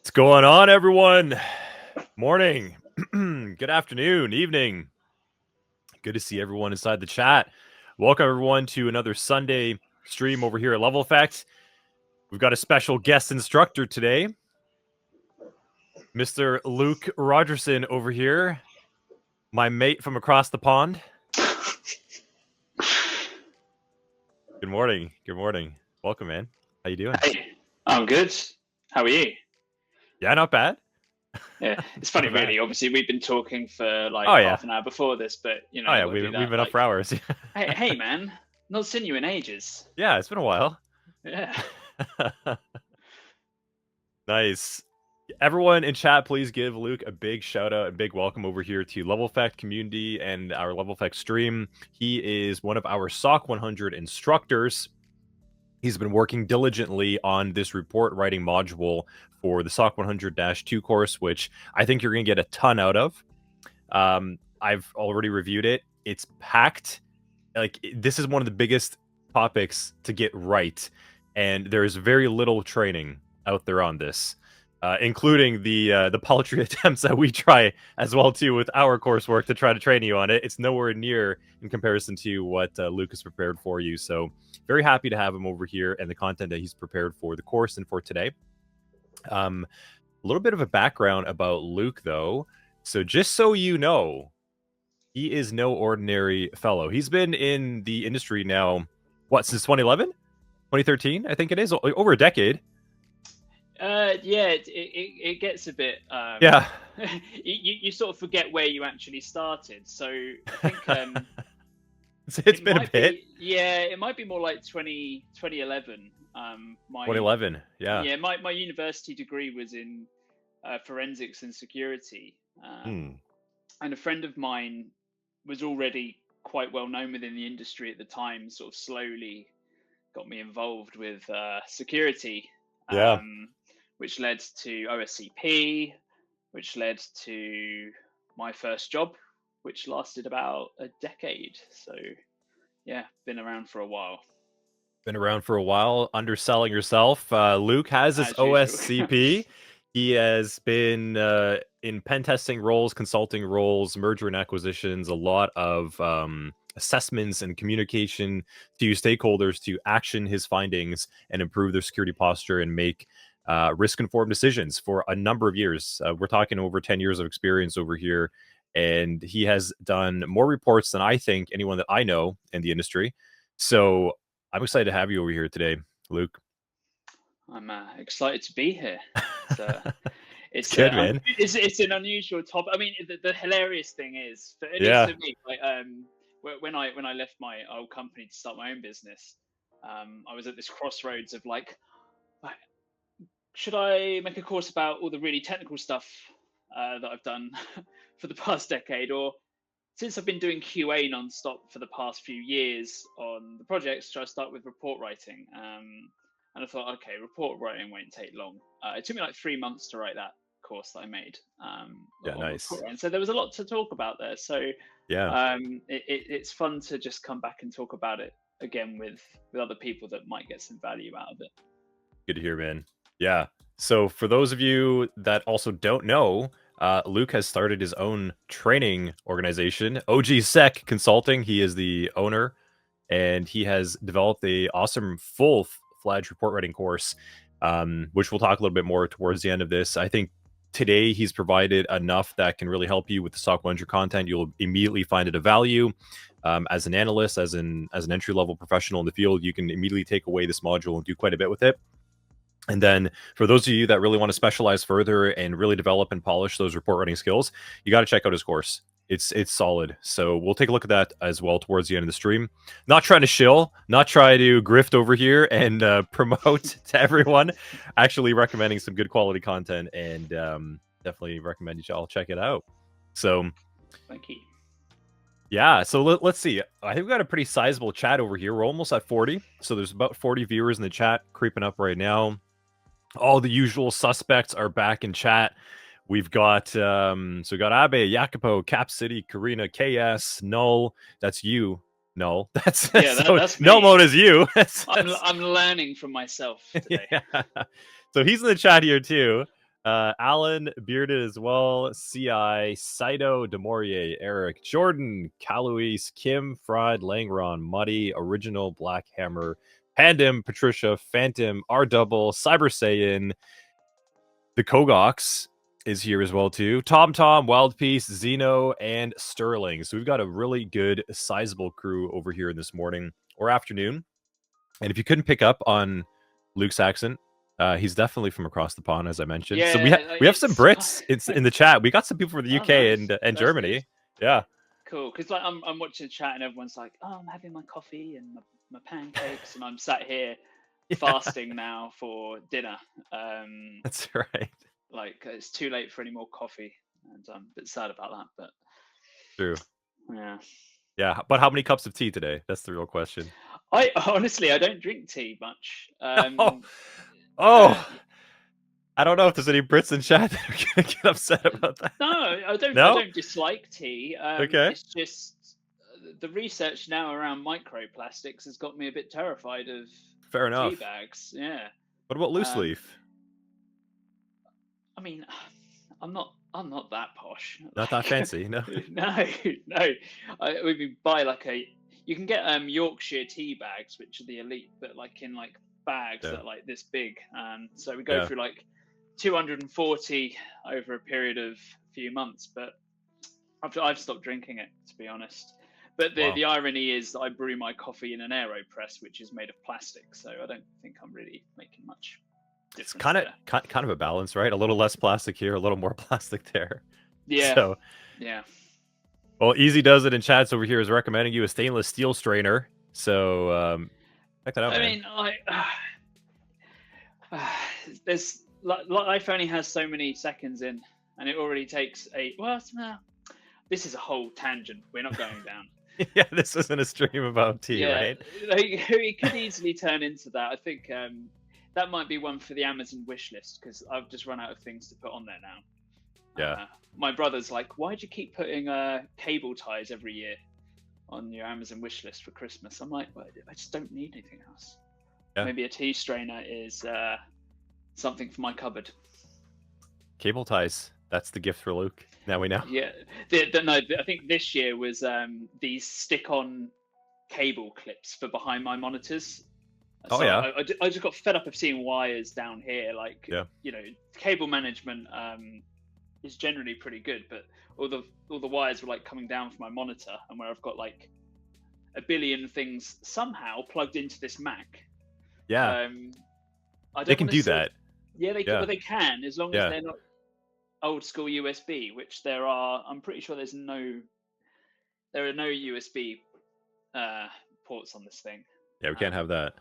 What's going on, everyone? Morning, good afternoon, evening. Good to see everyone inside the chat. Welcome, everyone, to another Sunday stream over here at Level Effect. We've got a special guest instructor today, Mr. Luke Rogerson over here, my mate from across the pond. Good morning. Good morning. Welcome, man. How you doing? Hey, I'm good. How are you? Yeah, not bad. Yeah, it's funny, Not bad. really. Obviously, we've been talking for like Oh, yeah. half an hour before this, but you know, Oh, you yeah, gotta do we've that. been up for hours. Hey, man, not seen you in ages. Yeah, it's been a while. Yeah. Nice. Everyone in chat, please give Luke a big shout out, a big welcome over here to Level Effect community and our Level Effect stream. He is one of our SOC 100 instructors. He's been working diligently on this report writing module for the SOC 100-2 course, which I think you're going to get a ton out of. I've already reviewed it. It's packed. Like, this is one of the biggest topics to get right, and there's very little training out there on this, including the paltry attempts that we try as well too with our coursework to try to train you on it. It's nowhere near in comparison to what Luke has prepared for you. So very happy to have him over here and the content that he's prepared for the course and for today. A little bit of a background about Luke, though. So just so you know, he is no ordinary fellow. He's been in the industry now, what, since 2011? 2013, I think it is, over a decade. Yeah, it gets a bit. Yeah. You sort of forget where you actually started. So I think it's been a bit. Yeah, it might be more like 2011. 2011, yeah. Yeah, my university degree was in forensics and security. And a friend of mine was already quite well known within the industry at the time, sort of slowly got me involved with security, which led to OSCP, which led to my first job, which lasted about a decade. So yeah, been around for a while. Been around for a while, underselling yourself. Luke has his OSCP. He has been in pen testing roles, consulting roles, merger and acquisitions, a lot of assessments and communication to stakeholders to action his findings and improve their security posture and make risk-informed decisions for a number of years. We're talking over 10 years of experience over here, and he has done more reports than I think anyone that I know in the industry. So I'm excited to have you over here today, Luke. I'm excited to be here. It's good, man. It's an unusual topic. I mean, the hilarious thing is, for me, like, when I left my old company to start my own business, I was at this crossroads of like, should I make a course about all the really technical stuff that I've done for the past decade, or since I've been doing QA nonstop for the past few years on the projects, should I start with report writing? And I thought, okay, report writing won't take long. It took me like 3 months to write that course that I made. Nice. And so there was a lot to talk about there. So yeah, it's fun to just come back and talk about it again with other people that might get some value out of it. Good to hear, man. Yeah. So for those of you that also don't know, Luke has started his own training organization, OGSec Consulting. He is the owner, and he has developed a awesome full-fledged report writing course, which we'll talk a little bit more towards the end of this. I think today he's provided enough that can really help you with the SOC 100 content. You'll immediately find it of value. As an analyst, as an entry-level professional in the field, you can immediately take away this module and do quite a bit with it. And then for those of you that really want to specialize further and really develop and polish those report writing skills, you got to check out his course. It's solid. So we'll take a look at that as well towards the end of the stream. Not trying to shill, not try to grift over here and promote to everyone. Actually recommending some good quality content, and definitely recommend you all check it out. So thank you. Yeah, so let's see. I think we've got a pretty sizable chat over here. We're almost at 40. So there's about 40 viewers in the chat creeping up right now. All the usual suspects are back in chat. We've got so we got Abe, Jacopo, Cap City, Karina, KS, Null. That's you, Null. That's that's me. Null mode is you. I'm learning from myself today. Yeah. So he's in the chat here too. Alan, Bearded as well, CI, Saito, Demorier, Eric, Jordan, Kaluis, Kim, Fried, Langron, Muddy, Original, Black Hammer, Pandem, Patricia, Phantom, R Double, Cyber Saiyan, the Kogox is here as well too. Tom, Wild Piece, Zeno, and Sterling. So we've got a really good, sizable crew over here this morning or afternoon. And if you couldn't pick up on Luke's accent, he's definitely from across the pond, as I mentioned. So we have some Brits in the chat. We got some people from the UK nice. and Germany. Good. Yeah, cool. Because like I'm watching the chat and everyone's like, "Oh, I'm having my coffee and my pancakes," and I'm sat here fasting now for dinner. That's right. Like it's too late for any more coffee, and I'm a bit sad about that. But true. Yeah. Yeah, but how many cups of tea today? That's the real question. I honestly don't drink tea much. I don't know if there's any Brits in chat that are going to get upset about that. No, I don't. No? I don't dislike tea. Okay. It's just the research now around microplastics has got me a bit terrified of Fair enough. tea bags. Yeah. What about loose leaf? I mean, I'm not that posh. Not that fancy, no. no. We buy like you can get Yorkshire tea bags, which are the elite, but like in like bags that are like this big. So we go through like 240 over a period of a few months, but I've stopped drinking it, to be honest. But the irony is that I brew my coffee in an AeroPress, which is made of plastic, so I don't think I'm really making much difference. It's kind of a balance, right? A little less plastic here, a little more plastic there. Yeah. So, yeah. Well, Easy Does It in chats over here is recommending you a stainless steel strainer. So check that out. I mean, there's life only has so many seconds in, and it already takes this is a whole tangent. We're not going down. Yeah, this isn't a stream about tea, right? It could easily turn into that. I think that might be one for the Amazon wish list, because I've just run out of things to put on there now. Yeah. My brother's like, why do you keep putting cable ties every year on your Amazon wish list for Christmas? I'm like, well, I just don't need anything else. Yeah. Maybe a tea strainer is something for my cupboard. Cable ties. That's the gift for Luke. Now we know. Yeah. I think this year was these stick-on cable clips for behind my monitors. So I just got fed up of seeing wires down here. Like, you know, cable management is generally pretty good, but all the wires were like coming down from my monitor, and where I've got like a billion things somehow plugged into this Mac. Yeah. They can do that. Yeah, they can, as long as they're not old school USB, which there are. I'm pretty sure there are no USB ports on this thing. Yeah, we can't have that.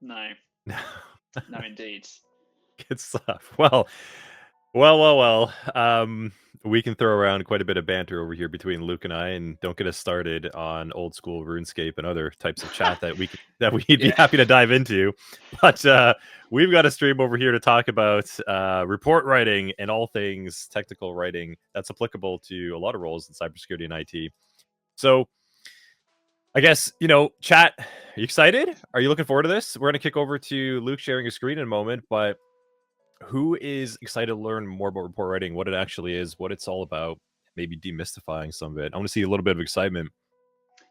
No. No, indeed. Good stuff. Well. We can throw around quite a bit of banter over here between Luke and I, and don't get us started on old school RuneScape and other types of chat that we'd be happy to dive into. But we've got a stream over here to talk about report writing and all things technical writing that's applicable to a lot of roles in cybersecurity and IT. So I guess, chat, are you excited? Are you looking forward to this? We're going to kick over to Luke sharing a screen in a moment, but who is excited to learn more about report writing, what it actually is, what it's all about, maybe demystifying some of it? I want to see a little bit of excitement.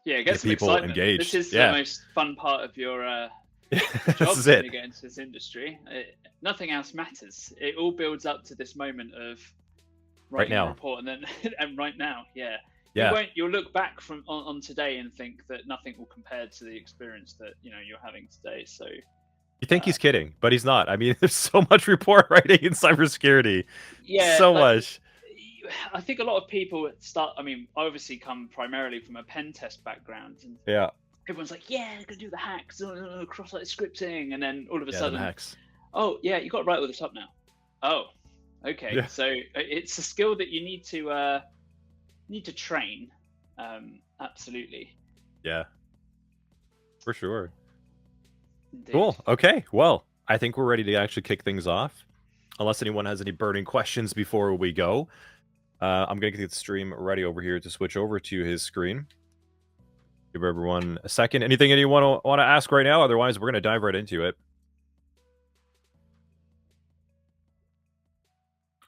Yeah, get some people excitement. Engaged. This is the most fun part of your job when you get into this industry. Nothing else matters. It all builds up to this moment of writing a report, and then and right now, you'll look back on today and think that nothing will compare to the experience that you're having today. So. You think he's kidding, but he's not. I mean, there's so much report writing in cybersecurity. Yeah, so much. I think a lot of people start. I mean, I obviously come primarily from a pen test background, and everyone's like, "Yeah, gonna do the hacks, cross-site scripting," and then all of a sudden, hacks. Oh, yeah, you got to write all this up now. Oh, okay. Yeah. So it's a skill that you need to train. Absolutely. Yeah, for sure. Indeed. Cool. Okay. Well, I think we're ready to actually kick things off. Unless anyone has any burning questions before we go. I'm going to get the stream ready over here to switch over to his screen. Give everyone a second. Anything anyone want to ask right now? Otherwise, we're going to dive right into it.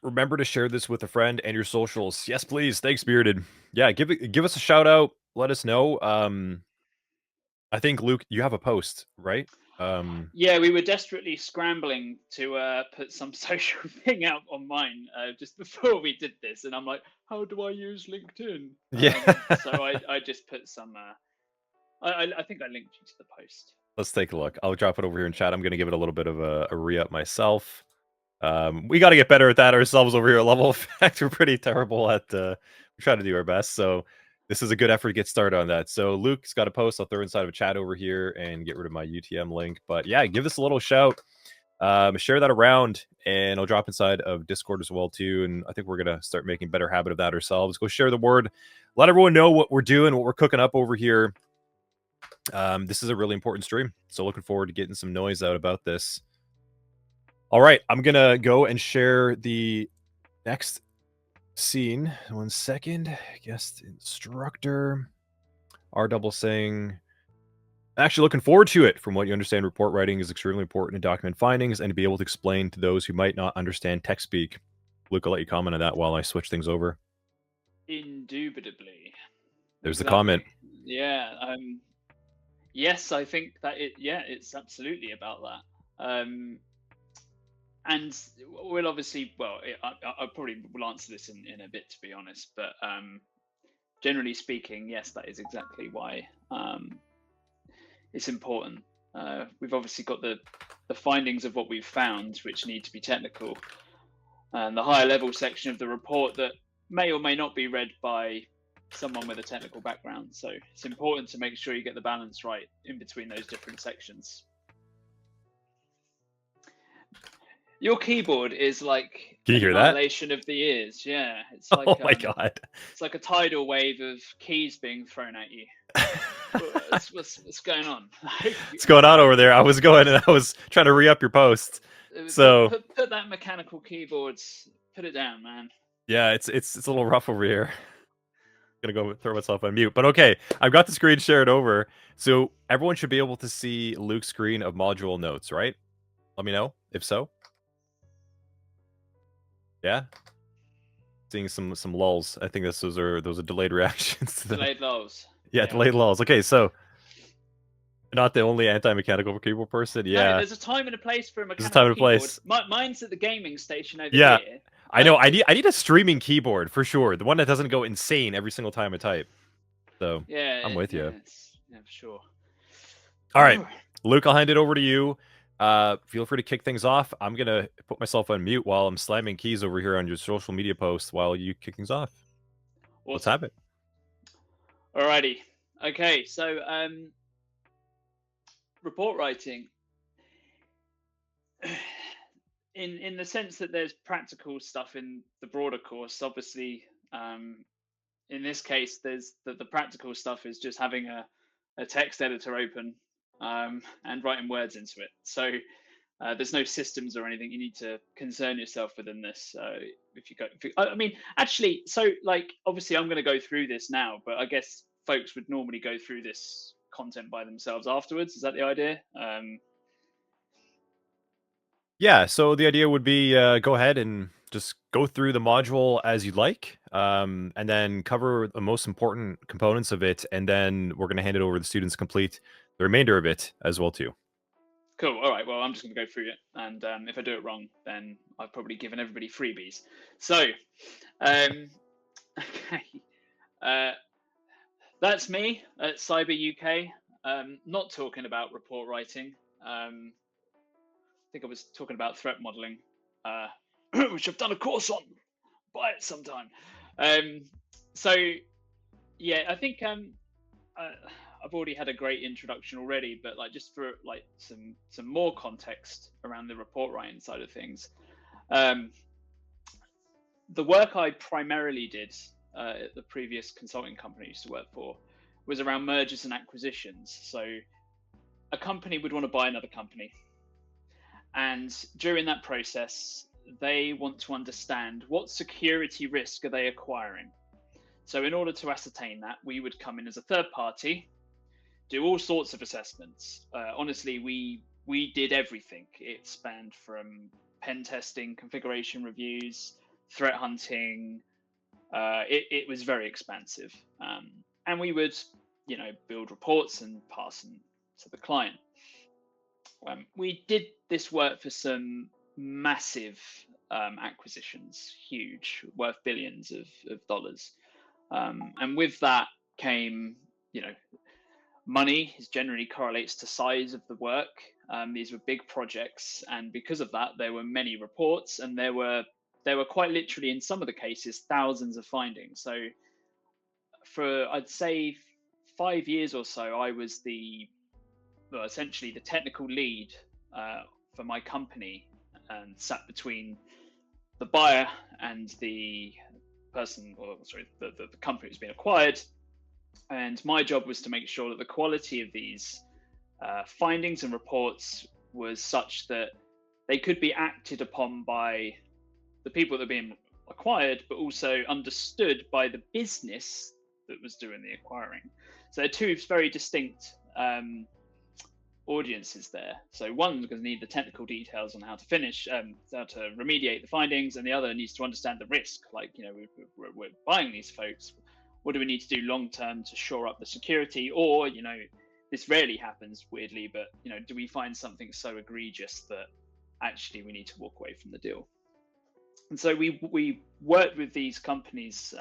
remember to share this with a friend and your socials. Yes, please. Thanks, Bearded. Yeah, give us a shout out. Let us know. I think Luke, you have a post, right? Yeah, we were desperately scrambling to put some social thing out on mine just before we did this, and I'm like, how do I use LinkedIn? Yeah. So I just put some. I think I linked you to the post. Let's take a look. I'll drop it over here in chat. I'm going to give it a little bit of a re-up myself. We got to get better at that ourselves over here at Level Effect. We're pretty terrible at. We try to do our best. So this is a good effort to get started on that. So Luke's got a post. I'll throw inside of a chat over here and get rid of my UTM link. But yeah, give us a little shout. Share that around, and I'll drop inside of Discord as well too. And I think we're gonna start making better habit of that ourselves. Go share the word. Let everyone know what we're doing, what we're cooking up over here. This is a really important stream, so looking forward to getting some noise out about this. All right, I'm gonna go and share the next scene. 1 second. Guest instructor. R double saying, actually looking forward to it. From what you understand, report writing is extremely important to document findings and to be able to explain to those who might not understand tech speak. Luke, I'll let you comment on that while I switch things over. Indubitably. There's the comment. Yeah. Yes, I think that it's absolutely about that. And we'll obviously, I probably will answer this in a bit, to be honest. But generally speaking, yes, that is exactly why it's important. We've obviously got the findings of what we've found, which need to be technical, and the higher level section of the report that may or may not be read by someone with a technical background. So it's important to make sure you get the balance right in between those different sections. Your keyboard is like Can you hear that? annihilation of the ears. Yeah, it's like oh my god, it's like a tidal wave of keys being thrown at you. what's going on? What's going on over there? I was going and I was trying to re-up your post. So put that mechanical keyboard, put it down, man. Yeah, it's a little rough over here. Gonna go throw myself on mute, but okay, I've got the screen shared over, so everyone should be able to see Luke's screen of module notes, right? Let me know if so. Yeah, seeing some lulls. I think those are delayed reactions to delayed lulls. Yeah, delayed lulls. Okay, so not the only anti-mechanical keyboard person. Yeah, no, there's a time and a place for a mechanical there's a time and a keyboard. place. Mine's at the gaming station over here. I know. I need a streaming keyboard for sure. The one that doesn't go insane every single time I type. So yeah, I'm with you. Yeah, for sure. All right, Luke, I'll hand it over to you. Feel free to kick things off. I'm gonna put myself on mute while I'm slamming keys over here on your social media posts while you kick things off. Awesome. Let's have it. Alrighty. Okay, so report writing. In the sense that there's practical stuff in the broader course, obviously, in this case, there's the practical stuff is just having a text editor open and writing words into it. So there's no systems or anything you need to concern yourself with in this. I mean, actually, so like, obviously I'm going to go through this now, but I guess folks would normally go through this content by themselves afterwards. Is that the idea? Yeah, so the idea would be go ahead and just go through the module as you'd like, and then cover the most important components of it, and then we're going to hand it over to the students to complete the remainder of it as well too. Cool. All right. Well, I'm just going to go through it, and if I do it wrong, then I've probably given everybody freebies. So, okay, that's me at Cyber UK. Not talking about report writing. I think I was talking about threat modeling, which I've done a course on. Buy it sometime. So, yeah, I think I've already had a great introduction already, but like just for like some more context around the report writing side of things. The work I primarily did at the previous consulting company I used to work for was around mergers and acquisitions. So a company would want to buy another company. And during that process, they want to understand what security risk are they acquiring. So in order to ascertain that, we would come in as a third party, do all sorts of assessments. Honestly, we did everything. It spanned from pen testing, configuration reviews, threat hunting. It was very expansive, and we would, build reports and pass them to the client. We did this work for some massive acquisitions, huge, worth billions of dollars. And with that came, money is generally correlates to size of the work. These were big projects, and because of that, there were many reports, and there were quite literally, in some of the cases, thousands of findings. So for, I'd say, 5 years or so, I was essentially the technical lead for my company, and sat between the buyer and the person, or sorry, the company that's been acquired. And my job was to make sure that the quality of these findings and reports was such that they could be acted upon by the people that are being acquired, but also understood by the business that was doing the acquiring. So they're two very distinct audiences there. So one's going to need the technical details on how to finish, how to remediate the findings, and the other needs to understand the risk. Like, we're buying these folks. What do we need to do long term to shore up the security? Or, this rarely happens, weirdly, but do we find something so egregious that actually we need to walk away from the deal? And so we worked with these companies,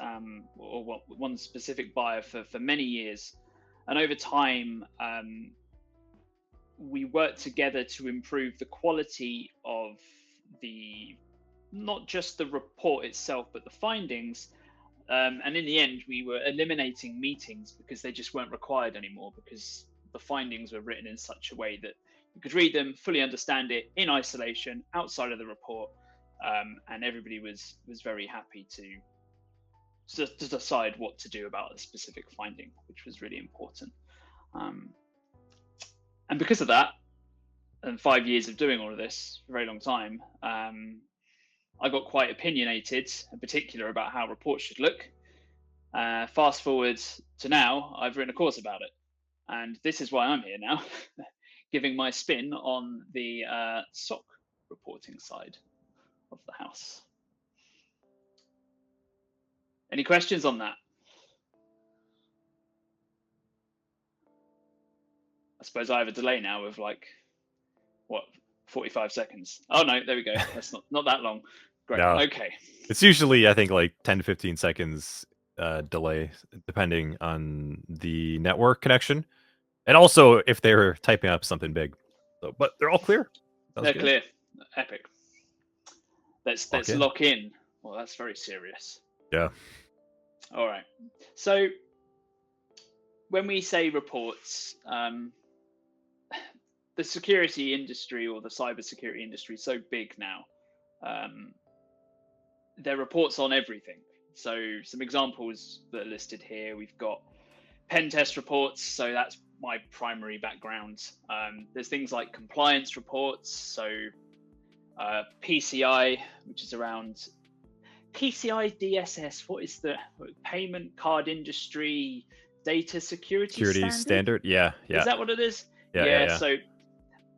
or one specific buyer for many years, and over time, we worked together to improve the quality of not just the report itself, but the findings. And in the end, we were eliminating meetings because they just weren't required anymore, because the findings were written in such a way that you could read them, fully understand it in isolation, outside of the report, and everybody was very happy to decide what to do about a specific finding, which was really important. And because of that, and 5 years of doing all of this, a very long time, I got quite opinionated, in particular about how reports should look. Fast forward to now, I've written a course about it. And this is why I'm here now, giving my spin on the SOC reporting side of the house. Any questions on that? I suppose I have a delay now of 45 seconds. Oh no, there we go. That's not that long. Great. No. Okay. It's usually, I think, like 10 to 15 seconds delay, depending on the network connection, and also if they're typing up something big. So, but they're all clear. They're clear. Epic. Let's lock in. Well, that's very serious. Yeah. All right. So when we say reports, the security industry, or the cybersecurity industry, is so big now. There are reports on everything. So some examples that are listed here, we've got pen test reports. So that's my primary background. There's things like compliance reports. So PCI, which is around PCI DSS. What is the payment card industry data security standard? Yeah. Is that what it is? Yeah. So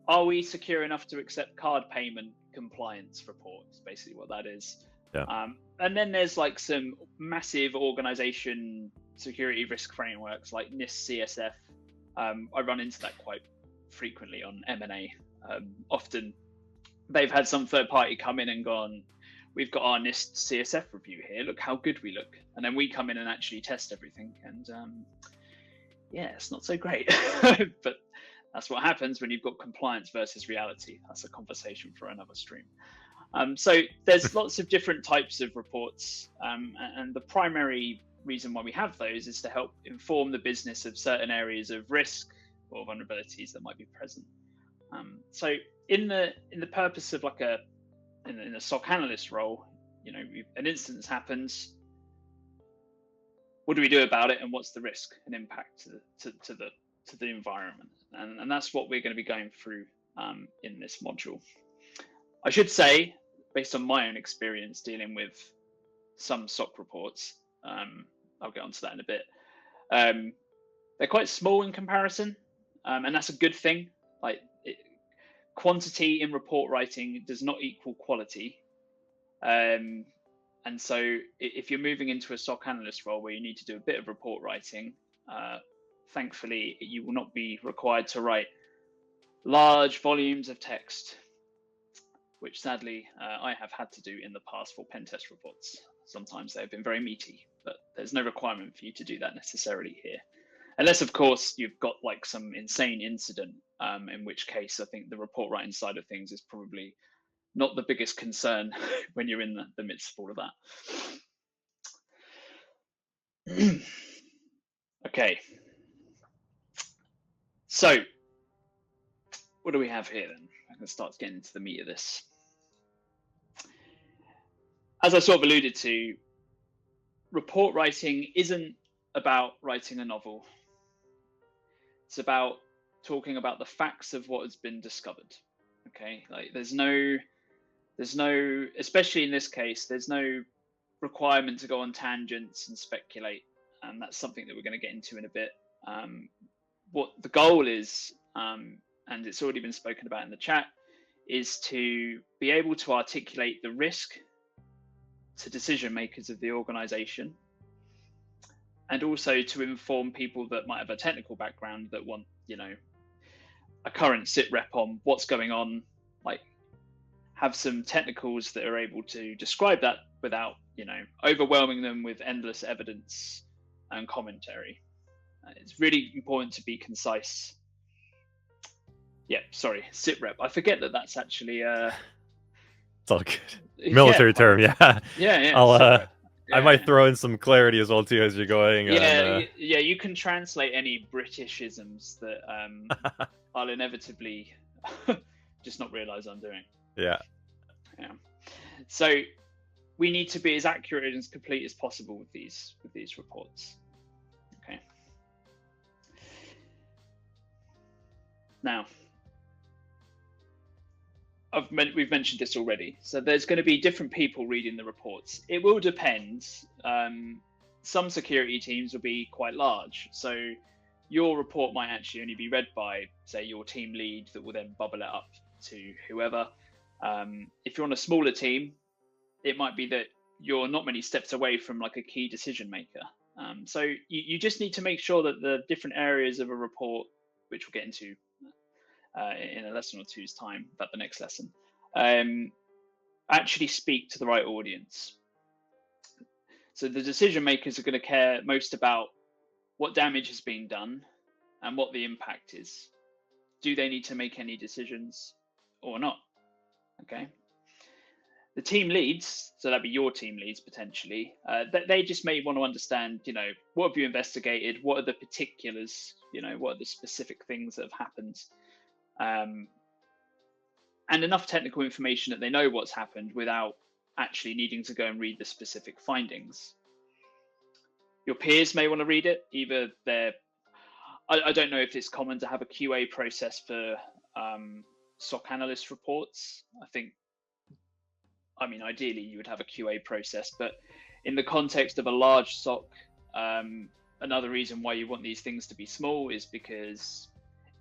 are we secure enough to accept card payment compliance reports? Basically what that is. Yeah. And then there's like some massive organization security risk frameworks like NIST CSF. I run into that quite frequently on M&A. Often they've had some third party come in and gone, we've got our NIST CSF review here, look how good we look. And then we come in and actually test everything. And it's not so great. But that's what happens when you've got compliance versus reality. That's a conversation for another stream. So there's lots of different types of reports. And the primary reason why we have those is to help inform the business of certain areas of risk or vulnerabilities that might be present. So in the purpose of in a SOC analyst role, an incident happens. What do we do about it, and what's the risk and impact to the environment? And that's what we're going to be going through in this module. I should say, based on my own experience dealing with some SOC reports, I'll get onto that in a bit. They're quite small in comparison, and that's a good thing. Quantity in report writing does not equal quality. And And so if you're moving into a SOC analyst role where you need to do a bit of report writing, thankfully you will not be required to write large volumes of text, which sadly I have had to do in the past for pen test reports. Sometimes they've been very meaty, but there's no requirement for you to do that necessarily here. Unless, of course, you've got like some insane incident, in which case I think the report writing side of things is probably not the biggest concern when you're in the midst of all of that. Okay. So, what do we have here then? I can start getting into the meat of this. As I sort of alluded to, report writing isn't about writing a novel. It's about talking about the facts of what has been discovered. Okay, like there's no, especially in this case, there's no requirement to go on tangents and speculate, and that's something that we're going to get into in a bit. What the goal is, and it's already been spoken about in the chat, is to be able to articulate the risk to decision makers of the organization, and also to inform people that might have a technical background that want, a current sit rep on what's going on, like have some technicals that are able to describe that without, overwhelming them with endless evidence and commentary. It's really important to be concise. Yeah, sorry, sit rep. I forget that that's actually it's all good. Military term, yeah. Yeah. I might throw in some clarity as well too as you're going. Yeah, you can translate any Britishisms that I'll inevitably just not realize I'm doing. Yeah. So we need to be as accurate and as complete as possible with these reports. Okay. Now, we've mentioned this already. So there's going to be different people reading the reports. It will depend. Some security teams will be quite large. So your report might actually only be read by, say, your team lead that will then bubble it up to whoever. If you're on a smaller team, it might be that you're not many steps away from like a key decision maker. So you just need to make sure that the different areas of a report, which we'll get into in a lesson or two's time, about the next lesson, actually speak to the right audience. So the decision makers are going to care most about what damage has been done and what the impact is. Do they need to make any decisions or not? Okay. The team leads, so that'd be your team leads potentially, they just may want to understand, what have you investigated? What are the particulars? What are the specific things that have happened? And enough technical information that they know what's happened without actually needing to go and read the specific findings. Your peers may want to read it. Either I don't know if it's common to have a QA process for SOC analyst reports. Ideally you would have a QA process, but in the context of a large SOC, another reason why you want these things to be small is because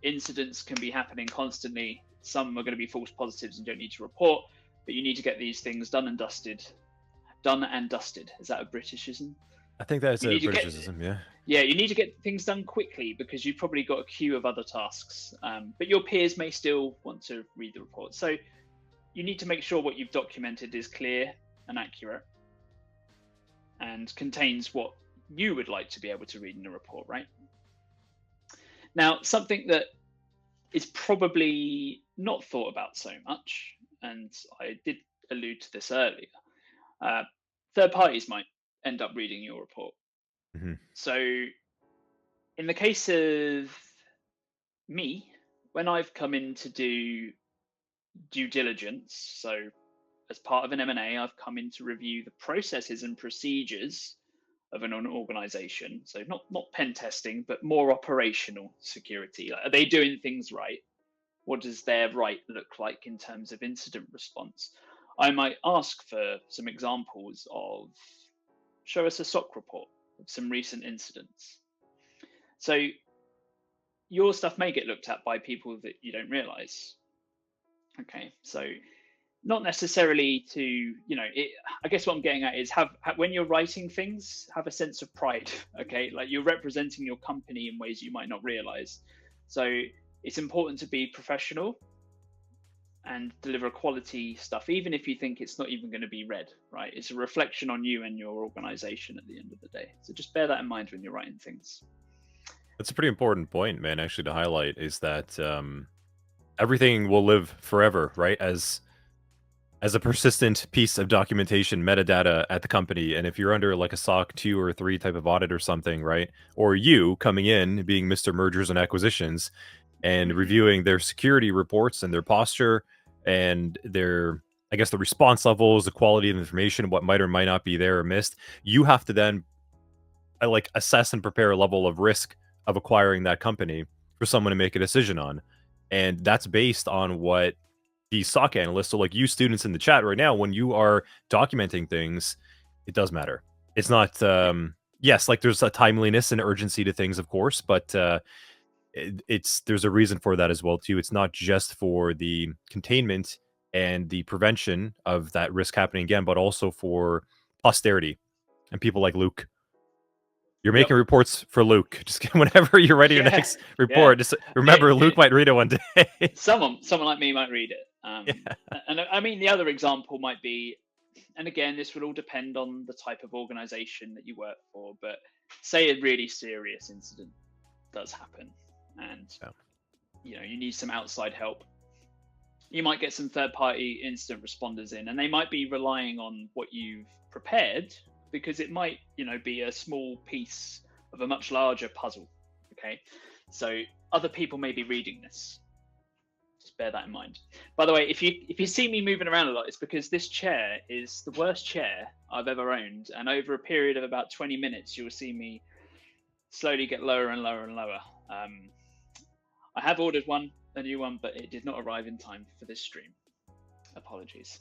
incidents can be happening constantly. Some are going to be false positives and don't need to report, but you need to get these things done and dusted. Done and dusted. Is that a Britishism? I think that's a Britishism, yeah. Yeah, you need to get things done quickly because you've probably got a queue of other tasks. But your peers may still want to read the report. So you need to make sure what you've documented is clear and accurate and contains what you would like to be able to read in a report, right? Now, something that is probably not thought about so much, and I did allude to this earlier, third parties might end up reading your report. Mm-hmm. So in the case of me, when I've come in to do due diligence, so as part of an M&A, I've come in to review the processes and procedures of an organization. So not pen testing, but more operational security. Are they doing things right? What does their right look like in terms of incident response? I might ask for some examples of, show us a SOC report of some recent incidents. So your stuff may get looked at by people that you don't realize. Okay, so not necessarily to, I guess what I'm getting at is when you're writing things, have a sense of pride. Okay, like you're representing your company in ways you might not realize. So it's important to be professional and deliver quality stuff, even if you think it's not even going to be read, right? It's a reflection on you and your organization at the end of the day. So just bear that in mind when you're writing things. That's a pretty important point, man, actually, to highlight, is that everything will live forever, right? As a persistent piece of documentation, metadata at the company. And if you're under like a SOC 2 or 3 type of audit or something, right? Or you coming in being Mr. Mergers and Acquisitions and reviewing their security reports and their posture and their, I guess, the response levels, the quality of information, what might or might not be there or missed, you have to then like assess and prepare a level of risk of acquiring that company for someone to make a decision on. And that's based on what the SOC analysts, so like you students in the chat right now, when you are documenting things, it does matter. It's not, yes, like there's a timeliness and urgency to things, of course, but there's a reason for that as well too. It's not just for the containment and the prevention of that risk happening again, but also for posterity and people like Luke. You're making reports for Luke. Just whenever you're writing your next report, just remember Luke might read it one day. Someone like me might read it. Yeah. And I mean, the other example might be, and again, this would all depend on the type of organization that you work for, but say a really serious incident does happen and you need some outside help. You might get some third-party incident responders in, and they might be relying on what you've prepared, because it might, be a small piece of a much larger puzzle. Okay, so other people may be reading this. Just bear that in mind. By the way, if you see me moving around a lot, it's because this chair is the worst chair I've ever owned, and over a period of about 20 minutes, you'll see me slowly get lower and lower and lower. I have ordered a new one, but it did not arrive in time for this stream. Apologies.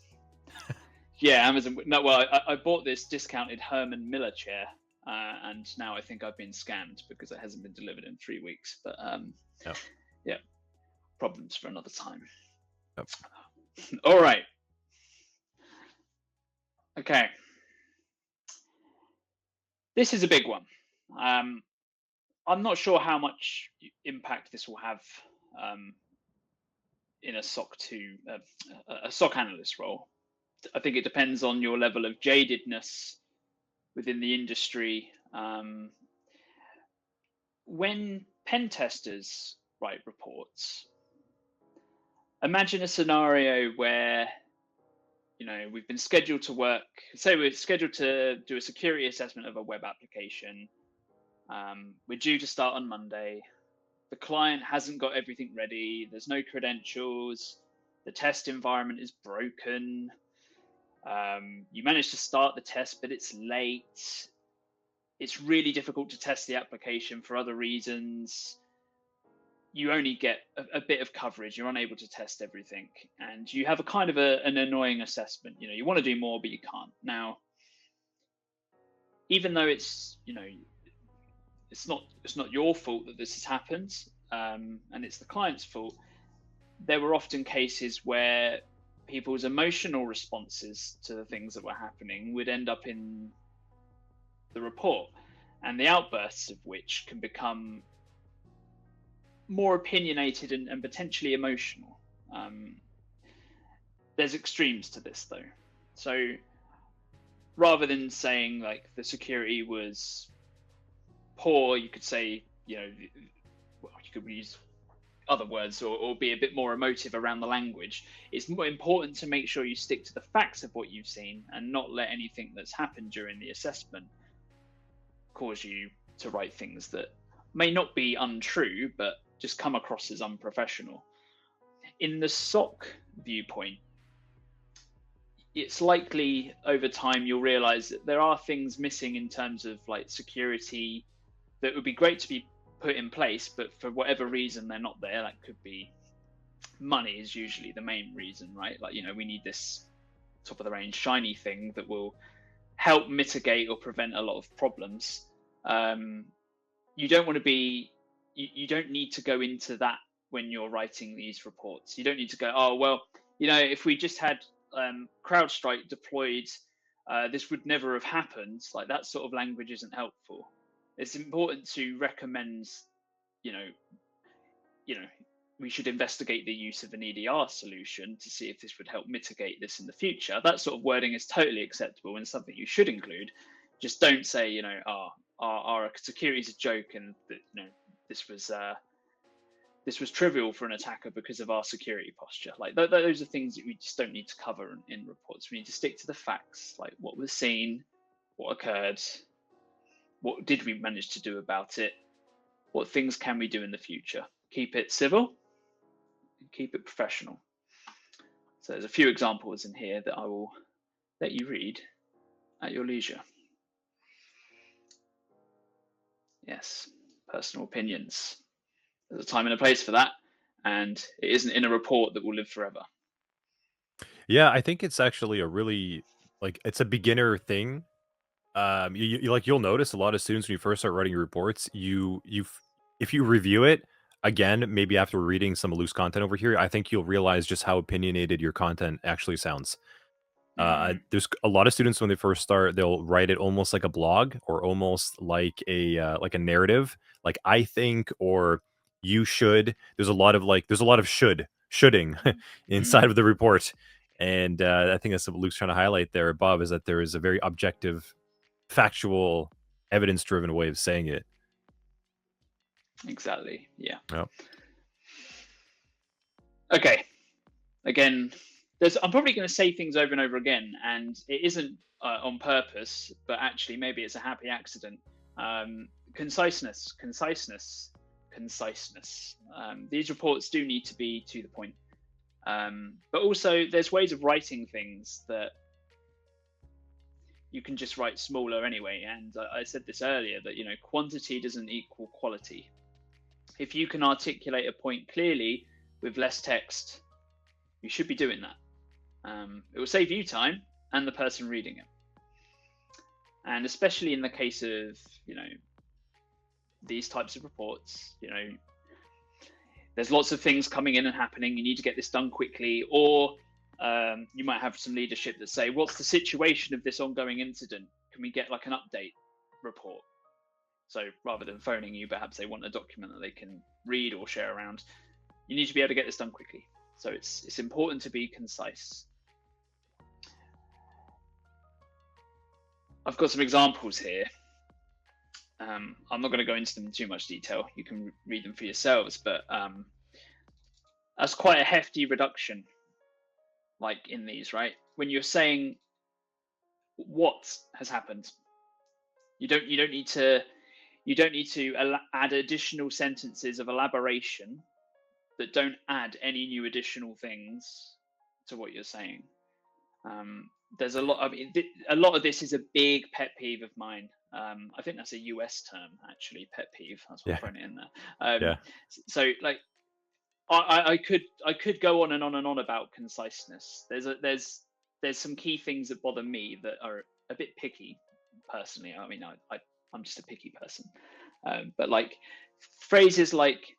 Yeah, Amazon. No, well, I bought this discounted Herman Miller chair, and now I think I've been scammed because it hasn't been delivered in 3 weeks. But yeah, problems for another time. Yep. All right. Okay. This is a big one. I'm not sure how much impact this will have in a SOC 2, a SOC analyst role. I think it depends on your level of jadedness within the industry. When pen testers write reports, imagine a scenario where we've been scheduled to work. Say we're scheduled to do a security assessment of a web application. We're due to start on Monday. The client hasn't got everything ready. There's no credentials. The test environment is broken. You manage to start the test, but it's late. It's really difficult to test the application for other reasons. You only get a bit of coverage. You're unable to test everything, and you have a kind of an annoying assessment. You want to do more, but you can't. Now, even though it's not your fault that this has happened, and it's the client's fault, there were often cases where people's emotional responses to the things that were happening would end up in the report, and the outbursts of which can become more opinionated and potentially emotional. There's extremes to this, though. So rather than saying like the security was poor, you could say, you could use other words or be a bit more emotive around the language. It's more important to make sure you stick to the facts of what you've seen and not let anything that's happened during the assessment cause you to write things that may not be untrue, but just come across as unprofessional. In the SOC viewpoint, it's likely over time you'll realize that there are things missing in terms of like security that would be great to be put in place, but for whatever reason they're not there. That could be money is usually the main reason, right? Like, we need this top of the range shiny thing that will help mitigate or prevent a lot of problems. You don't want to be, you don't need to go into that when you're writing these reports. You don't need to go, oh, well, if we just had CrowdStrike deployed, this would never have happened. Like, that sort of language isn't helpful. It's important to recommend, you know, we should investigate the use of an EDR solution to see if this would help mitigate this in the future. That sort of wording is totally acceptable and something you should include. Just don't say, our security is a joke, and that, this was trivial for an attacker because of our security posture. Like, those are things that we just don't need to cover in reports. We need to stick to the facts, like what was seen, what occurred, what did we manage to do about it, what things can we do in the future. Keep it civil and keep it professional. So there's a few examples in here that I will let you read at your leisure. Yes, personal opinions. There's a time and a place for that, and it isn't in a report that will live forever. Yeah, I think it's actually a really, like, it's a beginner thing. You'll notice a lot of students when you first start writing reports, if you review it again, maybe after reading some loose content over here, I think you'll realize just how opinionated your content actually sounds. There's a lot of students when they first start, they'll write it almost like a blog or almost like a narrative, like I think or you should. There's a lot of shoulding inside of the report, and I think that's what Luke's trying to highlight there above is that there is a very objective, factual, evidence-driven way of saying it. Exactly. Yeah. Yep. Okay. Again, I'm probably going to say things over and over again, and it isn't on purpose, but actually maybe it's a happy accident. Conciseness. These reports do need to be to the point, but also there's ways of writing things that you can just write smaller anyway. And I said this earlier, that quantity doesn't equal quality. If you can articulate a point clearly with less text, you should be doing that. It will save you time and the person reading it. And especially in the case of, these types of reports, there's lots of things coming in and happening. You need to get this done quickly, or you might have some leadership that say, what's the situation of this ongoing incident? Can we get like an update report? So rather than phoning you, perhaps they want a document that they can read or share around. You need to be able to get this done quickly. So it's important to be concise. I've got some examples here. I'm not going to go into them in too much detail. You can read them for yourselves, but that's quite a hefty reduction, like in these, right? When you're saying what has happened, you don't need to add additional sentences of elaboration that don't add any new additional things to what you're saying. There's a lot of this is a big pet peeve of mine. I think that's a US term, actually, pet peeve. That's why I'm throwing it in there. So like, I could go on and on and on about conciseness. There's some key things that bother me that are a bit picky, personally. I mean, I'm just a picky person. But like phrases like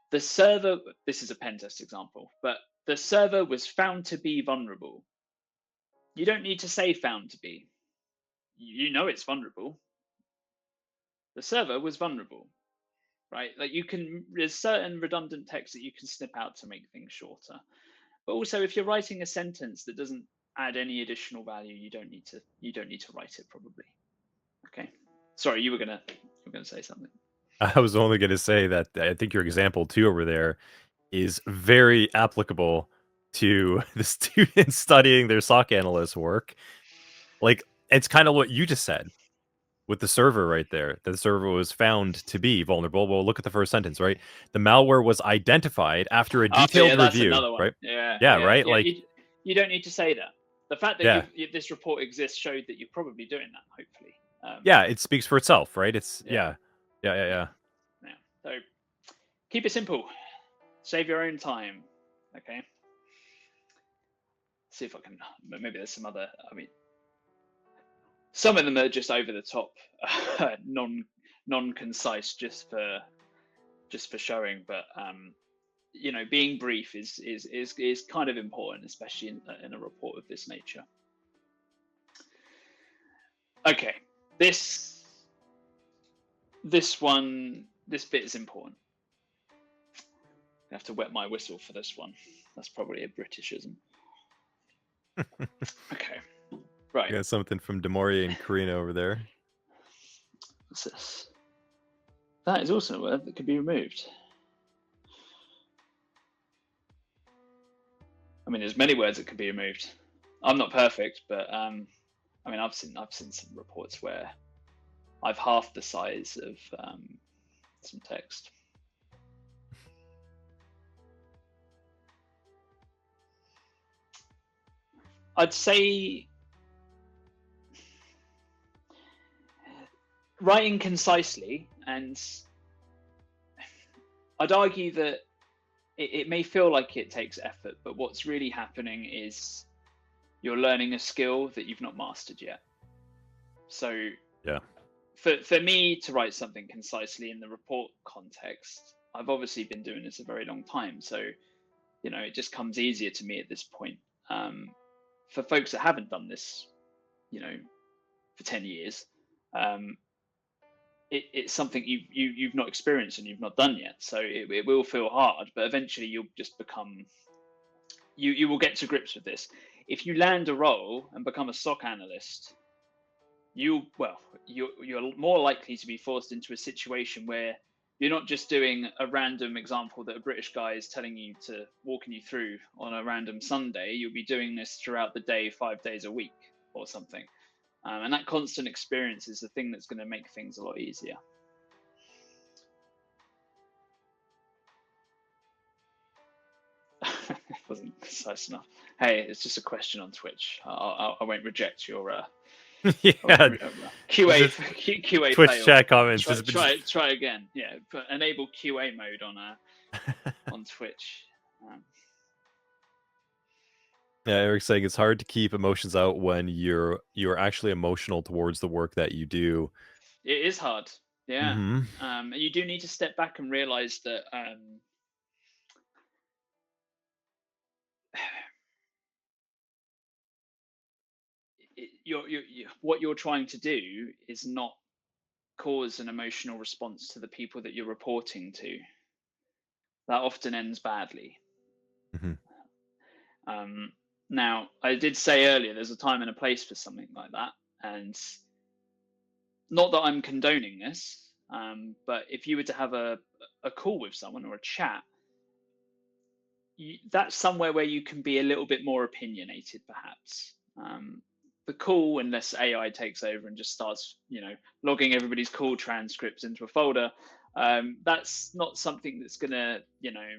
the server. This is a pen test example, but the server was found to be vulnerable. You don't need to say found to be. You know it's vulnerable. The server was vulnerable, right? Like there's certain redundant text that you can snip out to make things shorter. But also, if you're writing a sentence that doesn't add any additional value, you don't need to write it, probably. Okay. Sorry, you were gonna say something. I was only going to say that I think your example too over there is very applicable to the students studying their SOC analyst work. Like, it's kind of what you just said with the server right there. The server was found to be vulnerable. Well, look at the first sentence, right? The malware was identified after a detailed review. Another one. Right? Yeah, right? Like, you don't need to say that. The fact that this report exists showed that you're probably doing that, hopefully. It speaks for itself, right? It's yeah. So keep it simple. Save your own time. Okay. See if I can. Maybe there's some other. I mean, some of them are just over the top, non-concise, just for showing. But being brief is kind of important, especially in a report of this nature. Okay, this bit is important. I have to wet my whistle for this one. That's probably a Britishism. Okay, right. You got something from Demoria and Karina over there. What's this? That is also a word that could be removed. I mean, there's many words that could be removed. I'm not perfect, but I mean, I've seen some reports where I've halved the size of some text. I'd say writing concisely, and I'd argue that it may feel like it takes effort, but what's really happening is you're learning a skill that you've not mastered yet. So yeah, for me to write something concisely in the report context, I've obviously been doing this a very long time, so it just comes easier to me at this point. For folks that haven't done this, for 10 years, it's something you've not experienced and you've not done yet. So it will feel hard, but eventually you'll just become, you will get to grips with this. If you land a role and become a SOC analyst, you're more likely to be forced into a situation where you're not just doing a random example that a British guy is walking you through on a random Sunday. You'll be doing this throughout the day, 5 days a week or something. And that constant experience is the thing that's going to make things a lot easier. It wasn't concise enough. Hey, it's just a question on Twitch. I won't reject your QA Twitch fail. chat comments. Try again. Yeah, enable QA mode on Twitch. Yeah, Eric's saying it's hard to keep emotions out when you're actually emotional towards the work that you do. It is hard. Yeah. Mm-hmm. You do need to step back and realize that what you're trying to do is not cause an emotional response to the people that you're reporting to. That often ends badly. Mm-hmm. Now, I did say earlier there's a time and a place for something like that, and not that I'm condoning this, but if you were to have a call with someone or a chat, that's somewhere where you can be a little bit more opinionated, perhaps. The call, unless AI takes over and just starts, logging everybody's call transcripts into a folder, that's not something that's going to,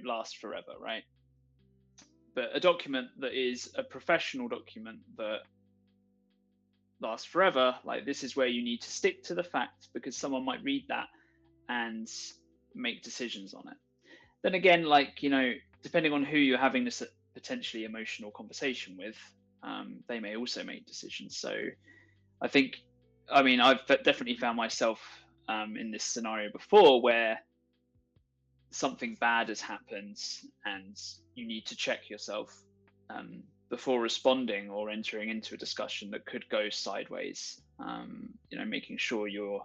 last forever, right? But a document that is a professional document that lasts forever, like this is where you need to stick to the facts because someone might read that and make decisions on it. Then again, depending on who you're having this potentially emotional conversation with, they may also make decisions. So I've definitely found myself in this scenario before where something bad has happened and you need to check yourself before responding or entering into a discussion that could go sideways. Making sure you're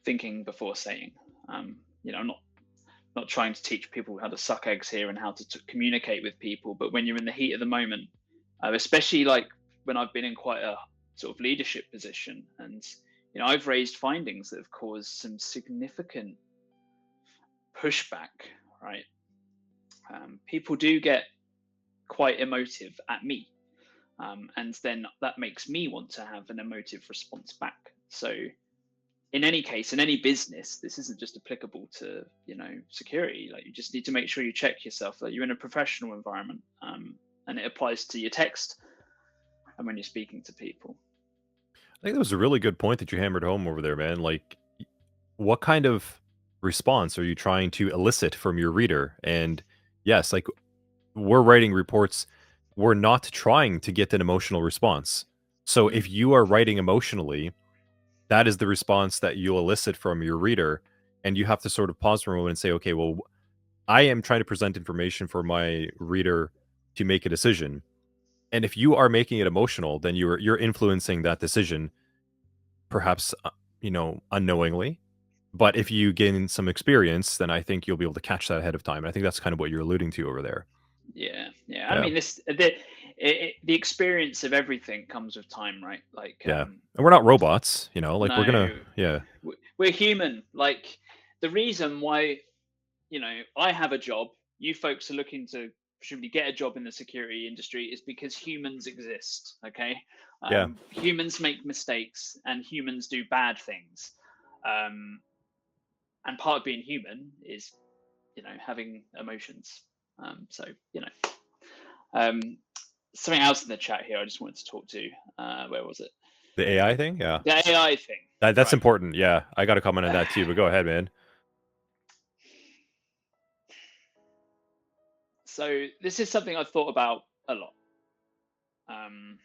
thinking before saying. Not trying to teach people how to suck eggs here and how to communicate with people, but when you're in the heat of the moment, especially when I've been in quite a sort of leadership position, and I've raised findings that have caused some significant pushback, right? People do get quite emotive at me, and then that makes me want to have an emotive response back. So in any case, in any business, this isn't just applicable to security. You just need to make sure you check yourself that you're in a professional environment, and it applies to your text and when you're speaking to people. I think that was a really good point that you hammered home over there, man. What kind of response are you trying to elicit from your reader? And yes, we're writing reports, we're not trying to get an emotional response. So if you are writing emotionally, that is the response that you'll elicit from your reader, and you have to sort of pause for a moment and say, okay, well, I am trying to present information for my reader to make a decision. And if you are making it emotional, then you're influencing that decision, perhaps unknowingly. But if you gain some experience, then I think you'll be able to catch that ahead of time. And I think that's kind of what you're alluding to over there. Yeah, yeah. I Yeah, mean, the experience of everything comes with time, right? Like, yeah. And we're not robots, like we're gonna, no, yeah, we're human. Like, the reason why, I have a job, you folks are looking to presumably get a job in the security industry, is because humans exist. Okay, yeah. humans make mistakes and humans do bad things, and part of being human is, having emotions. So, um, something else in the chat here I just wanted to talk to. Where was it? The AI thing, yeah. The AI thing. That's Right. important. Yeah, I got to comment on that too. But go ahead, man. So this is something I've thought about a lot. Um,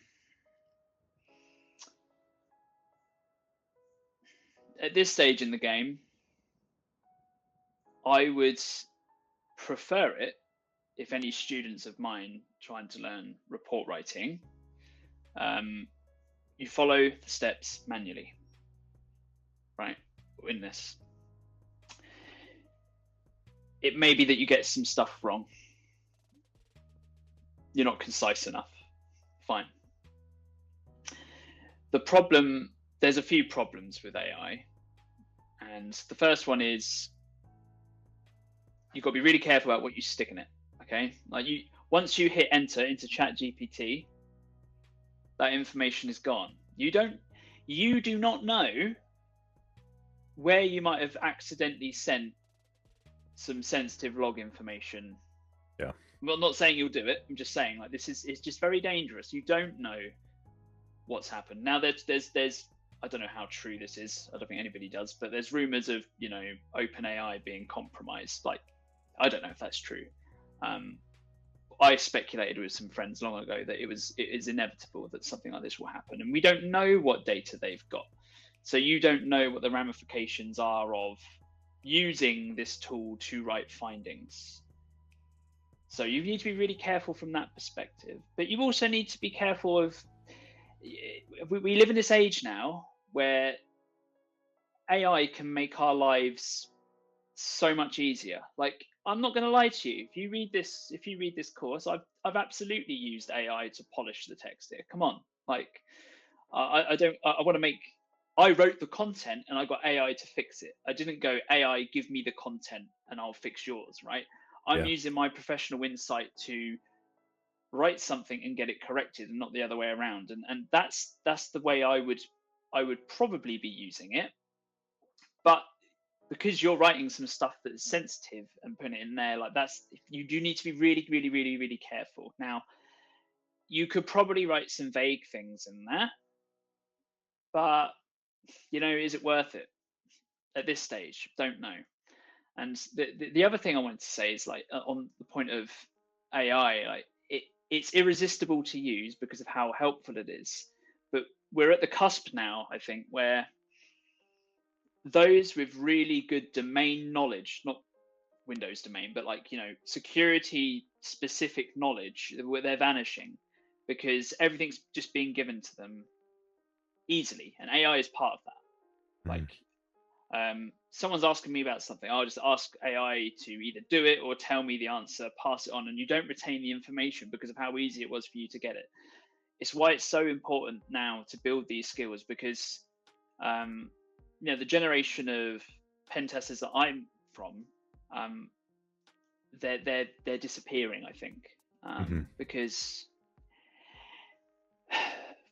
at this stage in the game, I would prefer it if any students of mine trying to learn report writing, you follow the steps manually, right? In this, it may be that you get some stuff wrong. You're not concise enough. Fine. There's a few problems with AI. And the first one is you've got to be really careful about what you stick in it. Okay. Like, once you hit enter into ChatGPT, that information is gone. You do not know where you might have accidentally sent some sensitive log information. Yeah. Well, I'm not saying you'll do it. I'm just saying, like, it's just very dangerous. You don't know what's happened. Now there's I don't know how true this is. I don't think anybody does, but there's rumors of, OpenAI being compromised. Like, I don't know if that's true. I speculated with some friends long ago that it is inevitable that something like this will happen, and we don't know what data they've got. So you don't know what the ramifications are of using this tool to write findings. So you need to be really careful from that perspective. But you also need to be careful of, we live in this age now where AI can make our lives so much easier. Like, I'm not going to lie to you. If you read this course, I've absolutely used AI to polish the text here. Come on, like, I want to make. I wrote the content and I got AI to fix it. I didn't go, AI, give me the content and I'll fix yours. Right? I'm Yeah. using my professional insight to write something and get it corrected, and not the other way around. And that's the way I would probably be using it. But because you're writing some stuff that's sensitive and putting it in there, like, you do need to be really, really, really, really careful. Now, you could probably write some vague things in there, but is it worth it at this stage? Don't know. And the other thing I wanted to say is, like, on the point of AI, like, it's irresistible to use because of how helpful it is. But we're at the cusp now, I think, where those with really good domain knowledge, not Windows domain, but, like, security specific knowledge, they're vanishing because everything's just being given to them easily, and AI is part of that. Mhm. Like, someone's asking me about something, I'll just ask AI to either do it or tell me the answer, pass it on, and you don't retain the information because of how easy it was for you to get it. It's why it's so important now to build these skills, because the generation of pen testers that I'm from, they're disappearing, I think, because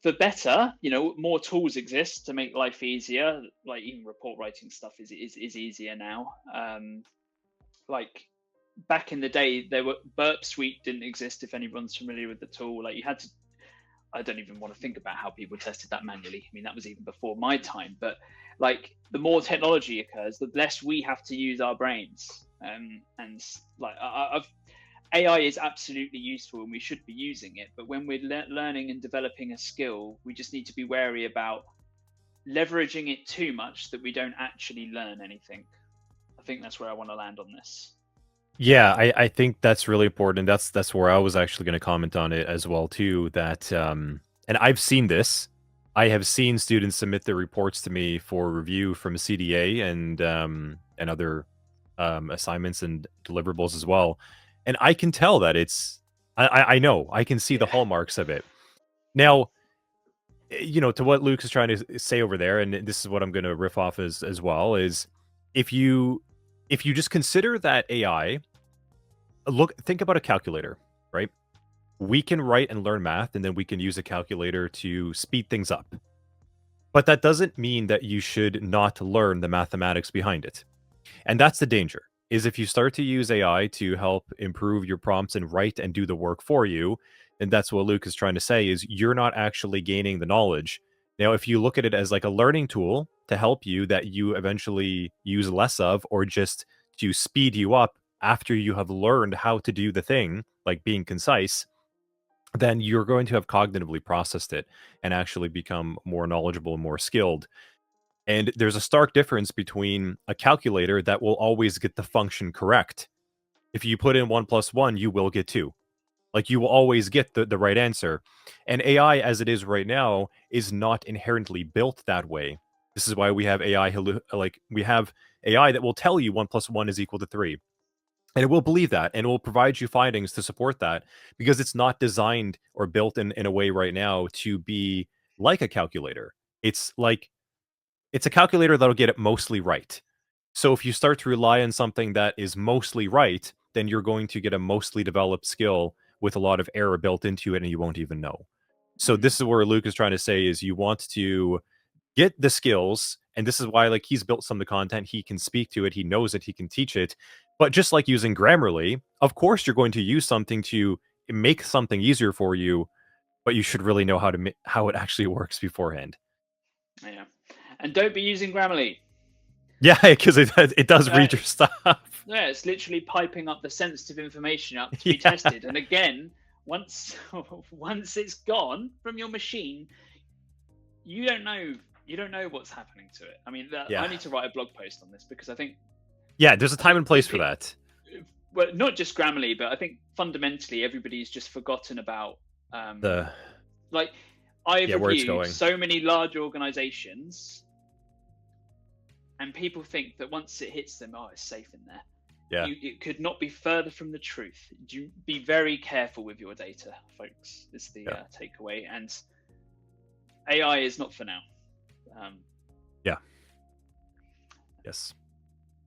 for better, more tools exist to make life easier. Like, even report writing stuff is easier now. Like, back in the day, Burp Suite didn't exist. If anyone's familiar with the tool, like, you had to. I don't even want to think about how people tested that manually. I mean, that was even before my time. But, like, the more technology occurs, the less we have to use our brains. And like, AI is absolutely useful and we should be using it. But when we're learning and developing a skill, we just need to be wary about leveraging it too much that we don't actually learn anything. I think that's where I want to land on this. Yeah, I think that's really important. That's where I was actually going to comment on it as well too. That and I've seen this. I have seen students submit their reports to me for review from CDA and other assignments and deliverables as well, and I can tell that it's. I know I can see the Yeah. hallmarks of it. Now, to what Luke is trying to say over there, and this is what I'm going to riff off as well is if you if you just consider that AI think about a calculator, right? We can write and learn math, and then we can use a calculator to speed things up. But that doesn't mean that you should not learn the mathematics behind it. And that's the danger. Is if you start to use AI to help improve your prompts and write and do the work for you, and that's what Luke is trying to say is you're not actually gaining the knowledge. Now, if you look at it as like a learning tool to help you that you eventually use less of, or just to speed you up after you have learned how to do the thing, like being concise, then you're going to have cognitively processed it and actually become more knowledgeable and more skilled. And there's a stark difference between a calculator that will always get the function correct. If you put in 1 plus 1, you will get 2. Like, you will always get the right answer. And AI, as it is right now, is not inherently built that way. This is why we have we have AI that will tell you 1 plus 1 is equal to 3. And it will believe that, and it will provide you findings to support that because it's not designed or built in a way right now to be like a calculator. It's like it's a calculator that'll get it mostly right. So if you start to rely on something that is mostly right, then you're going to get a mostly developed skill with a lot of error built into it and you won't even know. So Mm. this is where Luke is trying to say is you want to get the skills, and this is why like he's built some of the content, he can speak to it, he knows it, he can teach it. But just like using Grammarly, of course you're going to use something to make something easier for you, but you should really know how it actually works beforehand. Yeah. And don't be using Grammarly. Yeah, because it does Uh, read your stuff. yeah, it's literally piping up the sensitive information up to be Yeah, tested. And again, once once it's gone from your machine, you don't know what's happening to it. I mean, yeah, I need to write a blog post on this because yeah. There's a I time think and place for that. well, not just Grammarly, but I think fundamentally everybody's just forgotten about um, The like I've Yeah, where it's reviewed going. so many large organizations, and people think that once it hits them, oh, it's safe in there. Yeah, It could not be further from the truth. Do be very careful with your data, folks. Is the yeah, takeaway. And AI is not for now. Um, yeah. Yes.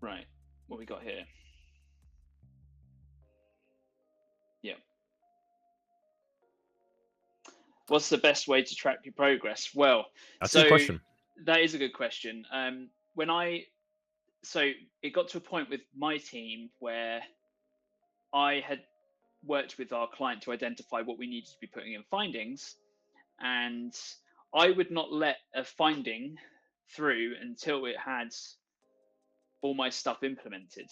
right, what we got here? Yeah. What's the best way to track your progress? Well, That's a good so question. that is a good question. When I so it got to a point with my team where I had worked with our client to identify what we needed to be putting in findings, and I would not let a finding through until it had all my stuff implemented.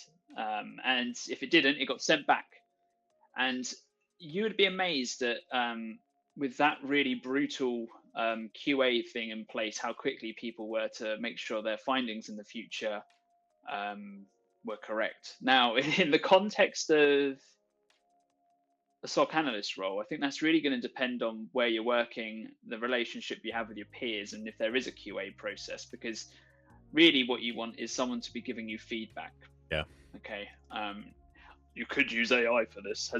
And if it didn't, it got sent back. And you would be amazed at with that really brutal QA thing in place, how quickly people were to make sure their findings in the future were correct. Now, in the context of a SOC analyst role, I think that's really going to depend on where you're working, the relationship you have with your peers, and if there is a QA process. Because really, what you want is someone to be giving you feedback. Yeah. Okay, you could use AI for this.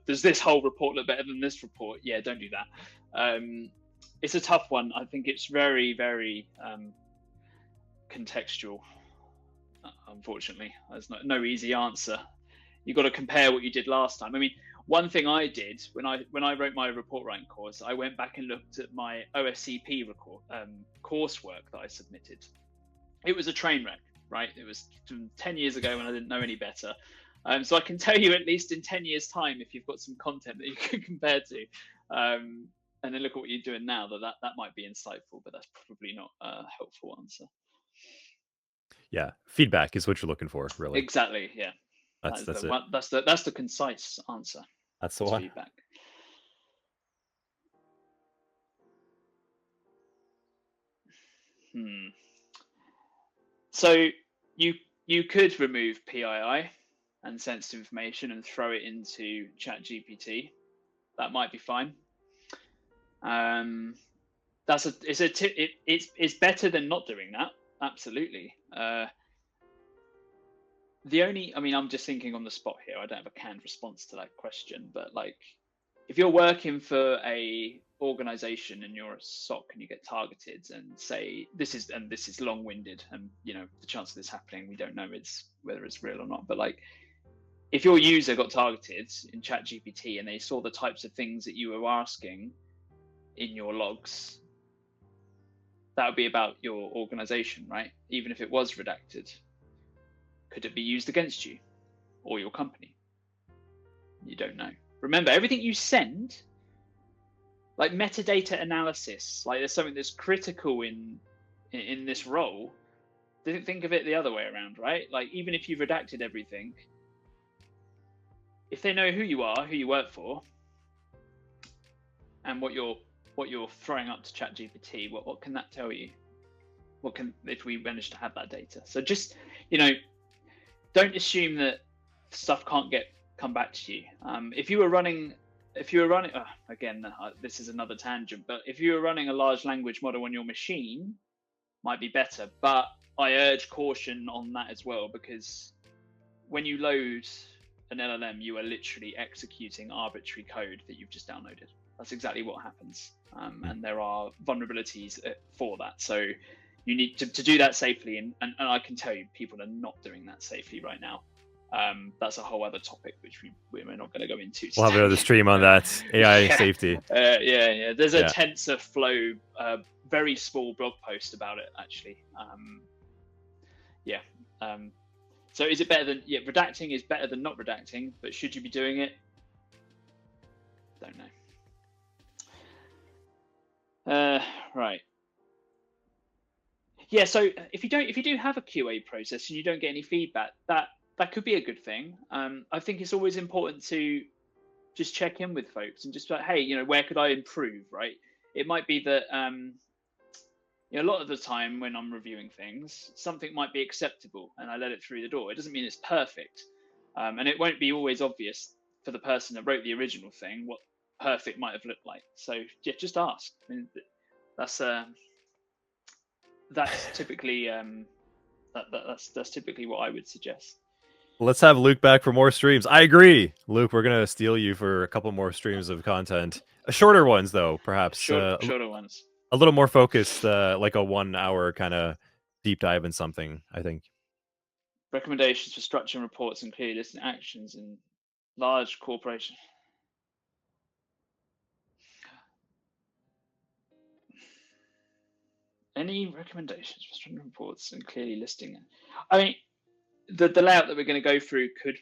Does this whole report look better than this report? Yeah, don't do that. It's a tough one. I think it's very, very contextual. Unfortunately, there's no easy answer. You've got to compare what you did last time. I mean, one thing I did when I wrote my report writing course, I went back and looked at my OSCP coursework that I submitted. It was a train wreck, right? It was 10 years ago when I didn't know any better. So I can tell you at least in 10 years' time, if you've got some content that you can compare to, and then look at what you're doing now, that might be insightful, but that's probably not a helpful answer. Yeah. Feedback is what you're looking for, really. Exactly. Yeah. That's That's the that's it. one. That's the concise answer. That's the It's one. feedback. Hmm. So you you could remove PII. and sensitive information and throw it into ChatGPT. That might be fine. It's better than not doing that. Absolutely. I'm just thinking on the spot here. I don't have a canned response to that question, but like, if you're working for a organization and you're a SOC and you get targeted and say this is long-winded and the chance of this happening, we don't know whether it's real or not, but like, if your user got targeted in ChatGPT and they saw the types of things that you were asking in your logs, that would be about your organization, right? Even if it was redacted, could it be used against you or your company? You don't know. Remember, everything you send, like metadata analysis, like there's something that's critical in this role. Think of it the other way around, right? Like, even if you've redacted everything, if they know who you are, who you work for, and what you're throwing up to ChatGPT, what can that tell you? If we manage to have that data? So just, don't assume that stuff can't come back to you. If you were running, again, this is another tangent, but if you were running a large language model on your machine, might be better. But I urge caution on that as well, because when you load an LLM, you are literally executing arbitrary code that you've just downloaded. That's exactly what happens. And there are vulnerabilities for that. So you need to do that safely. And I can tell you, people are not doing that safely right now. That's a whole other topic, which we're not going to go into today. We'll have another stream on that, AI safety. Yeah. There's a TensorFlow, very small blog post about it, actually. So is it better than, redacting is better than not redacting, but should you be doing it? Don't know. Right. Yeah, so if you do have a QA process and you don't get any feedback, that could be a good thing. I think it's always important to just check in with folks and just like, hey, where could I improve, right? It might be that a lot of the time when I'm reviewing things, something might be acceptable and I let it through the door. It doesn't mean it's perfect. And it won't be always obvious for the person that wrote the original thing what perfect might have looked like. So yeah, just ask. I mean, that's typically that's typically what I would suggest. Let's have Luke back for more streams. I agree, Luke. We're gonna steal you for a couple more streams of content, shorter ones though, perhaps. Shorter ones. A little more focused, like a 1 hour kind of deep dive in something, I think. Recommendations for structuring reports and clearly listing actions in large corporations. Any recommendations for structuring reports and clearly listing? I mean, the layout that we're going to go through could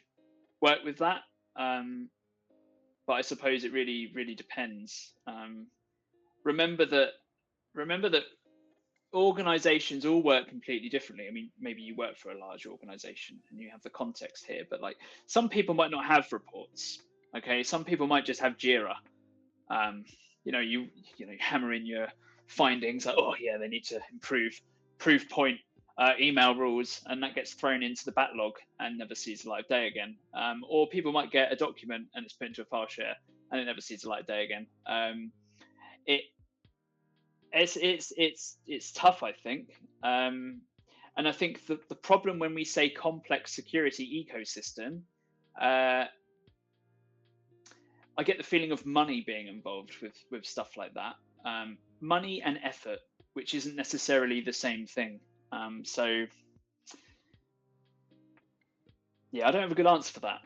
work with that, but I suppose it really depends. Remember that organizations all work completely differently. I mean, maybe you work for a large organization and you have the context here, but like, some people might not have reports. Okay, some people might just have Jira. You hammer in your findings like, oh yeah, they need to improve proof point email rules, and that gets thrown into the backlog and never sees the light of day again. Or people might get a document and it's put into a file share and it never sees the light of day again. It's tough, I think. And I think the problem when we say complex security ecosystem, I get the feeling of money being involved with stuff like that. Money and effort, which isn't necessarily the same thing. So yeah, I don't have a good answer for that.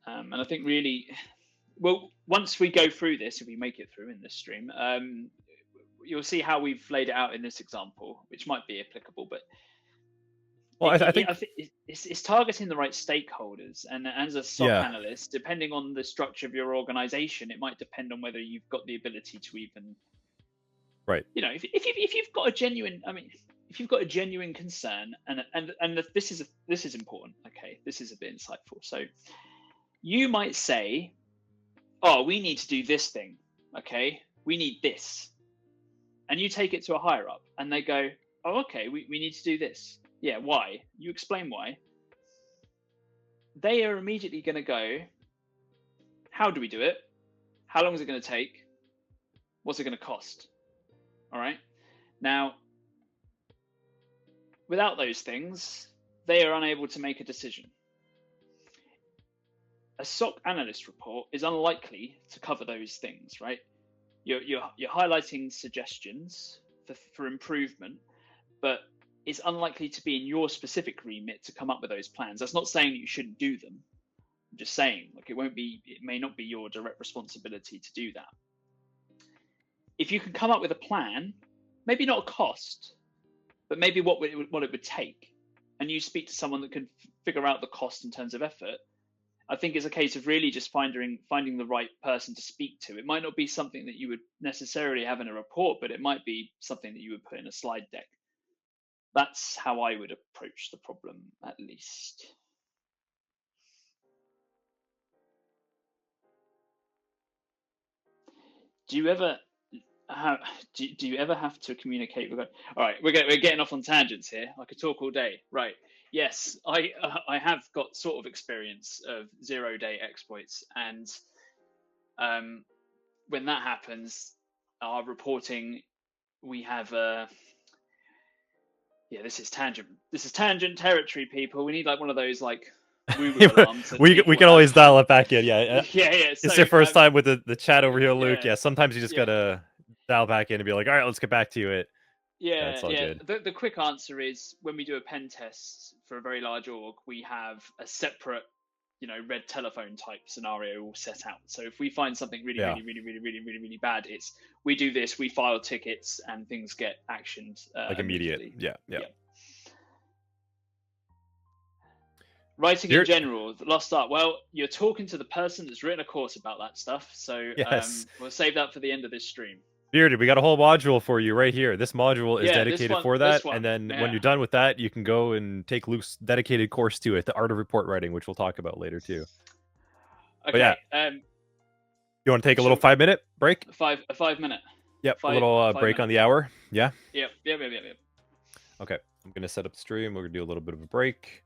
And I think really, well, once we go through this, if we make it through in this stream, you'll see how we've laid it out in this example, which might be applicable, but well, I think it's targeting the right stakeholders. And as a SOC analyst, depending on the structure of your organization, it might depend on whether you've got the ability to even, right. If you've got a genuine, if you've got a genuine concern, and this is important. Okay, this is a bit insightful. So you might say, oh, we need to do this thing. Okay, we need this. And you take it to a higher up and they go, oh, okay, we need to do this. Yeah, why? You explain why. they are immediately going to go, how do we do it? How long is it going to take? What's it going to cost? All right. Now, without those things, they are unable to make a decision. A SOC analyst report is unlikely to cover those things, right? You're highlighting suggestions for improvement, but it's unlikely to be in your specific remit to come up with those plans. That's not saying that you shouldn't do them. I'm just saying, like, it may not be your direct responsibility to do that. If you can come up with a plan, maybe not a cost, but maybe what it would take, and you speak to someone that can figure out the cost in terms of effort, I think it's a case of really just finding the right person to speak to. It might not be something that you would necessarily have in a report, but it might be something that you would put in a slide deck. That's how I would approach the problem, at least. Do you ever have to communicate with? All right, we're getting off on tangents here. I could talk all day. Right? Yes, I have got sort of experience of 0-day exploits, and when that happens, our reporting, we have this is tangent territory, people. We need like one of those like woo alarms. we can always dial it back in. Yeah. Yeah. So, it's your first time with the chat over here, Luke. Yeah. Sometimes you just gotta dial back in and be like, all right, let's get back to it. Yeah. Good. The quick answer is when we do a pen test for a very large org, we have a separate, red telephone type scenario all set out. So if we find something really bad, we do this, we file tickets, and things get actioned like immediate. Yeah. Writing in general, the last start. Well, you're talking to the person that's written a course about that stuff. So yes. We'll save that for the end of this stream. Bearded, we got a whole module for you right here. This module is dedicated for that. And then when you're done with that, you can go and take Luke's dedicated course to it, the Art of Report Writing, which we'll talk about later too. Okay. You want to take a little 5-minute break? A 5 minute. Yep. A little break on the hour. Yeah. Yep. Okay. I'm going to set up the stream. We're going to do a little bit of a break.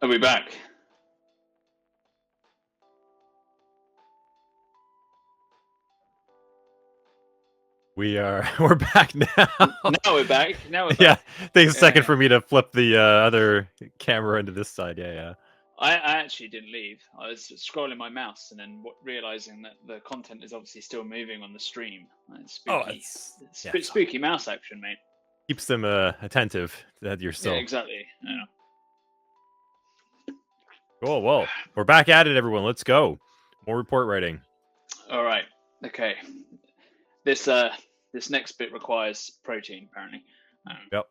Are we back? We're back now. Now we're back. Yeah, takes a second for me to flip the other camera into this side. Yeah. I actually didn't leave. I was scrolling my mouse and then realizing that the content is obviously still moving on the stream. It's spooky. Spooky mouse action, mate. Keeps them attentive that you're still. Yeah, exactly. Yeah. Cool. Well, we're back at it, everyone. Let's go. More report writing. All right. Okay. This next bit requires protein, apparently. Yep.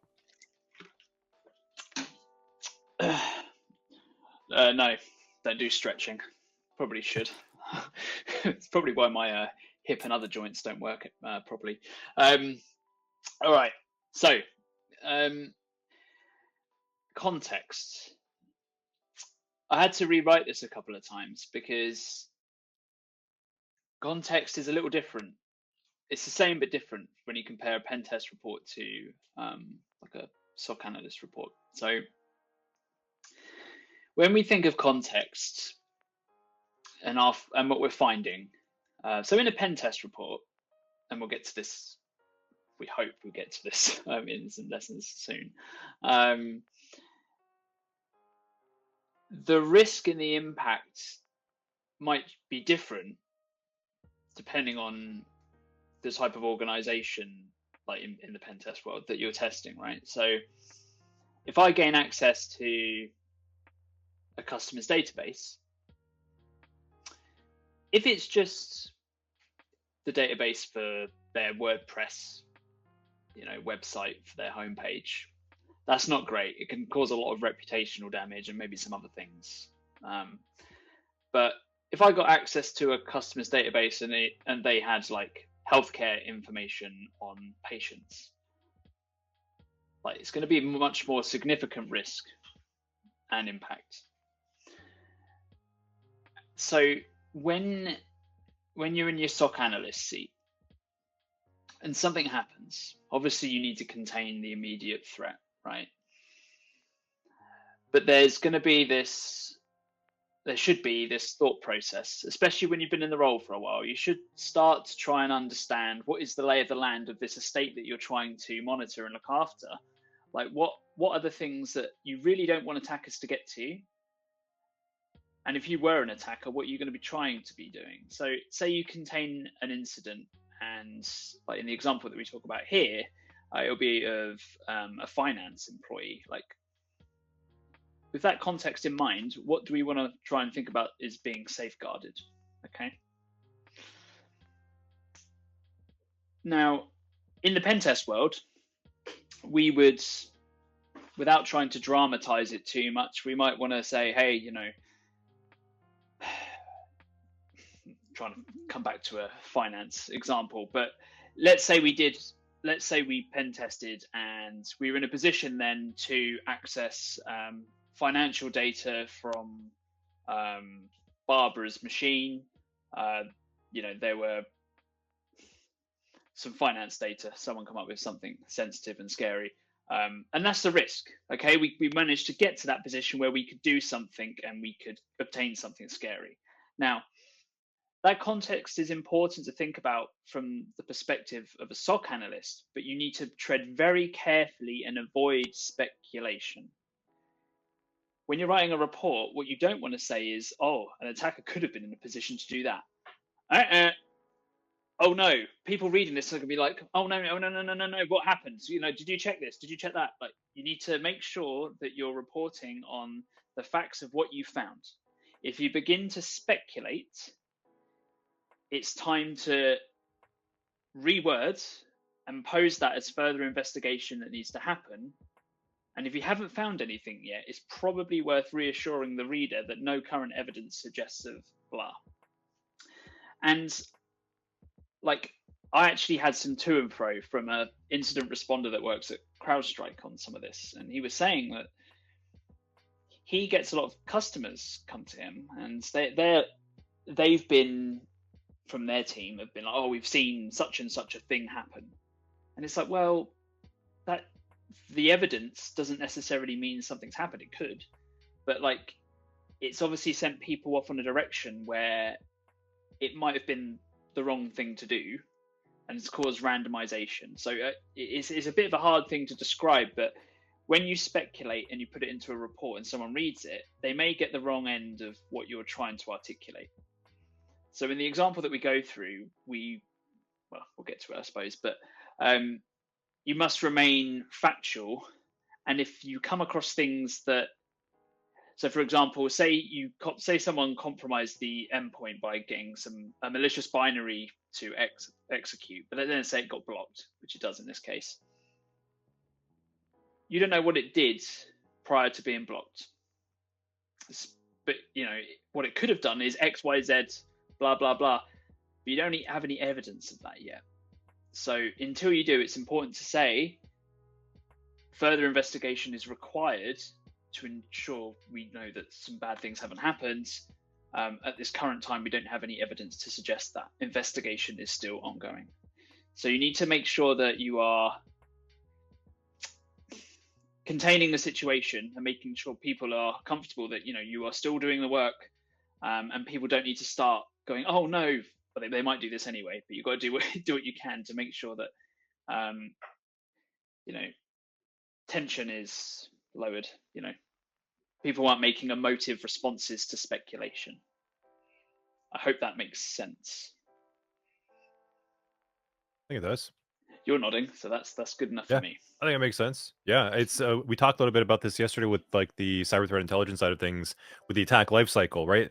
No, don't do stretching. Probably should. It's probably why my hip and other joints don't work properly. All right. So, context. I had to rewrite this a couple of times because context is a little different. It's the same but different when you compare a pen test report to like a SOC analyst report. So when we think of context and what we're finding, so in a pen test report, and we'll get to this, we hope we'll get to this in some lessons soon. The risk and the impact might be different depending on the type of organization, like in the pen test world, that you're testing, right? So if I gain access to a customer's database, if it's just the database for their WordPress, website for their homepage, that's not great. It can cause a lot of reputational damage and maybe some other things. But if I got access to a customer's database and they had like healthcare information on patients, like it's going to be a much more significant risk and impact. So when you're in your SOC analyst seat and something happens, obviously you need to contain the immediate threat, right? But there should be this thought process, especially when you've been in the role for a while. You should start to try and understand what is the lay of the land of this estate that you're trying to monitor and look after. Like what are the things that you really don't want attackers to get to? And if you were an attacker, what are you going to be trying to be doing? So say you contain an incident, and like in the example that we talk about here, it'll be of a finance employee. Like with that context in mind, what do we want to try and think about is being safeguarded? Okay. Now, in the pen test world, we would, without trying to dramatize it too much, we might want to say, hey, trying to come back to a finance example, but let's say we pen tested and we were in a position then to access financial data from Barbara's machine. There were some finance data, someone come up with something sensitive and scary. And that's the risk. Okay, we managed to get to that position where we could do something and we could obtain something scary. Now, that context is important to think about from the perspective of a SOC analyst, but you need to tread very carefully and avoid speculation. When you're writing a report, what you don't want to say is, oh, an attacker could have been in a position to do that. Oh no, people reading this are going to be like, oh no, what happened? Did you check this? Did you check that? Like, you need to make sure that you're reporting on the facts of what you found. If you begin to speculate, it's time to reword and pose that as further investigation that needs to happen. And if you haven't found anything yet, it's probably worth reassuring the reader that no current evidence suggests of blah. And like, I actually had some to and fro from an incident responder that works at CrowdStrike on some of this. And he was saying that he gets a lot of customers come to him and they've been, from their team, have been like, oh, we've seen such and such a thing happen. And it's like, well, that the evidence doesn't necessarily mean something's happened. It could. but like it's obviously sent people off on a direction where it might have been the wrong thing to do, and it's caused randomization. So it's a bit of a hard thing to describe, but when you speculate and you put it into a report and someone reads it, they may get the wrong end of what you're trying to articulate. So in the example that we go through, we'll get to it, I suppose, but you must remain factual. And if you come across things that, so for example, say someone compromised the endpoint by getting a malicious binary to execute, but then say it got blocked, which it does in this case. You don't know what it did prior to being blocked. But what it could have done is X, Y, Z, blah, blah, blah. But you don't have any evidence of that yet. So until you do, it's important to say further investigation is required to ensure we know that some bad things haven't happened. At this current time, we don't have any evidence to suggest that. Investigation is still ongoing. So you need to make sure that you are containing the situation and making sure people are comfortable that you are still doing the work, and people don't need to start going, oh no, but they might do this anyway. But you've got to do what you can to make sure that tension is lowered. People aren't making emotive responses to speculation. I hope that makes sense. I think it does. You're nodding, so that's good enough for me. I think it makes sense. Yeah, it's we talked a little bit about this yesterday with like the cyber threat intelligence side of things with the attack lifecycle, right?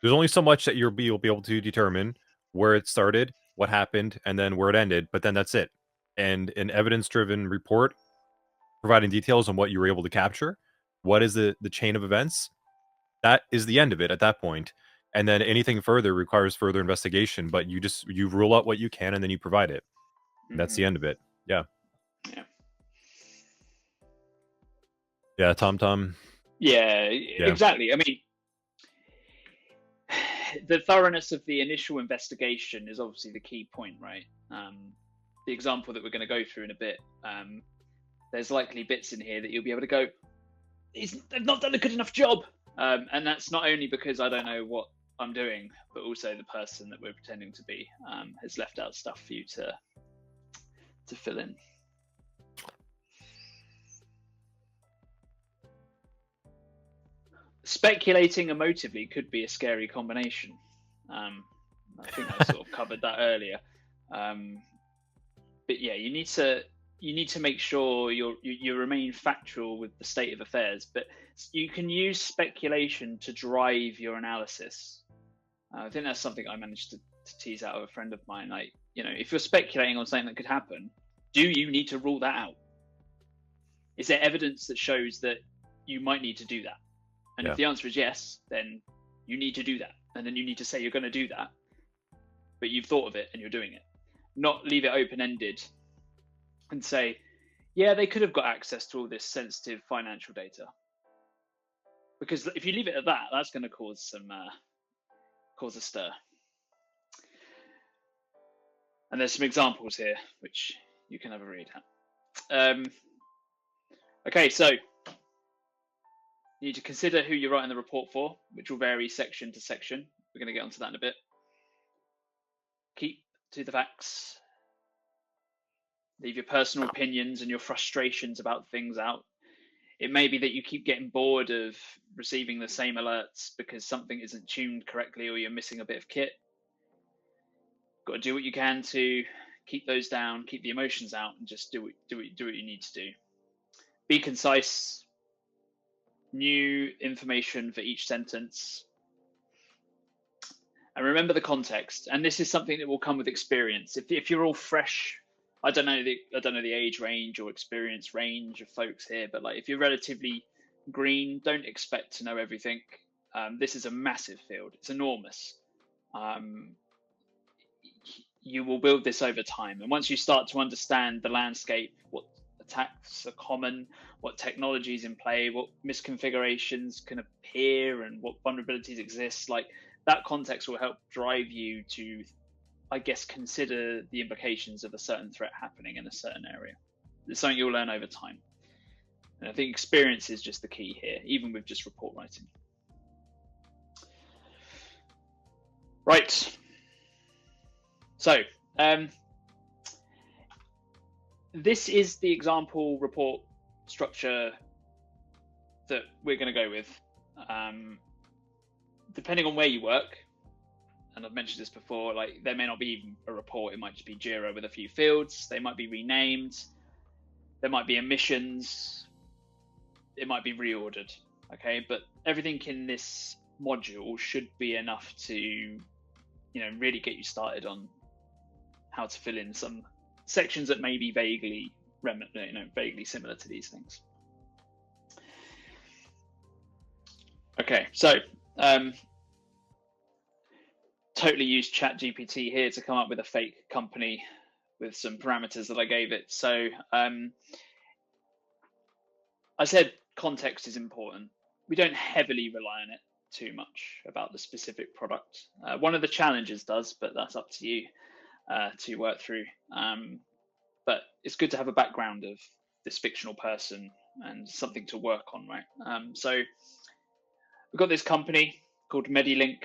There's only so much that you'll be able to determine where it started, what happened, and then where it ended, but then that's it. And an evidence-driven report providing details on what you were able to capture, what is the chain of events, that is the end of it at that point. And then anything further requires further investigation, but you rule out what you can and then you provide it. And that's the end of it. Yeah. Yeah, Tom. Yeah, exactly. I mean, the thoroughness of the initial investigation is obviously the key point, right? The example that we're going to go through in a bit, there's likely bits in here that you'll be able to go, they've not done a good enough job. And that's not only because I don't know what I'm doing, but also the person that we're pretending to be has left out stuff for you to fill in. Speculating emotively could be a scary combination. I think I sort of covered that earlier. But yeah, you need to make sure you remain factual with the state of affairs. But you can use speculation to drive your analysis. I think that's something I managed to tease out of a friend of mine. Like, if you're speculating on something that could happen, do you need to rule that out? Is there evidence that shows that you might need to do that? And if the answer is yes, then you need to do that. And then you need to say you're going to do that, but you've thought of it and you're doing it. Not leave it open-ended and say, yeah, they could have got access to all this sensitive financial data. Because if you leave it at that, that's going to cause a stir. And there's some examples here, which you can have a read at. Okay, so you need to consider who you're writing the report for, which will vary section to section. We're going to get onto that in a bit. Keep to the facts. Leave your personal opinions and your frustrations about things out. It may be that you keep getting bored of receiving the same alerts because something isn't tuned correctly or you're missing a bit of kit. Got to do what you can to keep those down, keep the emotions out, and just do what you need to do. Be concise. New information for each sentence. And remember the context. And this is something that will come with experience. If you're all fresh, I don't know the age range or experience range of folks here, but like if you're relatively green, don't expect to know everything. This is a massive field. It's enormous. You will build this over time. And once you start to understand the landscape, what attacks are common, what technologies in play, what misconfigurations can appear, and what vulnerabilities exist, like that context will help drive you to, I guess, consider the implications of a certain threat happening in a certain area. It's something you'll learn over time. And I think experience is just the key here, even with just report writing. Right. So this is the example report structure that we're going to go with. Depending on where you work, and I've mentioned this before, like there may not be even a report, it might just be Jira with a few fields, they might be renamed, there might be omissions, it might be reordered, okay? But everything in this module should be enough to, really get you started on how to fill in some sections that may be vaguely similar to these things. Okay, so totally used ChatGPT here to come up with a fake company with some parameters that I gave it. So I said context is important. We don't heavily rely on it too much about the specific product. One of the challenges does, but that's up to you to work through. But it's good to have a background of this fictional person and something to work on, right? So we've got this company called Medilink.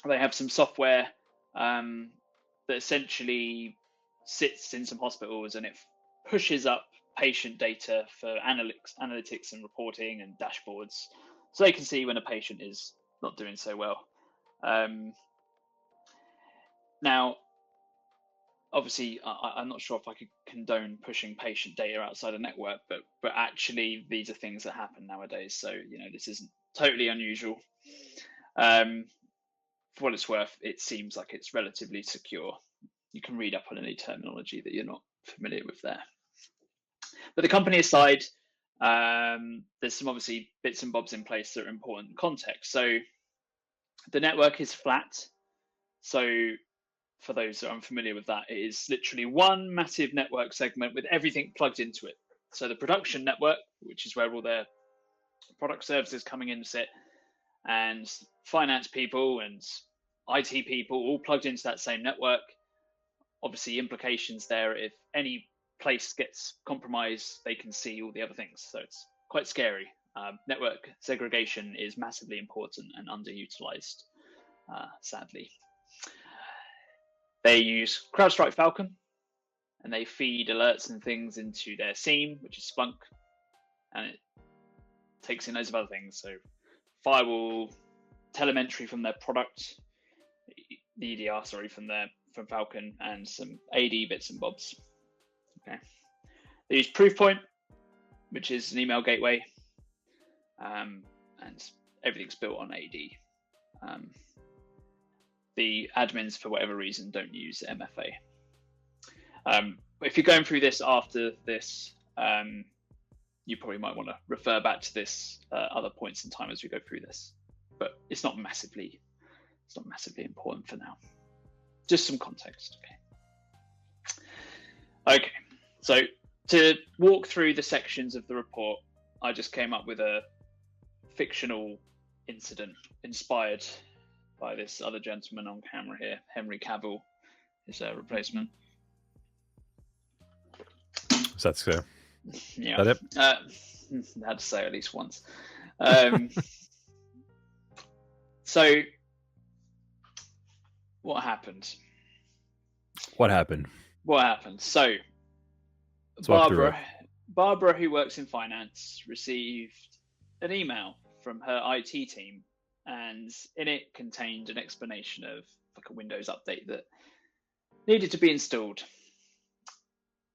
They have some software that essentially sits in some hospitals and it pushes up patient data for analytics and reporting and dashboards, so they can see when a patient is not doing so well. Now, obviously, I'm not sure if I could condone pushing patient data outside a network, but actually these are things that happen nowadays. So this isn't totally unusual. For what it's worth, it seems like it's relatively secure. You can read up on any terminology that you're not familiar with there. But the company aside, there's some obviously bits and bobs in place that are important context. So the network is flat. So for those that are unfamiliar with that, it is literally one massive network segment with everything plugged into it. So the production network, which is where all their product services coming in sit, and finance people and IT people all plugged into that same network. Obviously, implications there, if any place gets compromised, they can see all the other things. So it's quite scary. Network segregation is massively important and underutilized, sadly. They use CrowdStrike Falcon, and they feed alerts and things into their SIEM, which is Splunk, and it takes in loads of other things. So firewall, telemetry from their product, the EDR, from Falcon, and some AD bits and bobs. Okay. They use Proofpoint, which is an email gateway, and everything's built on AD. The admins, for whatever reason, don't use MFA. If you're going through this after this, you probably might want to refer back to this other points in time as we go through this, but it's not massively important for now. Just some context. Okay, so to walk through the sections of the report, I just came up with a fictional incident inspired by this other gentleman on camera here, Henry Cavill, his replacement. So that's clear. Yeah. That it? I had to say at least once. So what happened? What happened? So Barbara, who works in finance, received an email from her IT team, and in it contained an explanation of like a Windows update that needed to be installed.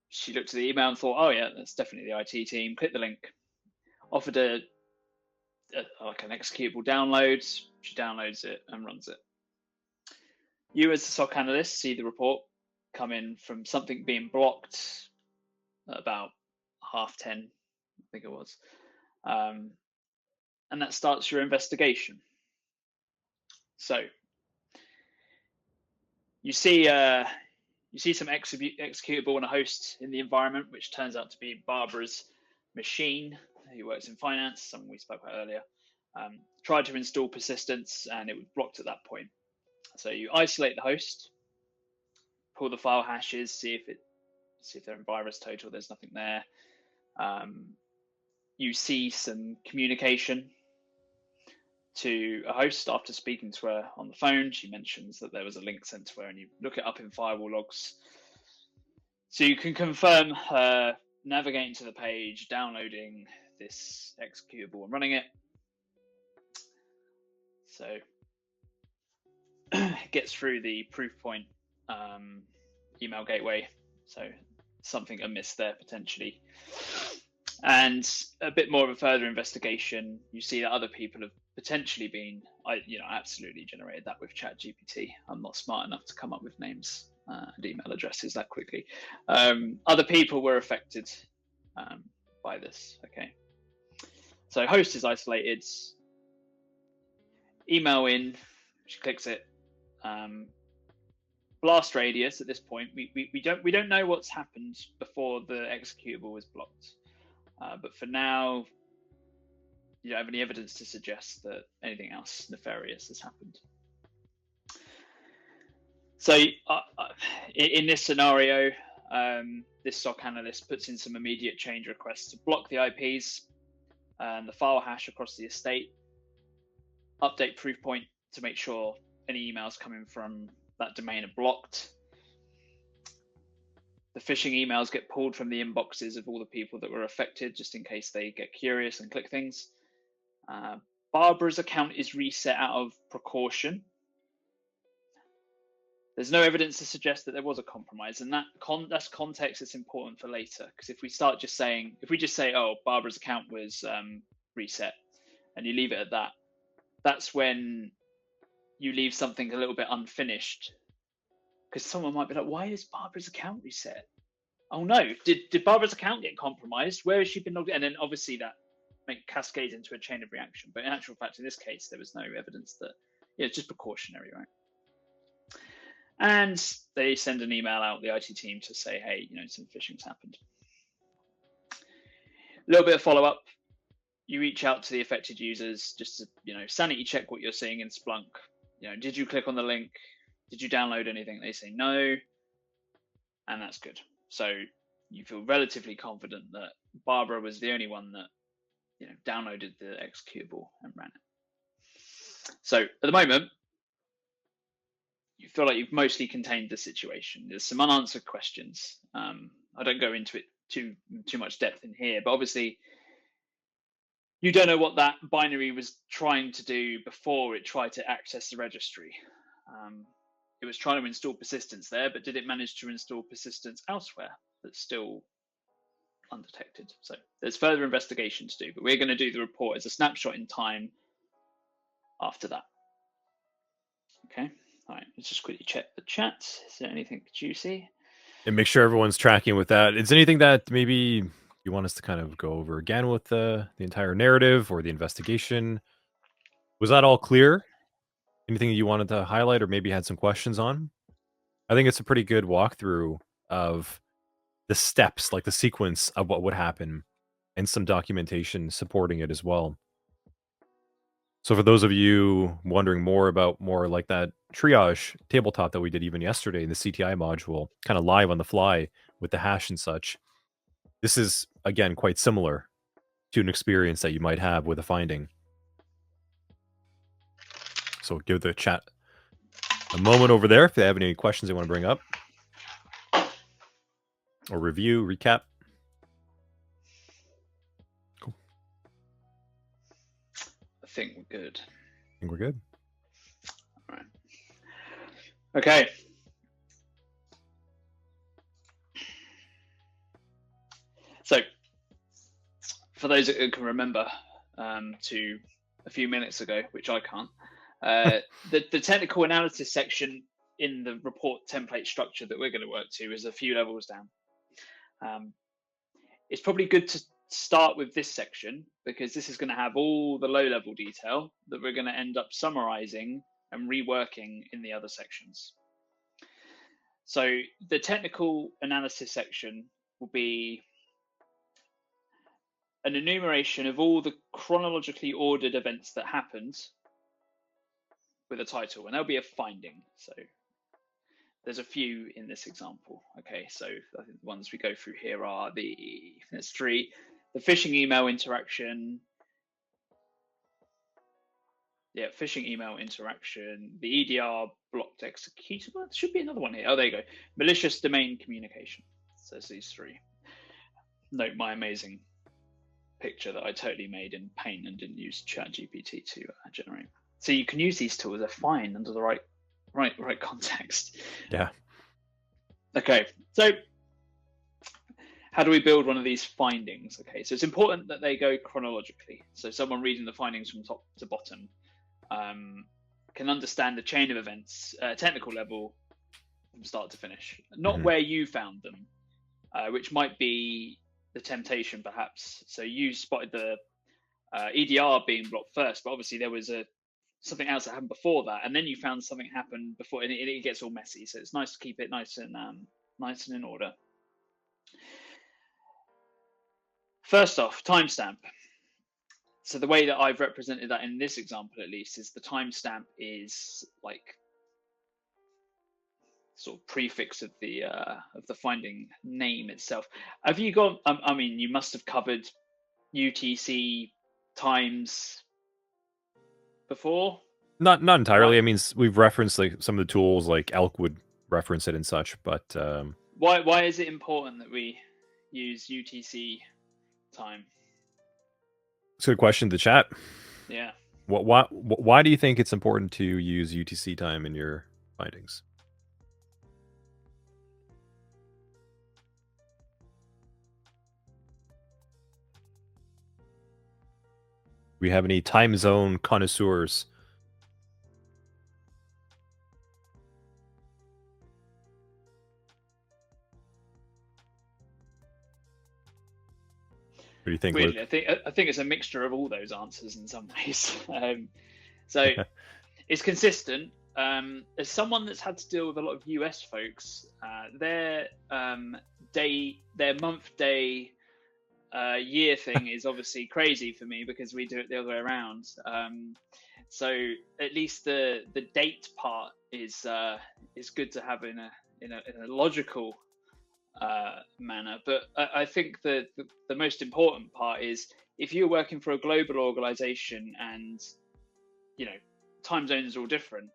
She looked at the email and thought, oh yeah, that's definitely the IT team. Click the link. Offered an executable download. She downloads it and runs it. You, as the SOC analyst, see the report come in from something being blocked at about 10:30, I think it was, and that starts your investigation. So you see some executable on a host in the environment, which turns out to be Barbara's machine, who works in finance, someone we spoke about earlier. Tried to install persistence, and it was blocked at that point. So you isolate the host, pull the file hashes, see if they're in virus total. There's nothing there. you see some communication to a host after speaking to her on the phone. She mentions that there was a link sent to her, and you look it up in firewall logs. So you can confirm her navigating to the page, downloading this executable and running it. So it gets through the Proofpoint email gateway. So something amiss there potentially. And a bit more of a further investigation, you see that other people have potentially been, absolutely generated that with ChatGPT. I'm not smart enough to come up with names and email addresses that quickly. Other people were affected by this. Okay, so host is isolated. Email in. She clicks it. Blast radius. At this point, we don't know what's happened before the executable was blocked. But for now, you don't have any evidence to suggest that anything else nefarious has happened. So in this scenario, this SOC analyst puts in some immediate change requests to block the IPs and the file hash across the estate, update Proofpoint to make sure any emails coming from that domain are blocked. The phishing emails get pulled from the inboxes of all the people that were affected, just in case they get curious and click things. Barbara's account is reset out of precaution. There's no evidence to suggest that there was a compromise, and that's context that's important for later. Because if we just say, oh, Barbara's account was reset, and you leave it at that, that's when you leave something a little bit unfinished. Because someone might be like, why is Barbara's account reset? Oh no, did Barbara's account get compromised? Where has she been logged in? And then obviously that cascades into a chain of reaction. But in actual fact, in this case, there was no evidence that, it's just precautionary, right? And they send an email out, the IT team, to say, hey, some phishing's happened. A little bit of follow-up. You reach out to the affected users just to, sanity check what you're seeing in Splunk. Did you click on the link? Did you download anything? They say no, and that's good. So you feel relatively confident that Barbara was the only one that, downloaded the executable and ran it. So at the moment, you feel like you've mostly contained the situation. There's some unanswered questions. I don't go into it too much depth in here, but obviously you don't know what that binary was trying to do before it tried to access the registry. It was trying to install persistence there, but did it manage to install persistence elsewhere that's still undetected? So there's further investigation to do, but we're going to do the report as a snapshot in time after that. Okay. All right, let's just quickly check the chat. Is there anything juicy? And make sure everyone's tracking with that. Is there anything that maybe you want us to kind of go over again with the entire narrative or the investigation? Was that all clear? Anything you wanted to highlight or maybe had some questions on? I think it's a pretty good walkthrough of the steps, like the sequence of what would happen, and some documentation supporting it as well. So for those of you wondering more about more like that triage tabletop that we did even yesterday in the CTI module, kind of live on the fly with the hash and such, this is, again, quite similar to an experience that you might have with a finding. So give the chat a moment over there if they have any questions they want to bring up. Or review, recap. Cool. I think we're good. I think we're good. All right. Okay. So, for those that can remember to a few minutes ago, which I can't, the technical analysis section in the report template structure that we're going to work to is a few levels down. It's probably good to start with this section because this is going to have all the low-level detail that we're going to end up summarizing and reworking in the other sections. So the technical analysis section will be an enumeration of all the chronologically ordered events that happened with a title, and there'll be a finding. So there's a few in this example. Okay, so I think the ones we go through here are there's three. the phishing email interaction. Yeah, phishing email interaction, the EDR blocked executable. There should be another one here. Oh, there you go. Malicious domain communication. So it's these three. Note my amazing picture that I totally made in Paint and didn't use ChatGPT to generate. So you can use these tools; they're fine under the right context. Yeah. Okay, so how do we build one of these findings? Okay, so it's important that they go chronologically. So someone reading the findings from top to bottom can understand the chain of events, technical level, from start to finish. Not where you found them, which might be the temptation, perhaps. So you spotted the EDR being blocked first, but obviously there was something else that happened before that, and then you found something happened before, and it gets all messy. So it's nice to keep it nice and in order. First off, timestamp. So the way that I've represented that in this example, at least, is the timestamp is like sort of prefix of the finding name itself. Have you got? I mean, you must have covered UTC times before. Not entirely. Right. I mean, we've referenced like some of the tools, like Elk would reference it and such. But why is it important that we use UTC time? It's a good question to chat. Yeah. Why do you think it's important to use UTC time in your findings? We have any time zone connoisseurs? What do you think, Weirdly, Luke? I think it's a mixture of all those answers in some ways. So it's consistent. As someone that's had to deal with a lot of US folks, their month, day, year thing is obviously crazy for me because we do it the other way around. So at least the date part is good to have in a logical manner. But I think the most important part is if you're working for a global organization and time zones are all different,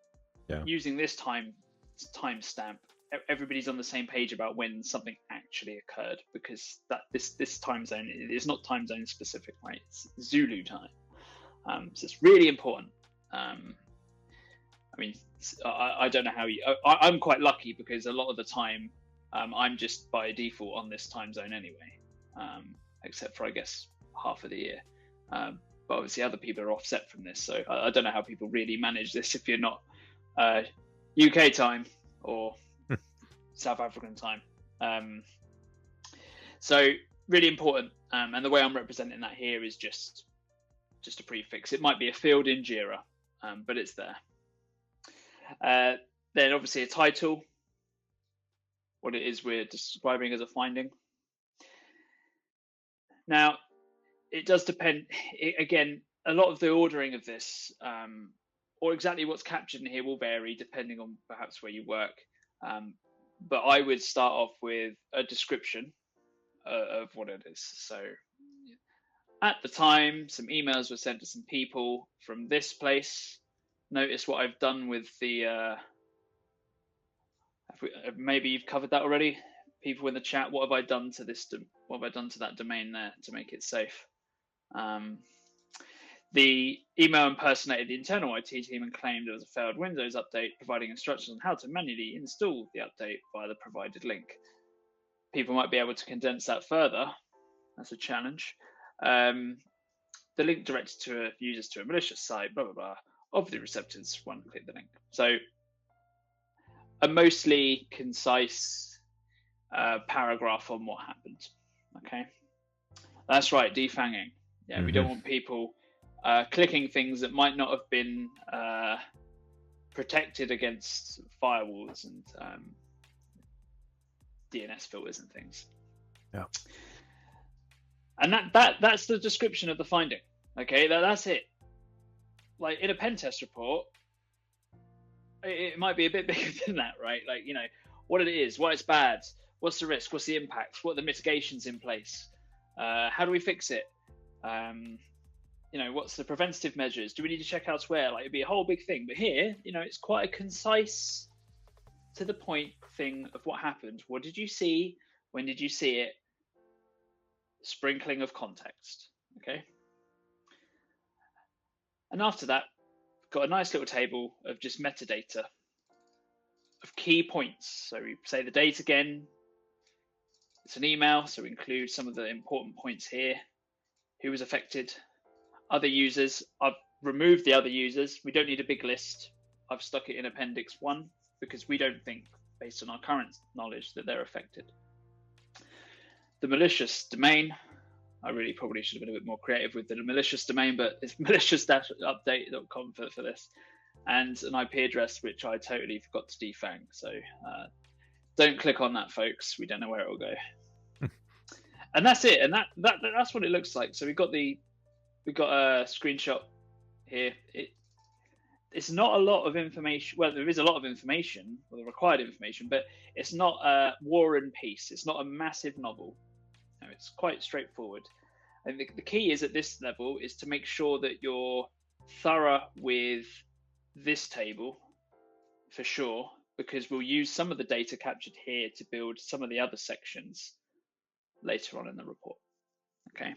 using this timestamp, everybody's on the same page about when something actually occurred, because that this time zone is not time zone specific, right? It's Zulu time. So it's really important. I mean, I don't know how I'm quite lucky because a lot of the time I'm just by default on this time zone anyway, except for I guess half of the year. But obviously other people are offset from this, so I don't know how people really manage this if you're not UK time or South African time. So really important, and the way I'm representing that here is just a prefix. It might be a field in Jira, but it's there. Then obviously a title, what it is we're describing as a finding. Now, it does depend, again, a lot of the ordering of this, or exactly what's captured in here will vary depending on perhaps where you work. But I would start off with a description of what it is. So at the time, some emails were sent to some people from this place. Notice what I've done with the, maybe you've covered that already. People in the chat, what have I done to this? What have I done to that domain there to make it safe? The email impersonated the internal IT team and claimed there was a failed Windows update, providing instructions on how to manually install the update via the provided link. People might be able to condense that further. That's a challenge. The link directed to users to a malicious site, blah, blah, blah, of the receptors, one click the link. So a mostly concise paragraph on what happened. Okay, that's right, defanging. Yeah, we don't want people clicking things that might not have been protected against firewalls and DNS filters and things. Yeah. And that's the description of the finding. Okay, that's it. Like in a pen test report, it might be a bit bigger than that, right? Like, what it is, why it's bad, what's the risk, what's the impact, what are the mitigations in place, How do we fix it? What's the preventative measures? Do we need to check elsewhere? Like, it'd be a whole big thing. But here, it's quite a concise, to the point thing of what happened. What did you see? When did you see it? Sprinkling of context. Okay. And after that, got a nice little table of just metadata of key points. So we say the date again. It's an email, so we include some of the important points here. Who was affected? Other users. I've removed the other users. We don't need a big list. I've stuck it in Appendix 1 because we don't think, based on our current knowledge, that they're affected. The malicious domain. I really probably should have been a bit more creative with the malicious domain, but it's malicious-update.com for this. And an IP address, which I totally forgot to defang. So don't click on that, folks. We don't know where it will go. And that's it. And that's what it looks like. So we've got a screenshot here. It's not a lot of information. Well, there is a lot of information, or the required information, but it's not War and Peace. It's not a massive novel. No, it's quite straightforward. And the key is at this level is to make sure that you're thorough with this table for sure, because we'll use some of the data captured here to build some of the other sections later on in the report. Okay.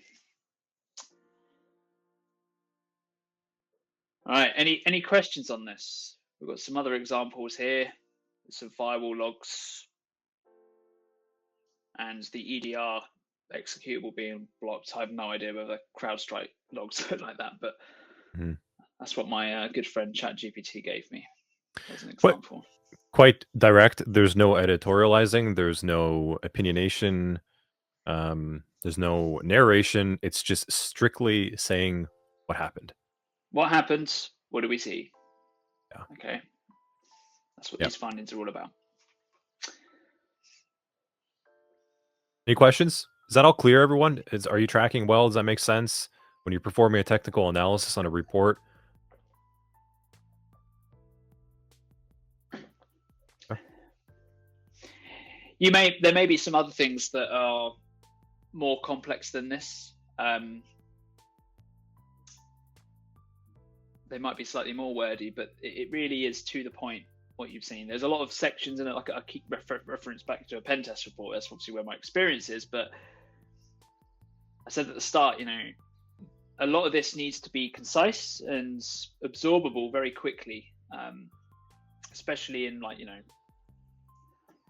All right. Any questions on this? We've got some other examples here. Some firewall logs and the EDR executable being blocked. I have no idea whether CrowdStrike logs look like that, but that's what my good friend ChatGPT gave me as an example. Quite direct. There's no editorializing. There's no opinionation. There's no narration. It's just strictly saying what happened. What happened? What do we see? Yeah. Okay. That's what these findings are all about. Any questions? Is that all clear, everyone? Are you tracking well? Does that make sense when you're performing a technical analysis on a report? There may be some other things that are more complex than this. They might be slightly more wordy, but it really is to the point what you've seen. There's a lot of sections in it. Like I keep reference back to a Pentest report. That's obviously where my experience is. But I said at the start, a lot of this needs to be concise and absorbable very quickly, especially in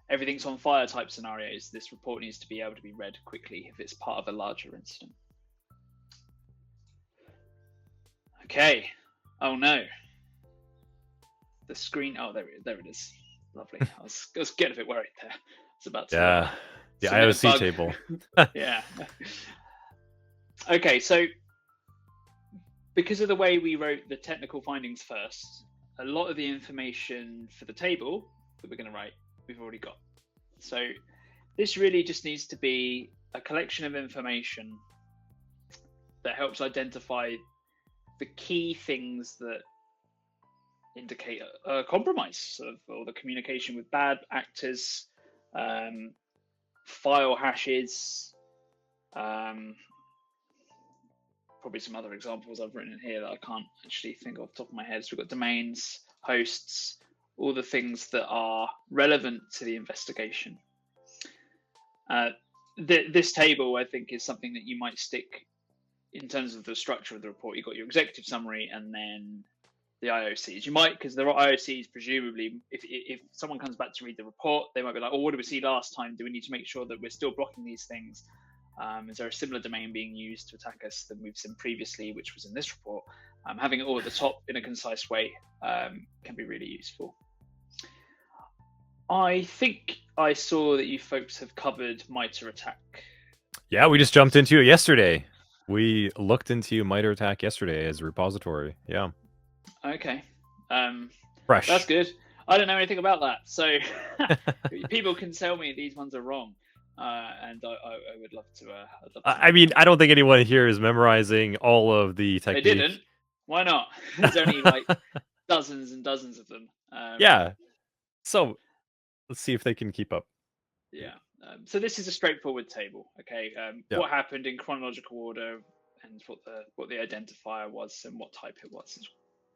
everything's on fire type scenarios. This report needs to be able to be read quickly if it's part of a larger incident. Okay. Oh no. The screen. Oh, there it is. Lovely. I was getting a bit worried there. It's about to. The IOC table. Yeah. Okay, so because of the way we wrote the technical findings first, a lot of the information for the table that we're going to write, we've already got. So this really just needs to be a collection of information that helps identify the key things that indicate a compromise or the communication with bad actors, file hashes, probably some other examples I've written in here that I can't actually think off the top of my head. So we've got domains, hosts, all the things that are relevant to the investigation. This table, I think, is something that you might stick in terms of the structure of the report. You've got your executive summary and then the IOCs. You might, because there are IOCs, presumably, if someone comes back to read the report, they might be like, oh, what did we see last time? Do we need to make sure that we're still blocking these things? Is there a similar domain being used to attack us than we've seen previously, which was in this report? Having it all at the top in a concise way can be really useful. I think I saw that you folks have covered MITRE ATT&CK. Yeah, we just jumped into it yesterday. We looked into MITRE ATT&CK yesterday as a repository. Yeah. Okay. Fresh. That's good. I don't know anything about that, so people can tell me these ones are wrong, and I would love to. I mean, I don't think anyone here is memorizing all of the techniques. They didn't. Why not? There's only like dozens and dozens of them. Yeah. So let's see if they can keep up. Yeah. So this is a straightforward table. Okay, Yeah. what happened in chronological order and what the identifier was and what type it was. It's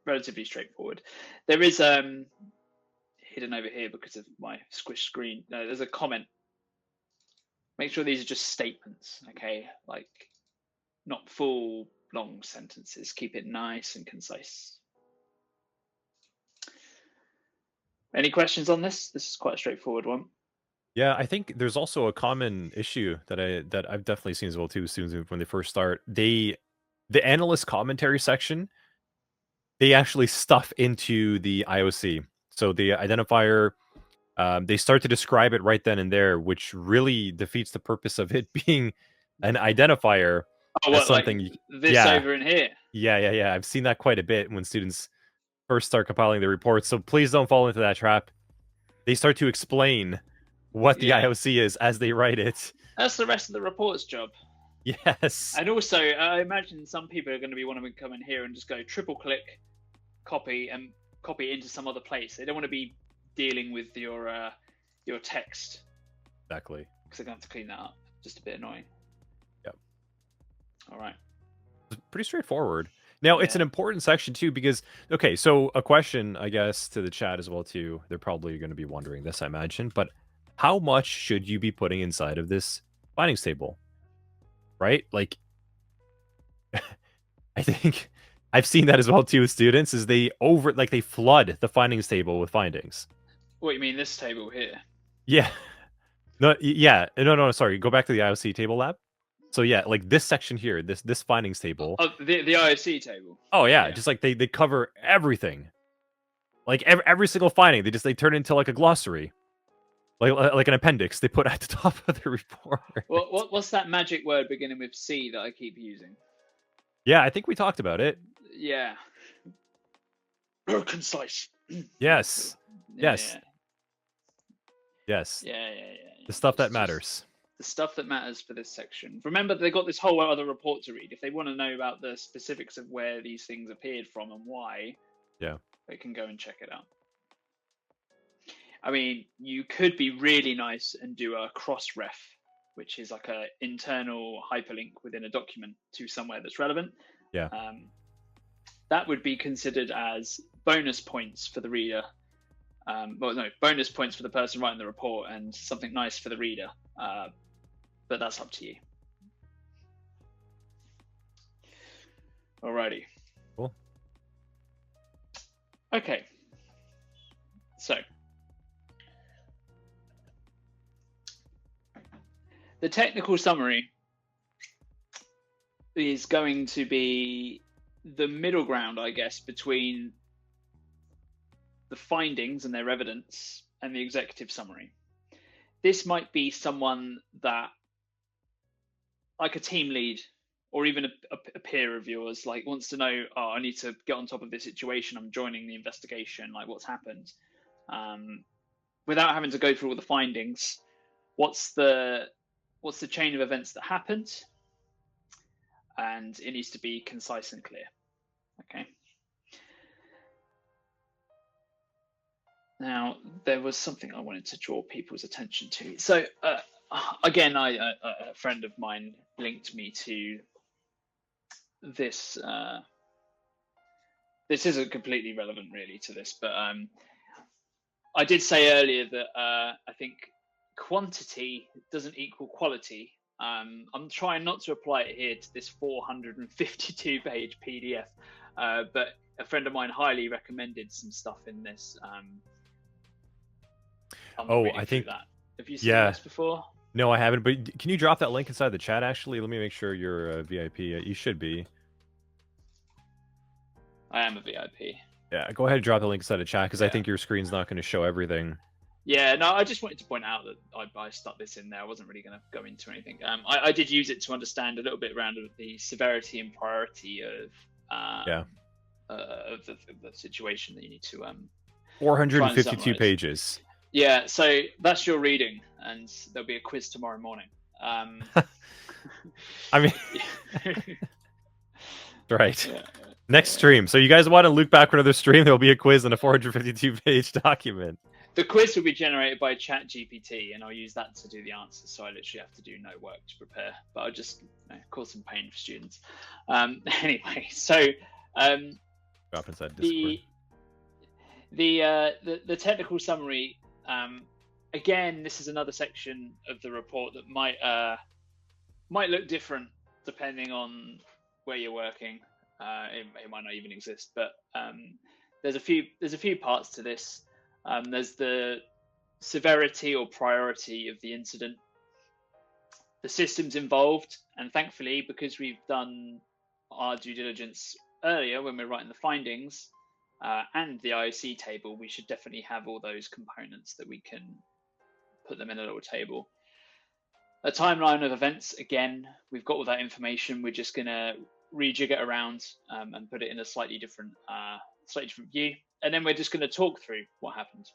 relatively straightforward. There is hidden over here because of my squish screen. There's a comment. Make sure these are just statements. Okay, like not full long sentences. Keep it nice and concise. Any questions on this? This is quite a straightforward one. Yeah, I think there's also a common issue that I've definitely seen as well too. Students when they first start, the analyst commentary section, they actually stuff into the IOC. So the identifier, they start to describe it right then and there, which really defeats the purpose of it being an identifier. Oh, what, something like this over in here? Yeah. I've seen that quite a bit when students first start compiling their reports. So please don't fall into that trap. They start to explain what the IOC is as they write it. That's the rest of the report's job. Yes. And also, I imagine some people are going to be want to come in here and just go triple click, copy, and copy into some other place. They don't want to be dealing with your text. Exactly. Because they're going to have to clean that up. Just a bit annoying. Yep. All right. It's pretty straightforward. Now, it's an important section, too, because, okay, so a question, I guess, to the chat as well, too. They're probably going to be wondering this, I imagine. But how much should you be putting inside of this findings table? Right? Like, I think I've seen that as well, too, with students, is they flood the findings table with findings. What, you mean this table here? Yeah. No, sorry. Go back to the IOC table lab. So yeah, like this section here, this findings table. Oh, the IOC table. Oh yeah, just like they cover everything. Like every single finding, they turn it into like a glossary, like an appendix they put at the top of the report. What's that magic word beginning with C that I keep using? Yeah, I think we talked about it. Yeah. Concise. Yes. Yes. Yeah. Yes. Yeah. The stuff that matters. The stuff that matters for this section. Remember, they got this whole other report to read. If they want to know about the specifics of where these things appeared from and why, they can go and check it out. I mean, you could be really nice and do a cross-ref, which is like an internal hyperlink within a document to somewhere that's relevant. Yeah. That would be considered as bonus points for the reader. Bonus points for the person writing the report and something nice for the reader. But that's up to you. Alrighty. Cool. Okay. So, the technical summary is going to be the middle ground, I guess, between the findings and their evidence and the executive summary. This might be someone that, like a team lead or even a peer of yours, like wants to know, oh, I need to get on top of this situation. I'm joining the investigation, like what's happened. Without having to go through all the findings, what's the chain of events that happened? And it needs to be concise and clear. Okay. Now, there was something I wanted to draw people's attention to. So, again, a friend of mine linked me to this. This isn't completely relevant, really, to this, but I did say earlier that I think quantity doesn't equal quality. I'm trying not to apply it here to this 452-page PDF, but a friend of mine highly recommended some stuff in this. I think that. Have you seen this before? No, I haven't. But can you drop that link inside the chat? Actually, let me make sure you're a VIP. You should be. I am a VIP. Yeah, go ahead and drop the link inside the chat because I think your screen's not going to show everything. Yeah, no, I just wanted to point out that I stuck this in there. I wasn't really going to go into anything. I did use it to understand a little bit around the severity and priority of the situation that you need to 452 pages. Yeah, so that's your reading, and there'll be a quiz tomorrow morning. I mean, right. Yeah. Next stream. So you guys want to loop back for another stream? There'll be a quiz on a 452-page document. The quiz will be generated by ChatGPT, and I'll use that to do the answers. So I literally have to do no work to prepare, but I'll just cause some pain for students. Anyway, so Drop inside Discord. The technical summary. Again, this is another section of the report that might look different depending on where you're working. It might not even exist, but there's a few parts to this. There's the severity or priority of the incident, the systems involved, and thankfully, because we've done our due diligence earlier when we're writing the findings and the IOC table, we should definitely have all those components that we can put them in a little table. A timeline of events, again, we've got all that information. We're just going to rejig it around and put it in a slightly different view. And then we're just going to talk through what happened.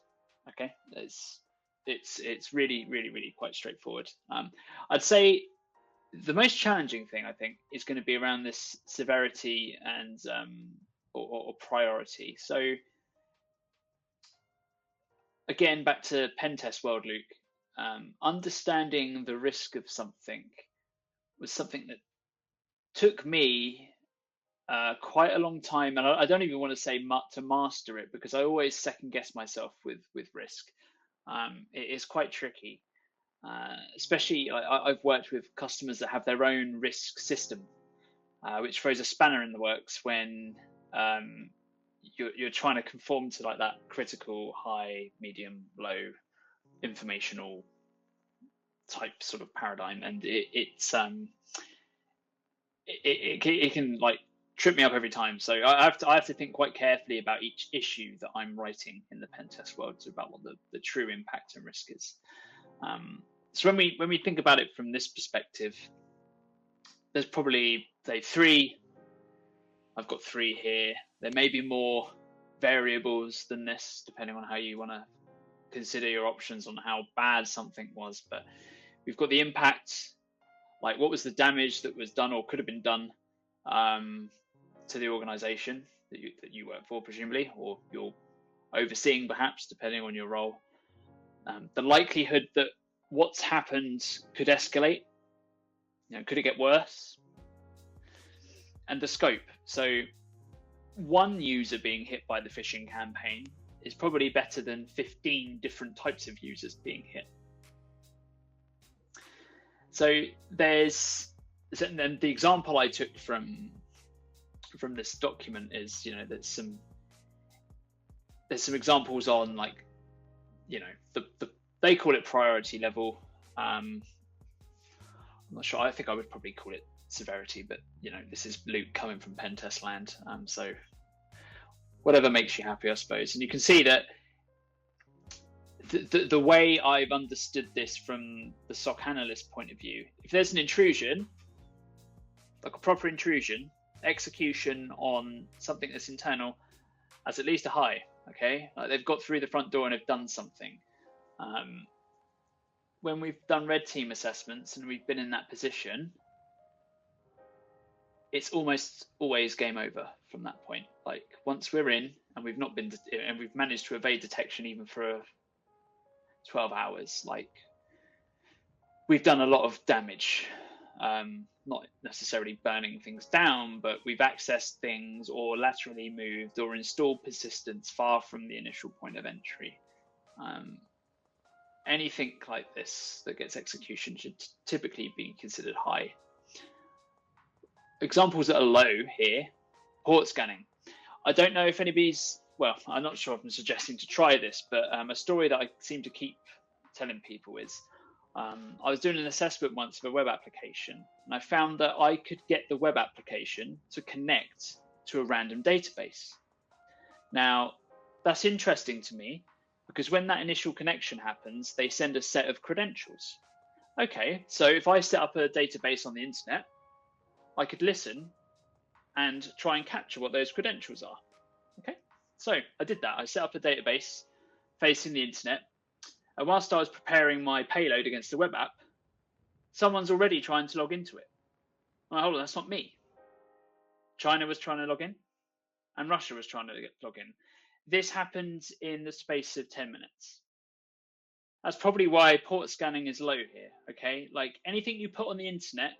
Okay, it's really, really, really quite straightforward. I'd say the most challenging thing, I think, is going to be around this severity and or priority. So again, back to pen test world, Luke. Understanding the risk of something was something that took me quite a long time, and I don't even want to say to master it, because I always second guess myself with risk. It is quite tricky, especially I've worked with customers that have their own risk system, which throws a spanner in the works when you're trying to conform to like that critical, high, medium, low informational type sort of paradigm, and it can like trip me up every time. So I have to think quite carefully about each issue that I'm writing in the pen test world, about what the true impact and risk is. So when we think about it from this perspective, there's probably say three. I've got three here. There may be more variables than this, depending on how you want to consider your options on how bad something was. But we've got the impact, like what was the damage that was done or could have been done to the organization that you work for, presumably, or you're overseeing, perhaps, depending on your role. The likelihood that what's happened could escalate, could it get worse? And the scope. So one user being hit by the phishing campaign is probably better than 15 different types of users being hit. So and then the example I took from this document is, there's some examples on, like, they call it priority level. I'm not sure. I think I would probably call it severity, but this is Luke coming from pen test land, so whatever makes you happy, I suppose. And you can see that the way I've understood this from the SOC analyst point of view, if there's an intrusion, like a proper intrusion, execution on something that's internal has at least a high. Okay, like they've got through the front door and have done something. When we've done red team assessments and we've been in that position, it's almost always game over from that point. Like once we're in and we've not been, and we've managed to evade detection even for 12 hours, like we've done a lot of damage. Not necessarily burning things down, but we've accessed things or laterally moved or installed persistence far from the initial point of entry. Anything like this that gets execution should typically be considered high. Examples that are low here, port scanning. I don't know if anybody's, well, I'm not sure if I'm suggesting to try this, but a story that I seem to keep telling people is, I was doing an assessment once of a web application, and I found that I could get the web application to connect to a random database. Now, that's interesting to me, because when that initial connection happens, they send a set of credentials. Okay, so if I set up a database on the internet, I could listen and try and capture what those credentials are. Okay, so I did that. I set up a database facing the internet, and whilst I was preparing my payload against the web app, someone's already trying to log into it. I'm like, hold on, that's not me. China was trying to log in, and Russia was trying to log in. This happened in the space of 10 minutes. That's probably why port scanning is low here. Okay, like anything you put on the internet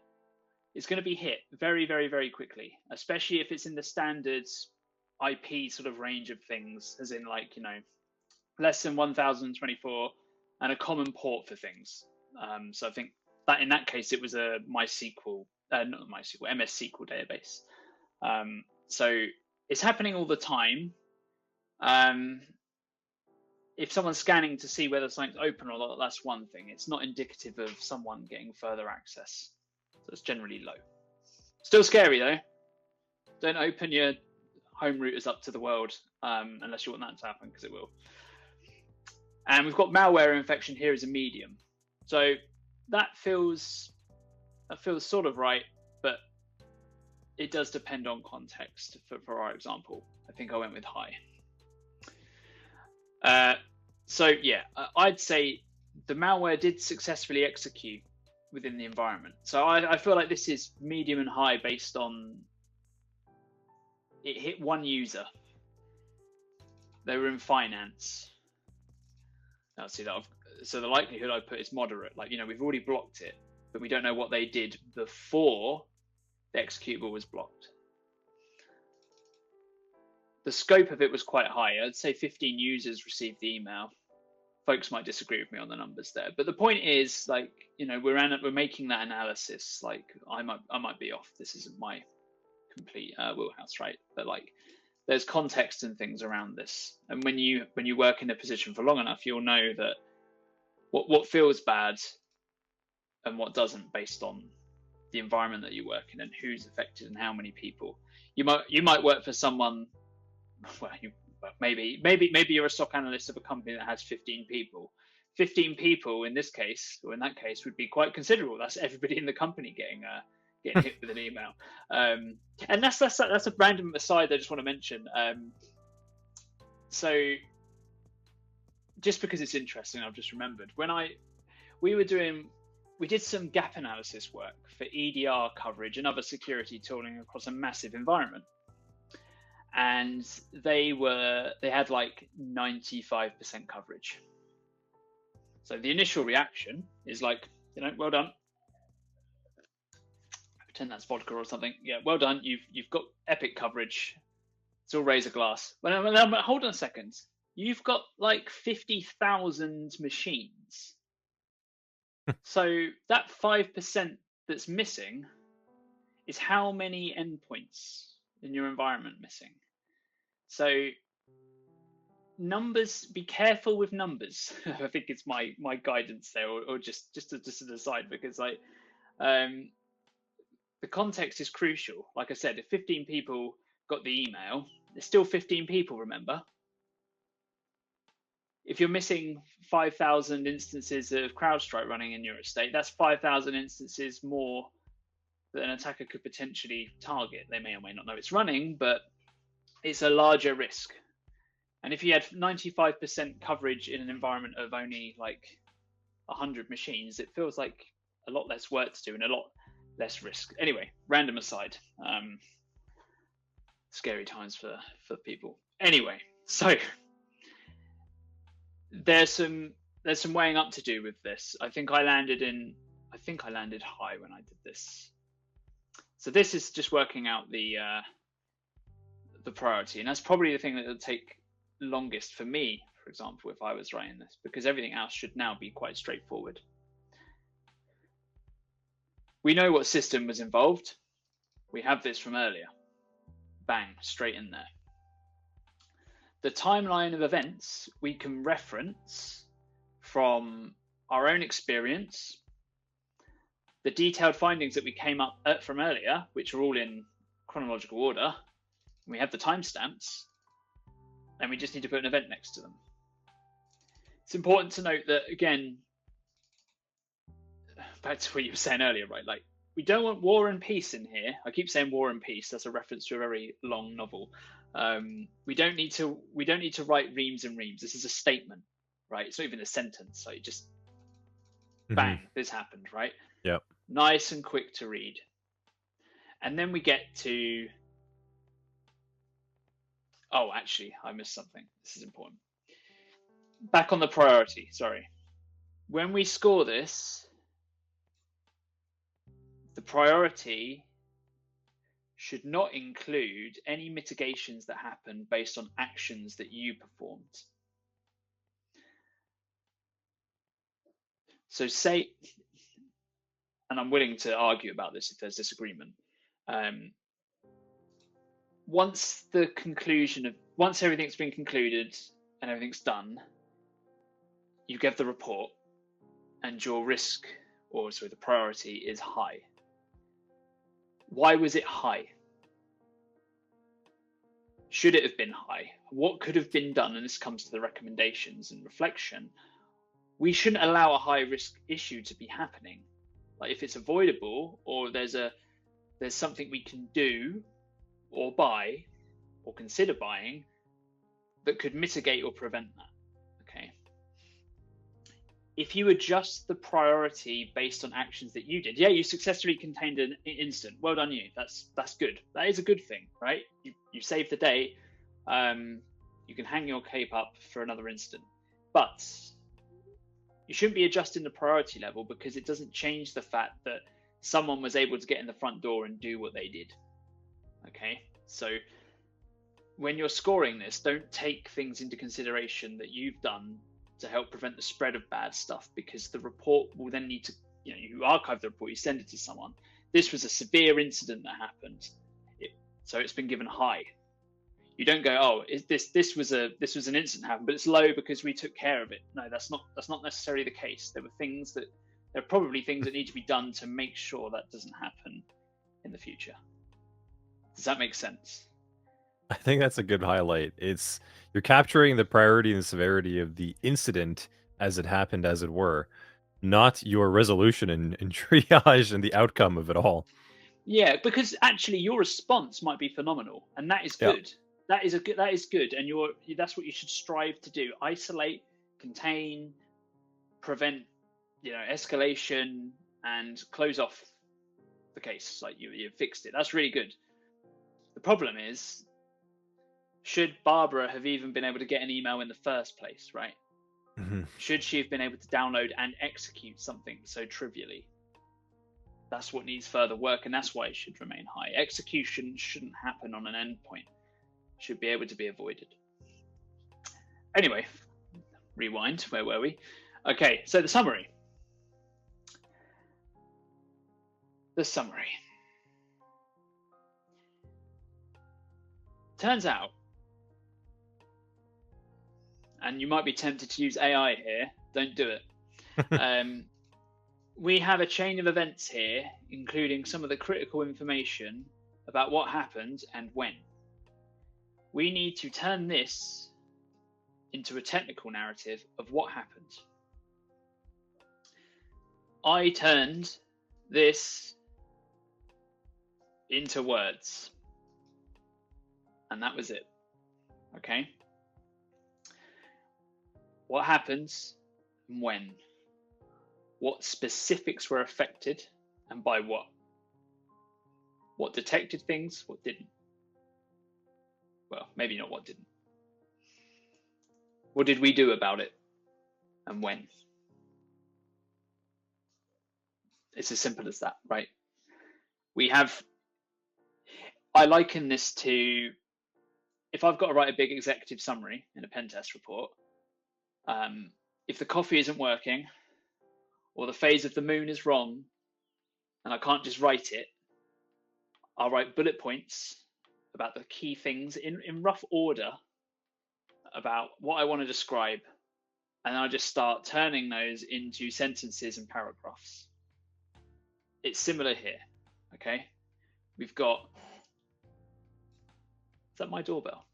is going to be hit very, very, very quickly, especially if it's in the standard IP sort of range of things, as in like, you know, less than 1024 and a common port for things. So I think that in that case, it was a MySQL, not MySQL, MS SQL database. So it's happening all the time. If someone's scanning to see whether something's open or not, that's one thing. It's not indicative of someone getting further access. So it's generally low. Still scary though. Don't open your home routers up to the world unless you want that to happen, because it will. And we've got malware infection here as a medium. So that feels sort of right, but it does depend on context. For our example, I think I went with high. So yeah, I'd say the malware did successfully execute within the environment. So I feel like this is medium and high based on it hit one user. They were in finance. Now see that. So the likelihood I put is moderate. Like, you know, we've already blocked it, but we don't know what they did before the executable was blocked. The scope of it was quite high. I'd say 15 users received the email. Folks might disagree with me on the numbers there, but the point is, like, you know, we're making that analysis. Like, I might be off. This isn't my complete wheelhouse, right? But like, there's context and things around this, and when you work in a position for long enough, you'll know that what feels bad and what doesn't, based on the environment that you work in and who's affected and how many people. You might work for someone. Well, maybe you're a SOC analyst of a company that has 15 people. 15 people in this case, or in that case, would be quite considerable. That's everybody in the company getting hit with an email. And that's a random aside I just want to mention. So just because it's interesting, I've just remembered we did some gap analysis work for EDR coverage and other security tooling across a massive environment. And they had like 95% coverage. So the initial reaction is like, you know, well done. Pretend that's vodka or something. Yeah, well done. You've got epic coverage. It's all razor glass. Well, hold on a second. You've got like 50,000 machines. So that 5% that's missing is how many endpoints in your environment missing. So numbers, be careful with numbers. I think it's my guidance there, or just an aside, because like the context is crucial. Like I said, if 15 people got the email, there's still 15 people, remember? If you're missing 5,000 instances of CrowdStrike running in your estate, that's 5,000 instances more that an attacker could potentially target. They may or may not know it's running, but it's a larger risk. And if you had 95% coverage in an environment of only like 100 machines, it feels like a lot less work to do and a lot less risk. Anyway, random aside. Scary times for people. Anyway, so there's some weighing up to do with this. I think I landed high when I did this. So this is just working out the priority, and that's probably the thing that will take longest for me, for example, if I was writing this, because everything else should now be quite straightforward. We know what system was involved. We have this from earlier. Bang, straight in there. The timeline of events we can reference from our own experience, the detailed findings that we came up from earlier, which are all in chronological order. We have the timestamps, and we just need to put an event next to them. It's important to note that, again, back to what you were saying earlier, right? Like, we don't want war and peace in here. I keep saying war and peace. That's a reference to a very long novel. We don't need to write reams and reams. This is a statement, right? It's not even a sentence. Like, just bang, this happened, right? Yep. Nice and quick to read. And then we get to, oh, actually, I missed something. This is important. Back on the priority, sorry. when we score this, the priority should not include any mitigations that happen based on actions that you performed. So say, and I'm willing to argue about this if there's disagreement. Once everything's been concluded and everything's done, you give the report, and your risk, the priority is high. Why was it high? Should it have been high? What could have been done? And this comes to the recommendations and reflection. We shouldn't allow a high risk issue to be happening. Like if it's avoidable, or there's something we can do or buy or consider buying that could mitigate or prevent that. Okay. If you adjust the priority based on actions that you did, you successfully contained an incident. Well done, you. That's good. That is a good thing, right? You saved the day. You can hang your cape up for another incident, but you shouldn't be adjusting the priority level because it doesn't change the fact that someone was able to get in the front door and do what they did. Okay, so when you're scoring this, don't take things into consideration that you've done to help prevent the spread of bad stuff, because the report will then need to, you archive the report, you send it to someone. This was a severe incident that happened, so it's been given high. You don't go, oh, this was an incident happened, but it's low because we took care of it. No, that's not necessarily the case. There are probably things that need to be done to make sure that doesn't happen in the future. Does that make sense? I think that's a good highlight. You're capturing the priority and severity of the incident as it happened, as it were, not your resolution and triage and the outcome of it all. Yeah, because actually your response might be phenomenal, and that is good. Yeah. That is good, and that's what you should strive to do. Isolate, contain, prevent, escalation, and close off the case. Like you fixed it. That's really good. The problem is, should Barbara have even been able to get an email in the first place, right? Mm-hmm. Should she have been able to download and execute something so trivially? That's what needs further work, and that's why it should remain high. Execution shouldn't happen on an endpoint. It should be able to be avoided. Anyway, rewind. Where were we? Okay, so the summary. The summary. Turns out, and you might be tempted to use AI here, don't do it. We have a chain of events here, including some of the critical information about what happened and when. We need to turn this into a technical narrative of what happened. I turned this into words, and that was it. Okay? What happens and when? What specifics were affected and by what? What detected things, what didn't? Well, maybe not what didn't. What did we do about it and when? It's as simple as that, right? I liken this to, if I've got to write a big executive summary in a pen test report, if the coffee isn't working, or the phase of the moon is wrong, and I can't just write it, I'll write bullet points about the key things in rough order about what I want to describe, and I'll just start turning those into sentences and paragraphs. It's similar here, okay? We've got, is that my doorbell?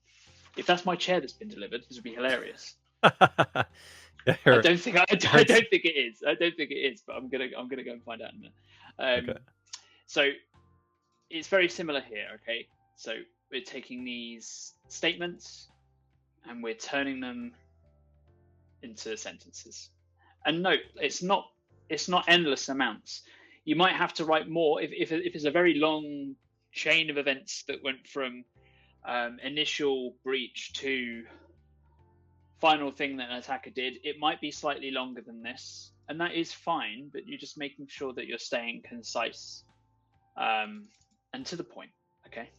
If that's my chair that's been delivered, this would be hilarious. I don't think it is. I don't think it is, but I'm gonna go and find out in a minute. Okay. So it's very similar here. Okay, so we're taking these statements and we're turning them into sentences. And note, it's not endless amounts. You might have to write more if it's a very long chain of events that went from initial breach to final thing that an attacker did. It might be slightly longer than this, and that is fine, but you're just making sure that you're staying concise and to the point, okay?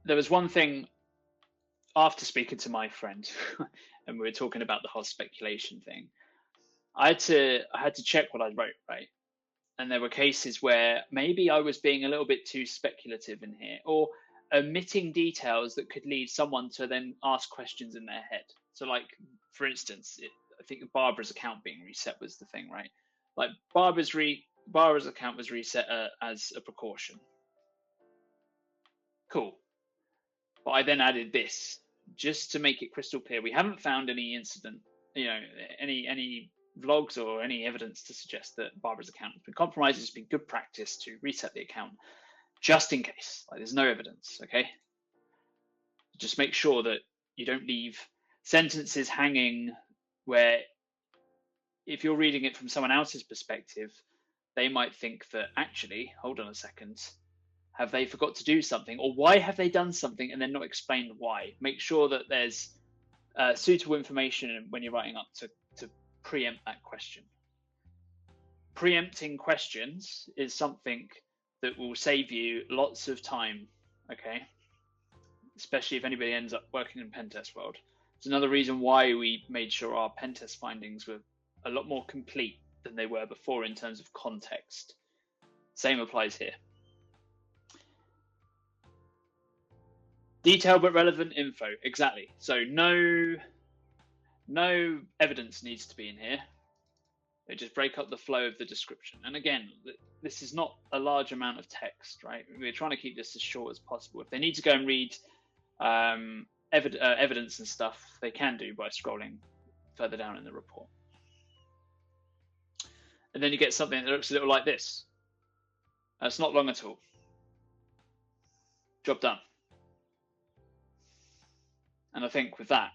There was one thing after speaking to my friend, and we were talking about the whole speculation thing. I had to check what I wrote, right? And there were cases where maybe I was being a little bit too speculative in here, or omitting details that could lead someone to then ask questions in their head. So, like, for instance, I think Barbara's account being reset was the thing, right? Like, Barbara's account was reset as a precaution. Cool. But I then added this just to make it crystal clear. We haven't found any incident, any vlogs or any evidence to suggest that Barbara's account has been compromised. It's been good practice to reset the account just in case. Like, there's no evidence, okay? Just make sure that you don't leave sentences hanging where, if you're reading it from someone else's perspective, they might think that actually, hold on a second, have they forgot to do something? Or why have they done something and then not explained why? Make sure that there's suitable information when you're writing up to preempt that question. Preempting questions is something that will save you lots of time, okay? Especially if anybody ends up working in pentest world. It's another reason why we made sure our pentest findings were a lot more complete than they were before in terms of context. Same applies here. Detailed but relevant info, exactly. So no evidence needs to be in here. They just break up the flow of the description. And again, this is not a large amount of text, right? We're trying to keep this as short as possible. If they need to go and read evidence and stuff, they can do by scrolling further down in the report. And then you get something that looks a little like this. It's not long at all. Job done. And I think with that,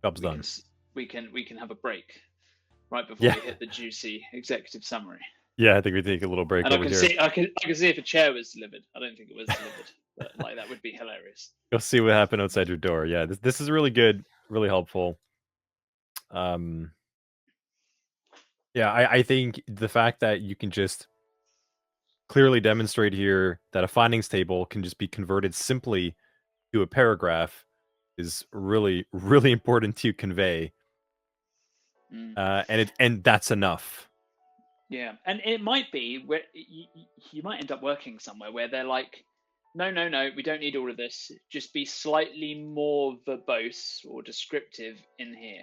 job's done. We can have a break right before we hit the juicy executive summary. Yeah, I think we take a little break and over here. I can see if a chair was delivered. I don't think it was delivered, but like that would be hilarious. Go see what happened outside your door. Yeah, this is really good, really helpful. Yeah, I think the fact that you can just clearly demonstrate here that a findings table can just be converted simply to a paragraph is really, really important to convey. And that's enough. Yeah, and it might be where you might end up working somewhere where they're like, no, we don't need all of this. Just be slightly more verbose or descriptive in here.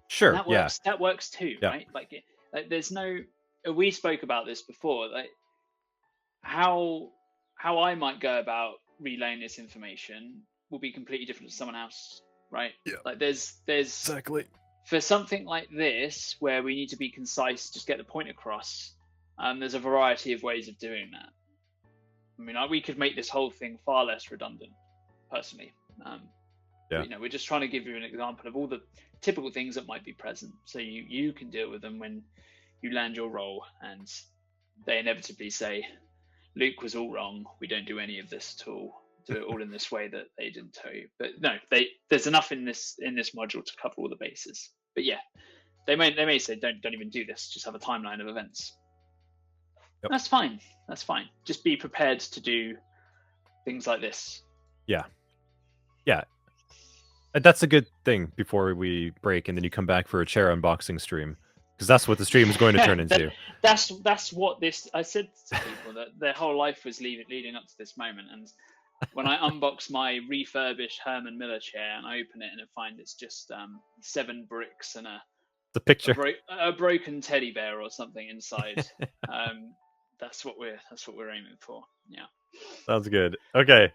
Sure. And that works. Yeah. That works too, yeah. right? Like there's no. We spoke about this before. Like how I might go about relaying this information will be completely different to someone else, right? Yeah. Like there's exactly. For something like this, where we need to be concise, just get the point across, there's a variety of ways of doing that. I mean, we could make this whole thing far less redundant, personally. Yeah. But, we're just trying to give you an example of all the typical things that might be present, so you can deal with them when you land your role, and they inevitably say, Luke was all wrong. We don't do any of this at all. Do it all in this way that they didn't tell you. But no, there's enough in this module to cover all the bases. But yeah, they may say don't even do this. Just have a timeline of events. Yep. That's fine. Just be prepared to do things like this. Yeah. That's a good thing before we break, and then you come back for a chair unboxing stream, because that's what the stream is going to turn into. That's what this. I said to people that their whole life was leading up to this moment, and when I unbox my refurbished Herman Miller chair and I open it and I find it's just 7 bricks and the picture, a broken teddy bear or something inside. That's what we're aiming for. Yeah. Sounds good. Okay,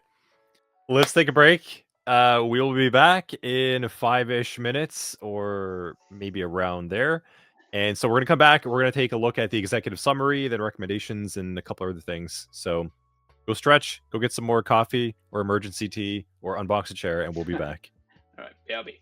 let's take a break. We will be back in 5-ish minutes, or maybe around there. And so we're gonna come back. We're gonna take a look at the executive summary, then recommendations, and a couple other things. So go stretch, go get some more coffee or emergency tea, or unbox a chair, and we'll be back. All right, BRB.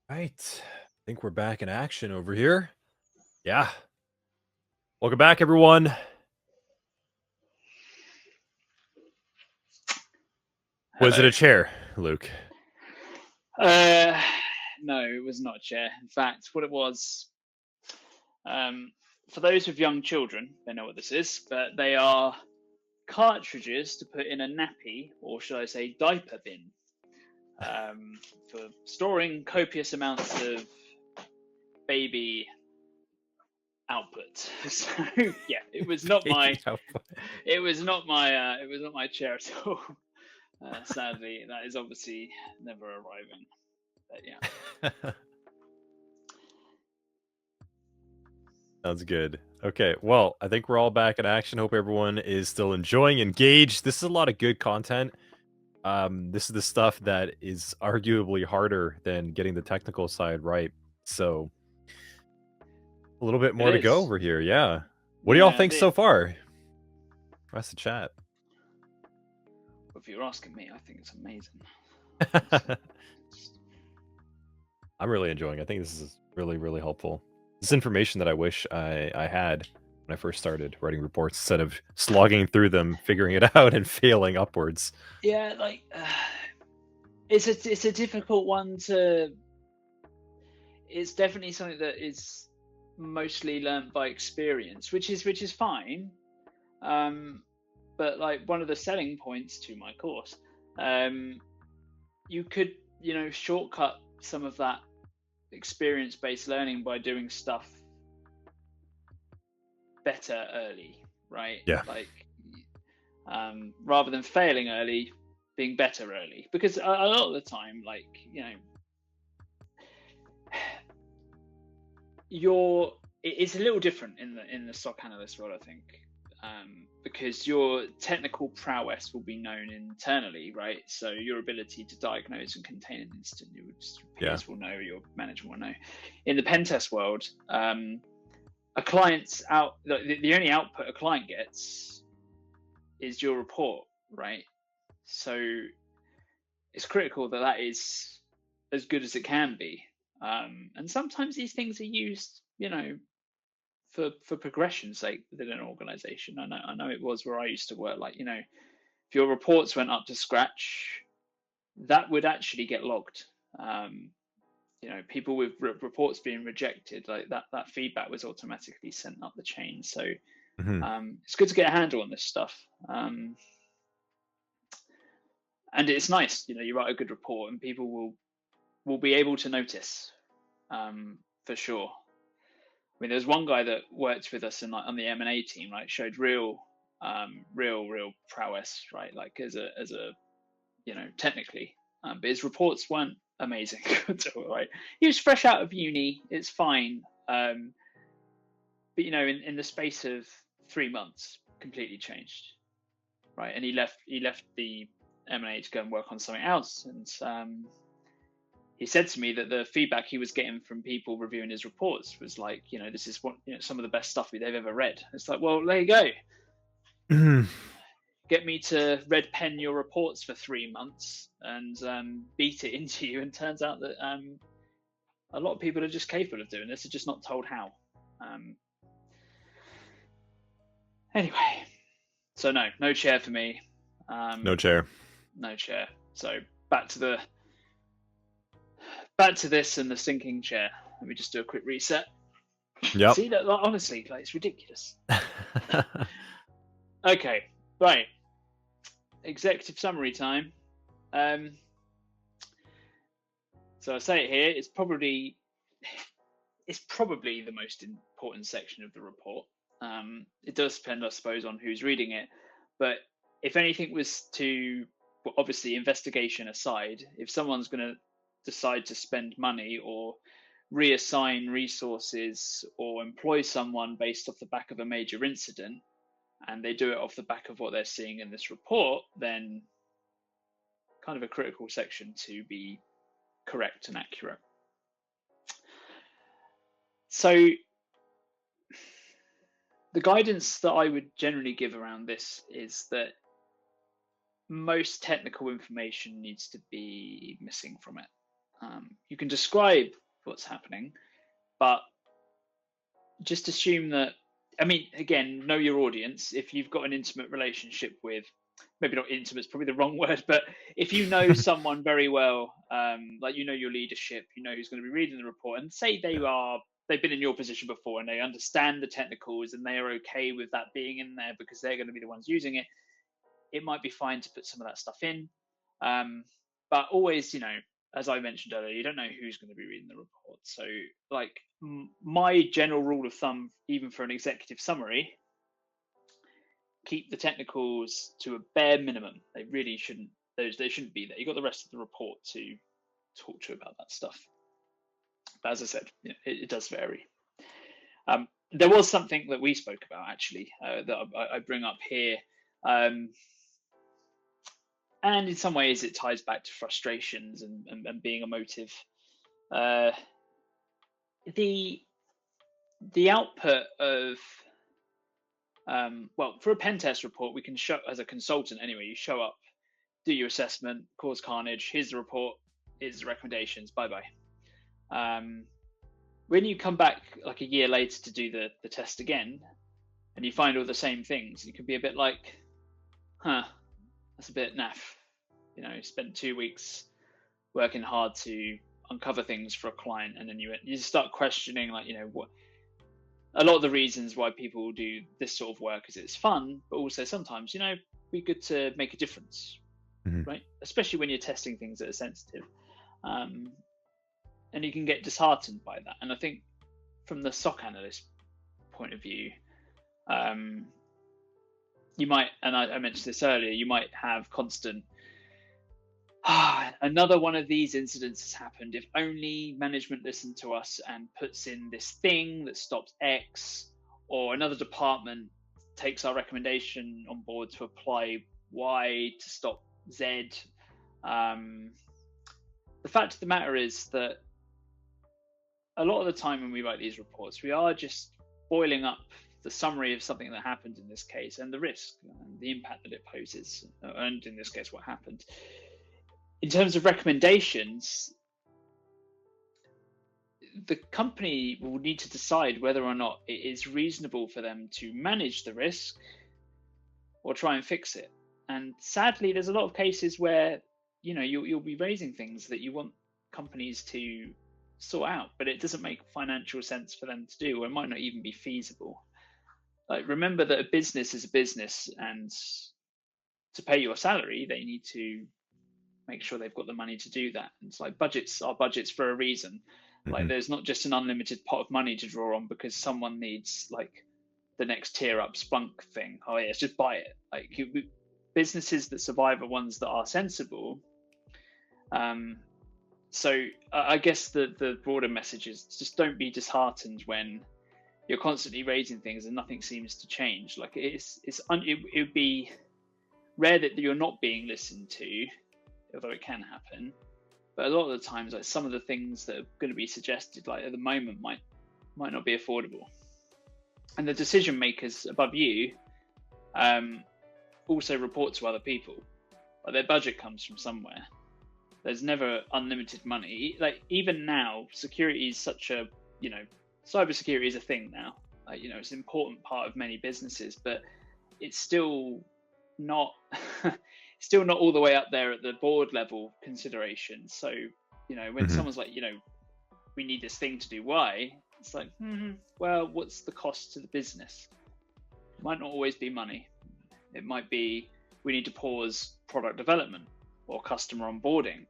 Right. I think we're back in action over here. Yeah. Welcome back, everyone. Was it Hello. a chair, Luke? No, it was not a chair. In fact, what it was, for those with young children, they know what this is, but they are cartridges to put in a nappy, or should I say diaper bin, for storing copious amounts of baby output. So yeah, it was not my chair at all. Sadly, that is obviously never arriving. But yeah. Sounds good. Okay, well, I think we're all back in action. Hope everyone is still enjoying, engaged. This is a lot of good content. This is the stuff that is arguably harder than getting the technical side right. So a little bit more It to go is. over here. Yeah. What do y'all Yeah, think so far? Rest the chat. if you're asking me, I think it's amazing. I'm really enjoying it. I think this is really, really helpful. This information that I wish I had when I first started writing reports instead of slogging through them, figuring it out, and failing upwards. Yeah, like it's a difficult one to. It's definitely something that is mostly learned by experience, which is fine. But like one of the selling points to my course, you could shortcut some of that experience-based learning by doing stuff better early, right? Yeah. Like rather than failing early, being better early, because a lot of the time, like it's a little different in the SOC analyst role, I think, because your technical prowess will be known internally, right? So your ability to diagnose and contain an incident, your peers will know, your manager will know. In the pen test world, a client's the only output a client gets is your report, right? So it's critical that that is as good as it can be. And sometimes these things are used, for progression's sake within an organization. I know it was where I used to work. Like, if your reports went up to scratch, that would actually get logged. People with reports being rejected, like that feedback was automatically sent up the chain. So it's good to get a handle on this stuff. And it's nice, you write a good report and people will be able to notice, for sure. I mean, there's one guy that worked with us on the M&A team, right? Showed real prowess, right? Like as a technically, but his reports weren't amazing at all, right? He was fresh out of uni, it's fine, but in the space of 3 months, completely changed, right? And he left the M&A to go and work on something else, and he said to me that the feedback he was getting from people reviewing his reports was like, this is what some of the best stuff they've ever read. It's like, well, there you go. Get me to red pen your reports for 3 months and beat it into you, and turns out that a lot of people are just capable of doing this, are just not told how. Anyway, so no chair for me. No chair. No chair. So back to this and the sinking chair. Let me just do a quick reset. Yep. See, that honestly, like, it's ridiculous. Okay, right. Executive summary time. So I say it here. It's probably the most important section of the report. It does depend, I suppose, on who's reading it. But if anything was to, well, obviously, investigation aside, if someone's going to decide to spend money or reassign resources or employ someone based off the back of a major incident, and they do it off the back of what they're seeing in this report, then kind of a critical section to be correct and accurate. So the guidance that I would generally give around this is that most technical information needs to be missing from it. You can describe what's happening, but just assume that, I mean, again, know your audience. If you've got an intimate relationship with, maybe not intimate, it's probably the wrong word, but if you know someone very well, like you know your leadership, you know who's going to be reading the report, and say they've been in your position before and they understand the technicals and they are okay with that being in there because they're going to be the ones using it, it might be fine to put some of that stuff in. But always, you know, as I mentioned earlier, you don't know who's going to be reading the report. So, like, my general rule of thumb, even for an executive summary, keep the technicals to a bare minimum. They really shouldn't. They shouldn't be there. You've got the rest of the report to talk to about that stuff. But as I said, you know, it does vary. There was something that we spoke about actually that I bring up here. And in some ways it ties back to frustrations and being emotive. The output of, well, for a pen test report, we can show, as a consultant anyway, you show up, do your assessment, cause carnage, here's the report, here's the recommendations, bye-bye. When you come back like a year later to do the test again, and you find all the same things, you can be a bit like, that's a bit naff. You know, spent 2 weeks working hard to uncover things for a client, and then you start questioning, like, you know, what a lot of the reasons why people do this sort of work is it's fun, but also sometimes, you know, be good to make a difference, right? Especially when you're testing things that are sensitive, and you can get disheartened by that. And I think from the SOC analyst point of view, you might, and I mentioned this earlier, you might have constant, another one of these incidents has happened. If only management listened to us and puts in this thing that stops X, or another department takes our recommendation on board to apply Y to stop Z. The fact of the matter is that a lot of the time when we write these reports, we are just boiling up the summary of something that happened in this case and the risk and the impact that it poses, and in this case, what happened. In terms of recommendations, the company will need to decide whether or not it is reasonable for them to manage the risk or try and fix it. And sadly, there's a lot of cases where, you know, you'll be raising things that you want companies to sort out, but it doesn't make financial sense for them to do, or it might not even be feasible. Like, remember that a business is a business, and to pay your salary, they need to make sure they've got the money to do that. It's like budgets are budgets for a reason. Like, there's not just an unlimited pot of money to draw on because someone needs, like, the next tier up Splunk thing. Oh yeah, just buy it. Like, businesses that survive are ones that are sensible. So I guess the broader message is just don't be disheartened when you're constantly raising things and nothing seems to change. Like, it would be rare that you're not being listened to, although it can happen. But a lot of the times, like, some of the things that are going to be suggested, like, at the moment, might not be affordable. And the decision makers above you also report to other people. Like, their budget comes from somewhere. There's never unlimited money. Like, even now, security is such a, you know, cybersecurity is a thing now. Like, you know, it's an important part of many businesses, but it's still not still not all the way up there at the board level consideration. So, you know, when someone's like, you know, we need this thing to do Y, it's like, well, what's the cost to the business? It might not always be money. It might be we need to pause product development or customer onboarding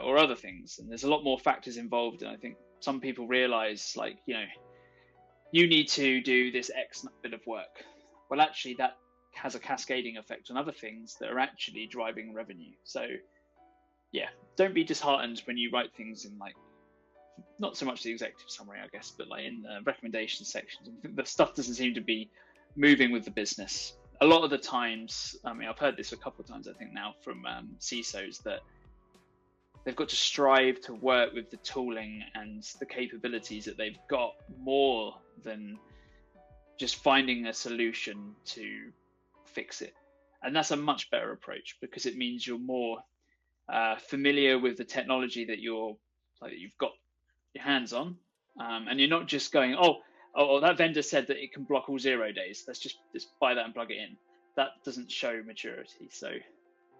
or other things. And there's a lot more factors involved. And I think some people realize, like, you know, you need to do this X bit of work. Well, actually, that has a cascading effect on other things that are actually driving revenue. So yeah, don't be disheartened when you write things in, like, not so much the executive summary, I guess, but like in the recommendation sections. The stuff doesn't seem to be moving with the business. A lot of the times, I mean, I've heard this a couple of times, I think now, from CISOs, that they've got to strive to work with the tooling and the capabilities that they've got more than just finding a solution to fix it. And that's a much better approach because it means you're more familiar with the technology that you've got your hands on, and you're not just going, oh, that vendor said that it can block all 0 days. Let's just buy that and plug it in. That doesn't show maturity. So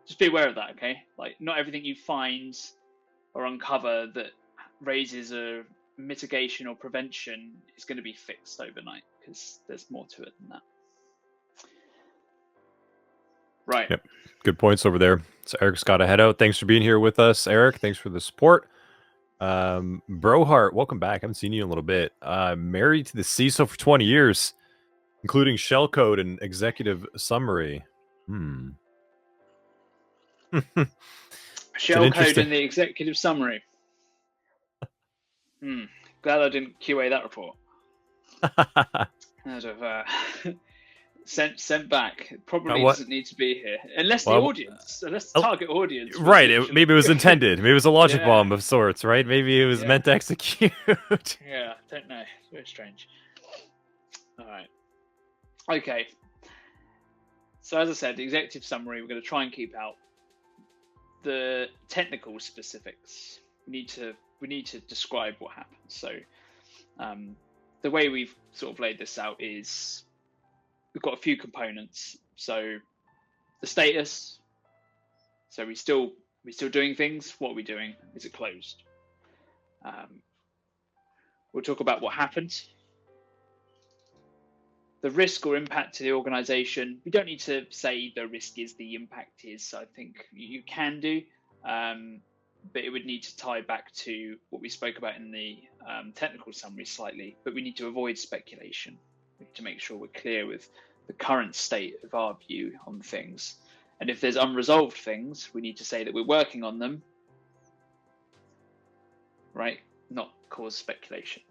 just be aware of that, okay? Like, not everything you find or uncover that raises a mitigation or prevention is going to be fixed overnight, because there's more to it than that. Right. Yep. Good points over there. So Eric's got to head out. Thanks for being here with us, Eric. Thanks for the support. Brohart, welcome back. I haven't seen you in a little bit. Married to the CISO for 20 years, including shellcode and executive summary. Shellcode in the executive summary. Glad I didn't QA that report. I'd have sent back. It probably doesn't need to be here, unless the target audience. Right. Maybe it was intended. Maybe it was a logic bomb of sorts, right? Maybe it was meant to execute. Yeah, don't know. It's very strange. All right. Okay. So as I said, the executive summary, we're going to try and keep out the technical specifics. We need to describe what happened. So the way we've sort of laid this out is we've got a few components. So the status. So we still doing things. What are we doing? Is it closed? We'll talk about what happened. The risk or impact to the organization. We don't need to say the risk is, the impact is. I think you can do, but it would need to tie back to what we spoke about in the technical summary slightly. But we need to avoid speculation. We need to make sure we're clear with the current state of our view on things. And if there's unresolved things, we need to say that we're working on them, right? Not cause speculation.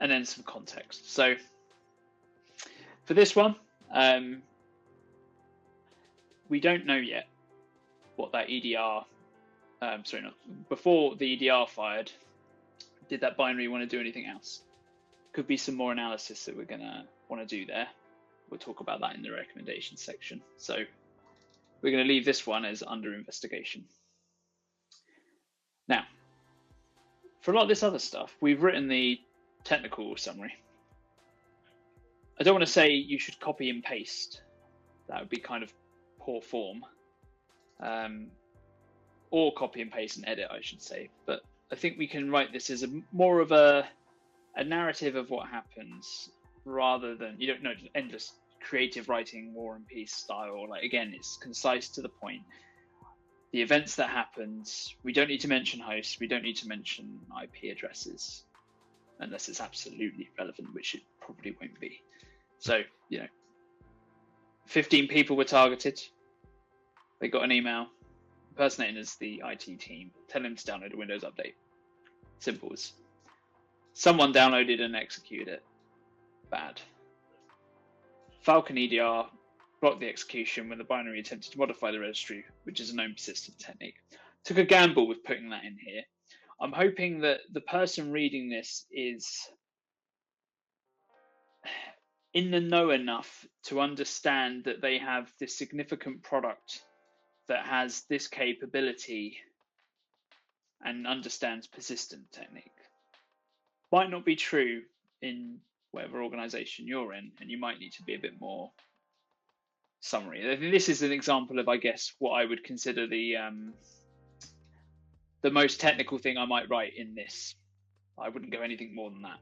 And then some context. So for this one, we don't know yet what that EDR, before the EDR fired, did that binary want to do anything else? Could be some more analysis that we're going to want to do there. We'll talk about that in the recommendation section. So we're going to leave this one as under investigation. Now, for a lot of this other stuff, we've written the technical summary. I don't want to say you should copy and paste. That would be kind of poor form. Or copy and paste and edit, I should say. But I think we can write this as more of a narrative of what happens, rather than, you don't know, just endless creative writing, War and Peace style. Like, again, it's concise to the point. The events that happened, we don't need to mention hosts, we don't need to mention IP addresses, unless it's absolutely relevant, which it probably won't be. So, 15 people were targeted. They got an email impersonating as the IT team, telling them to download a Windows update. Simple as. Someone downloaded and executed it. Bad. Falcon EDR blocked the execution when the binary attempted to modify the registry, which is a known persistent technique. Took a gamble with putting that in here. I'm hoping that the person reading this is in the know enough to understand that they have this significant product that has this capability and understands persistent technique. Might not be true in whatever organization you're in, and you might need to be a bit more summary. I think this is an example of, I guess, what I would consider the most technical thing I might write in this. I wouldn't go anything more than that,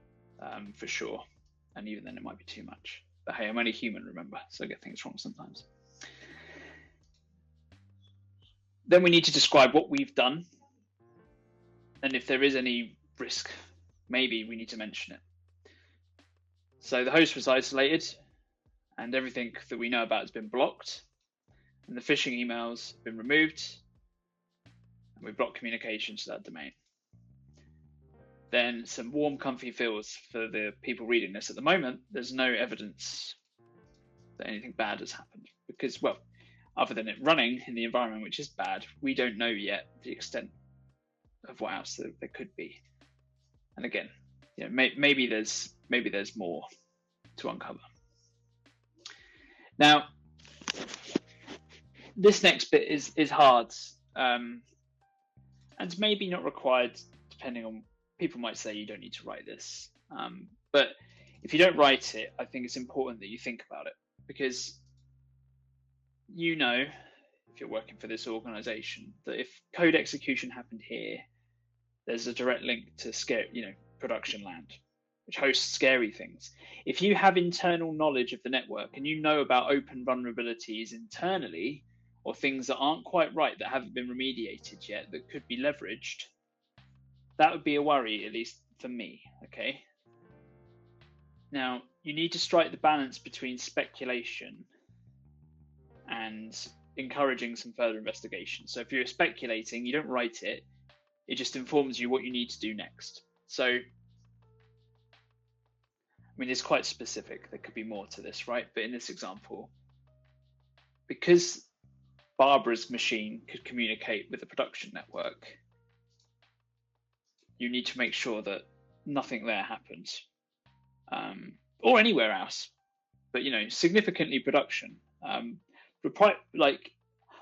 for sure. And even then it might be too much. But hey, I'm only human, remember, so I get things wrong sometimes. Then we need to describe what we've done. And if there is any risk, maybe we need to mention it. So the host was isolated, and everything that we know about has been blocked, and the phishing emails have been removed, and we blocked communication to that domain. Then some warm, comfy feels for the people reading this. At the moment, there's no evidence that anything bad has happened, because, well, other than it running in the environment, which is bad, we don't know yet the extent of what else there could be. And again, maybe there's more to uncover. Now, this next bit is hard, and maybe not required, depending on, people might say you don't need to write this, but if you don't write it, I think it's important that you think about it, because you know, if you're working for this organization, that if code execution happened here, there's a direct link to production land, which hosts scary things. If you have internal knowledge of the network and you know about open vulnerabilities internally, or things that aren't quite right that haven't been remediated yet that could be leveraged, that would be a worry, at least for me. Okay. Now, you need to strike the balance between speculation and encouraging some further investigation. So if you're speculating, you don't write it, it just informs you what you need to do next. So, I mean, it's quite specific. There could be more to this, right? But in this example, because Barbara's machine could communicate with the production network, you need to make sure that nothing there happens, or anywhere else. But significantly production. Like,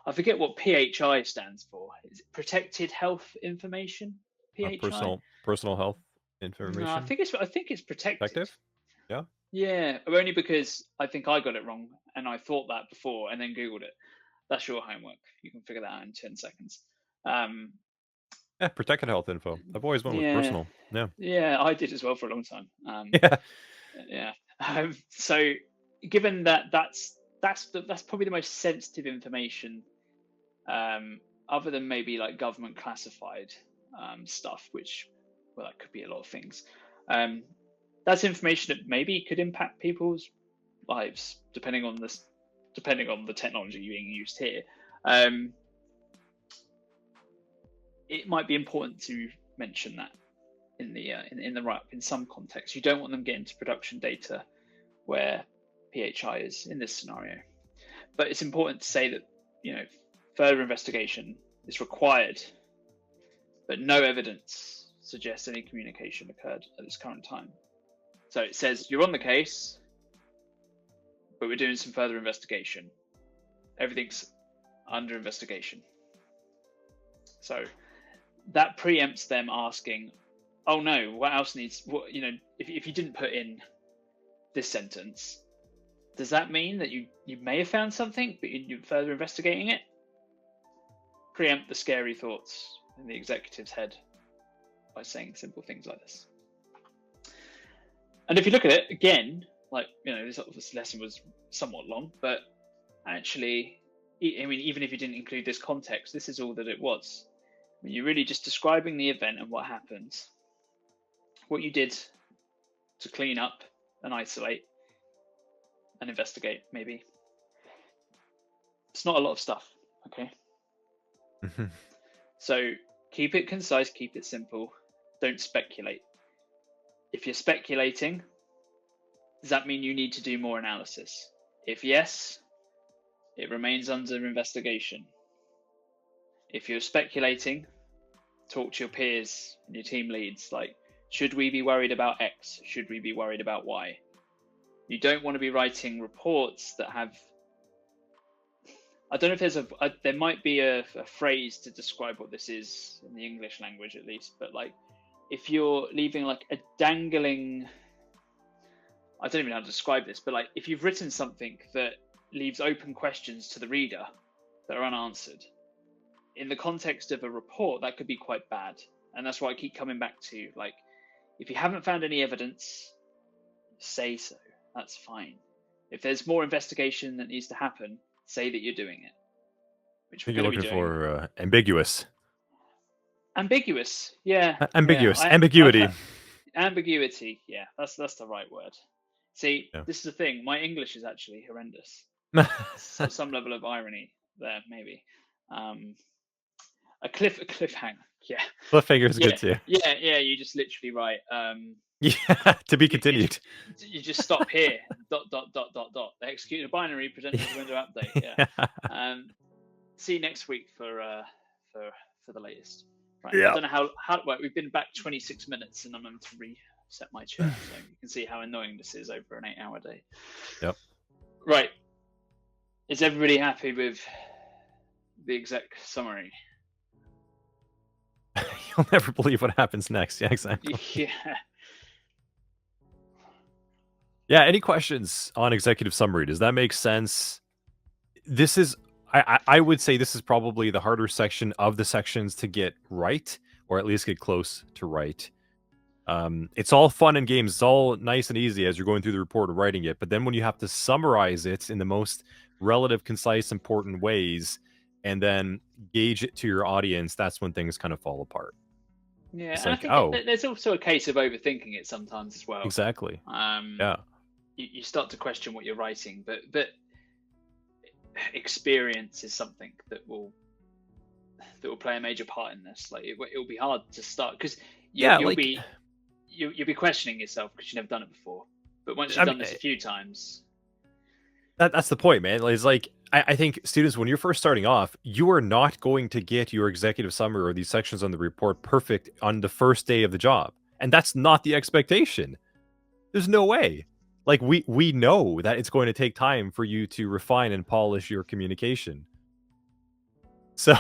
I forget what PHI stands for. Is it protected health information? PHI. Personal health information. No, I think it's protected. Protective? Yeah. Yeah, only because I think I got it wrong and I thought that before and then Googled it. That's your homework. You can figure that out in 10 seconds. Yeah, protected health info. I've always went with personal. Yeah. Yeah, I did as well for a long time. Yeah. So, given that that's probably the most sensitive information, other than maybe like government classified stuff, which, well, that could be a lot of things. That's information that maybe could impact people's lives, depending on the technology being used here. It might be important to mention that in the write-up in some context. You don't want them getting to production data where PHI is in this scenario. But it's important to say that further investigation is required, but no evidence suggests any communication occurred at this current time. So it says you're on the case, but we're doing some further investigation. Everything's under investigation. So that preempts them asking, oh no, what else needs, if you didn't put in this sentence, does that mean that you may have found something, but you're further investigating it? Preempt the scary thoughts in the executive's head by saying simple things like this. And if you look at it again, like, this lesson was somewhat long, but actually, I mean, even if you didn't include this context, this is all that it was. I mean, you're really just describing the event and what happened, what you did to clean up and isolate and investigate, maybe. It's not a lot of stuff, okay? So keep it concise, keep it simple. Don't speculate. If you're speculating, does that mean you need to do more analysis? If yes, it remains under investigation. If you're speculating, talk to your peers and your team leads. Like, should we be worried about X? Should we be worried about Y? You don't want to be writing reports that have, I don't know if there might be a phrase to describe what this is in the English language at least, but like, if you're leaving like a dangling, I don't even know how to describe this, but like if you've written something that leaves open questions to the reader that are unanswered, in the context of a report, that could be quite bad. And that's why I keep coming back to, like, if you haven't found any evidence, say so. That's fine. If there's more investigation that needs to happen, say that you're doing it. Which we're looking for ambiguous. Ambiguous, yeah. Ambiguous, yeah. Ambiguity. Ambiguity, yeah. That's the right word. See, This is the thing. My English is actually horrendous. So some level of irony there, maybe. A cliffhanger, yeah. Cliffhanger is good too. Yeah. You just literally write. Yeah, to be continued. You just stop here. ... Execute a binary presented as a window update. Yeah. See you next week for the latest. Right. Yeah. I don't know how it worked. We've been back 26 minutes, and I'm going to reset my chair, so you can see how annoying this is over an 8-hour day. Yep. Right. Is everybody happy with the exec summary. You'll never believe what happens next. Yeah, exactly. Yeah. Yeah. Any questions on executive summary? Does that make sense? This is, I would say this is probably the harder section of the sections to get right, or at least get close to right. It's all fun and games. It's all nice and easy as you're going through the report and writing it. But then when you have to summarize it in the most relative, concise, important ways, and then gauge it to your audience, that's when things kind of fall apart. Yeah, It's and I like, think oh, there's also a case of overthinking it sometimes as well. exactly. Yeah. You start to question what you're writing, but experience is something that will play a major part in this. Like it'll be hard to start because you'll be questioning yourself because you've never done it before. But once you've done this a few times, that's the point, man. It's like I think students, when you're first starting off, you are not going to get your executive summary or these sections on the report perfect on the first day of the job, and that's not the expectation. There's no way. Like we know that it's going to take time for you to refine and polish your communication. So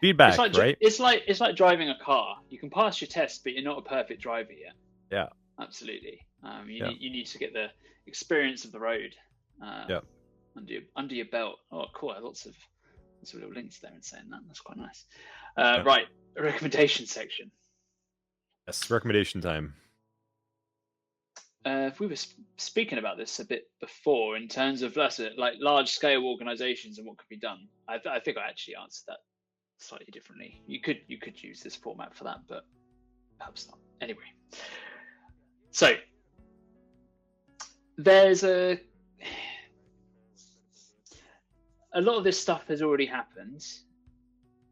feedback, right? It's like driving a car. You can pass your test, but you're not a perfect driver yet. Yeah, absolutely. You need to get the experience of the road. Under your belt. Oh, cool. Lots of little links there and saying that. That's quite nice. Right, recommendation section. Yes, recommendation time. If we were speaking about this a bit before in terms of like large scale organizations and what could be done, I think I actually answered that slightly differently. You could use this format for that, but perhaps not. Anyway, so there's a lot of this stuff has already happened,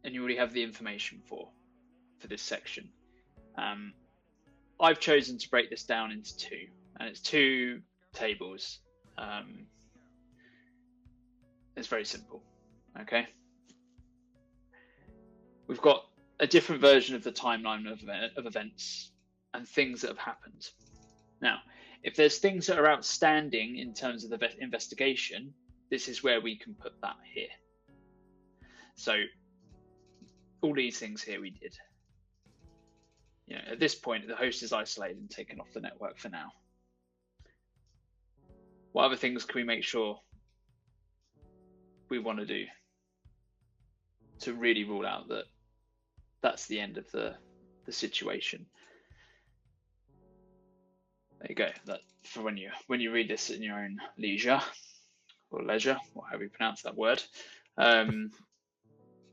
and you already have the information for this section. I've chosen to break this down into two, and it's two tables. It's very simple. Okay, we've got a different version of the timeline of events and things that have happened. Now, if there's things that are outstanding in terms of the investigation, this is where we can put that here. So all these things here we did. At this point, the host is isolated and taken off the network for now. What other things can we make sure we want to do to really rule out that that's the end of the situation? There you go. That for when you read this in your own leisure, or leisure, or however you pronounce that word.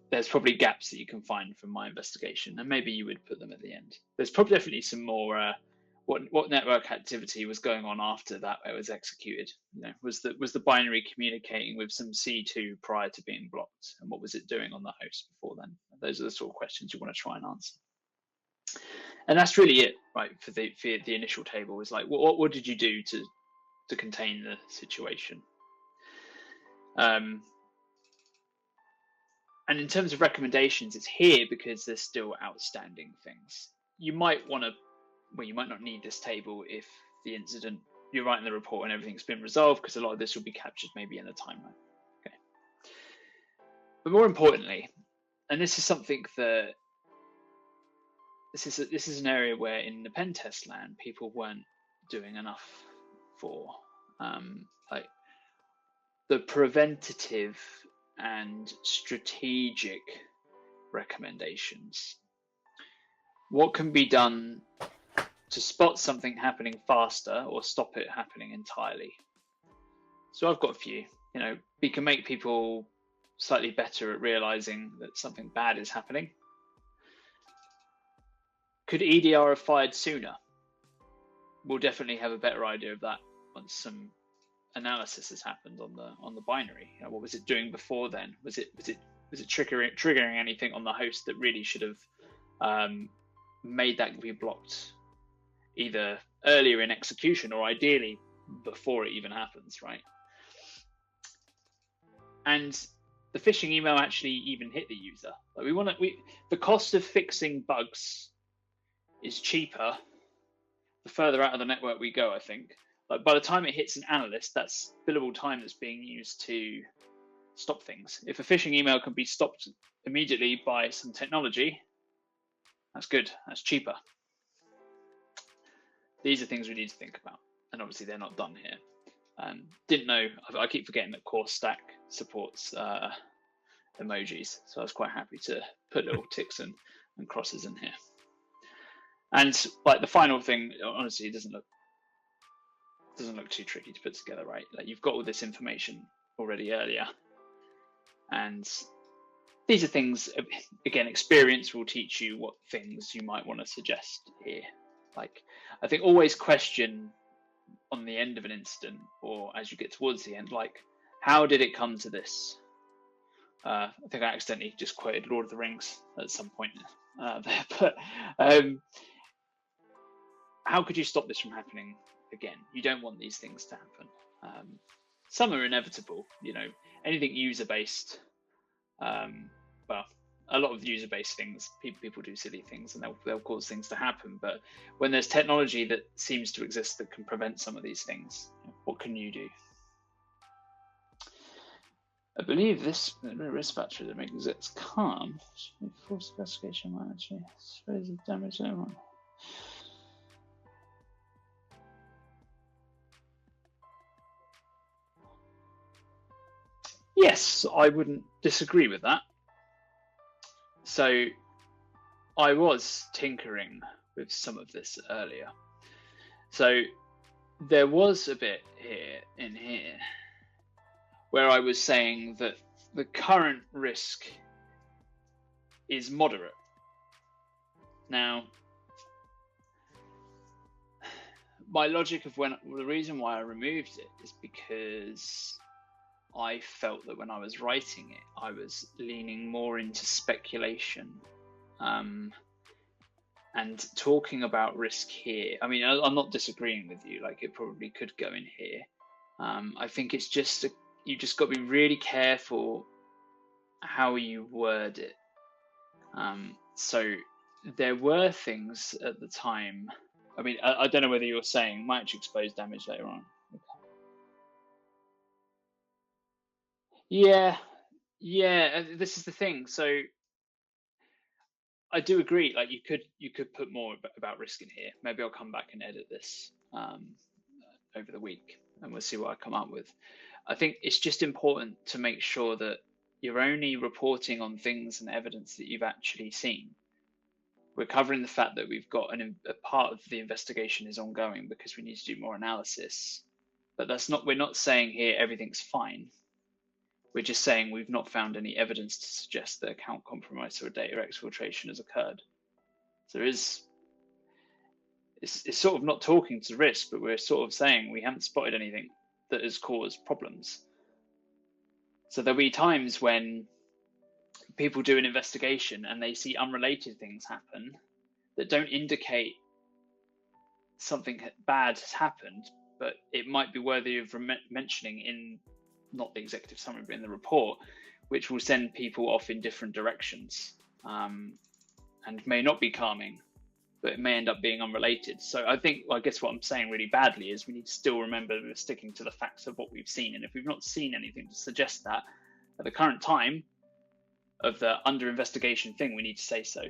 There's probably gaps that you can find from my investigation, and maybe you would put them at the end. There's probably definitely some more what network activity was going on after that it was executed. Was the binary communicating with some C2 prior to being blocked, and what was it doing on the host before then? Those are the sort of questions you want to try and answer. And that's really it, right? For the initial table is like, what did you do to contain the situation? And in terms of recommendations, it's here because there's still outstanding things. You might not need this table if the incident, you're writing the report and everything's been resolved, because a lot of this will be captured maybe in the timeline. Okay. But more importantly, and this is something that this is an area where in the pen test land people weren't doing enough for, like the preventative and strategic recommendations. What can be done to spot something happening faster or stop it happening entirely? So I've got a few. We can make people slightly better at realizing that something bad is happening. Could EDR have fired sooner? We'll definitely have a better idea of that once some analysis has happened on the binary. What was it doing before then? Was it triggering anything on the host that really should have made that be blocked either earlier in execution or ideally before it even happens, right? And the phishing email actually even hit the user. Like the cost of fixing bugs is cheaper the further out of the network we go, I think. Like by the time it hits an analyst, that's billable time that's being used to stop things. If a phishing email can be stopped immediately by some technology, that's good. That's cheaper. These are things we need to think about, and obviously they're not done here. Didn't know. I keep forgetting that Core Stack supports emojis, so I was quite happy to put little ticks and crosses in here. And like the final thing, honestly, it doesn't look too tricky to put together, right? Like you've got all this information already earlier, and these are things, again, experience will teach you what things you might want to suggest here. Like, I think always question on the end of an incident, or as you get towards the end, like, how did it come to this? I think I accidentally just quoted Lord of the Rings at some point there, but how could you stop this from happening again? You don't want these things to happen. Some are inevitable, you know, anything user-based. Well, a lot of user-based things, people do silly things and they'll cause things to happen. But when there's technology that seems to exist that can prevent some of these things, what can you do? I believe this risk factor that makes it calm. Force investigation might actually expose the damage to everyone. Yes, I wouldn't disagree with that. So I was tinkering with some of this earlier. So there was a bit in here where I was saying that the current risk is moderate. Now, my logic of the reason why I removed it is because I felt that when I was writing it, I was leaning more into speculation and talking about risk here. I mean, I'm not disagreeing with you, like it probably could go in here. I think it's just, you just got to be really careful how you word it. So there were things at the time, I mean, I don't know whether you're saying might actually expose damage later on. Yeah, this is the thing. So I do agree. Like you could put more about risk in here. Maybe I'll come back and edit this over the week, and we'll see what I come up with. I think it's just important to make sure that you're only reporting on things and evidence that you've actually seen. We're covering the fact that we've got a part of the investigation is ongoing because we need to do more analysis. But we're not saying here everything's fine. We're just saying we've not found any evidence to suggest that account compromise or data exfiltration has occurred. So it's sort of not talking to risk, but we're sort of saying we haven't spotted anything that has caused problems. So there'll be times when people do an investigation and they see unrelated things happen that don't indicate something bad has happened, but it might be worthy of mentioning in not the executive summary, but in the report, which will send people off in different directions and may not be calming, but it may end up being unrelated. So I guess what I'm saying really badly is we need to still remember we're sticking to the facts of what we've seen. And if we've not seen anything to suggest that at the current time of the under investigation thing, we need to say so.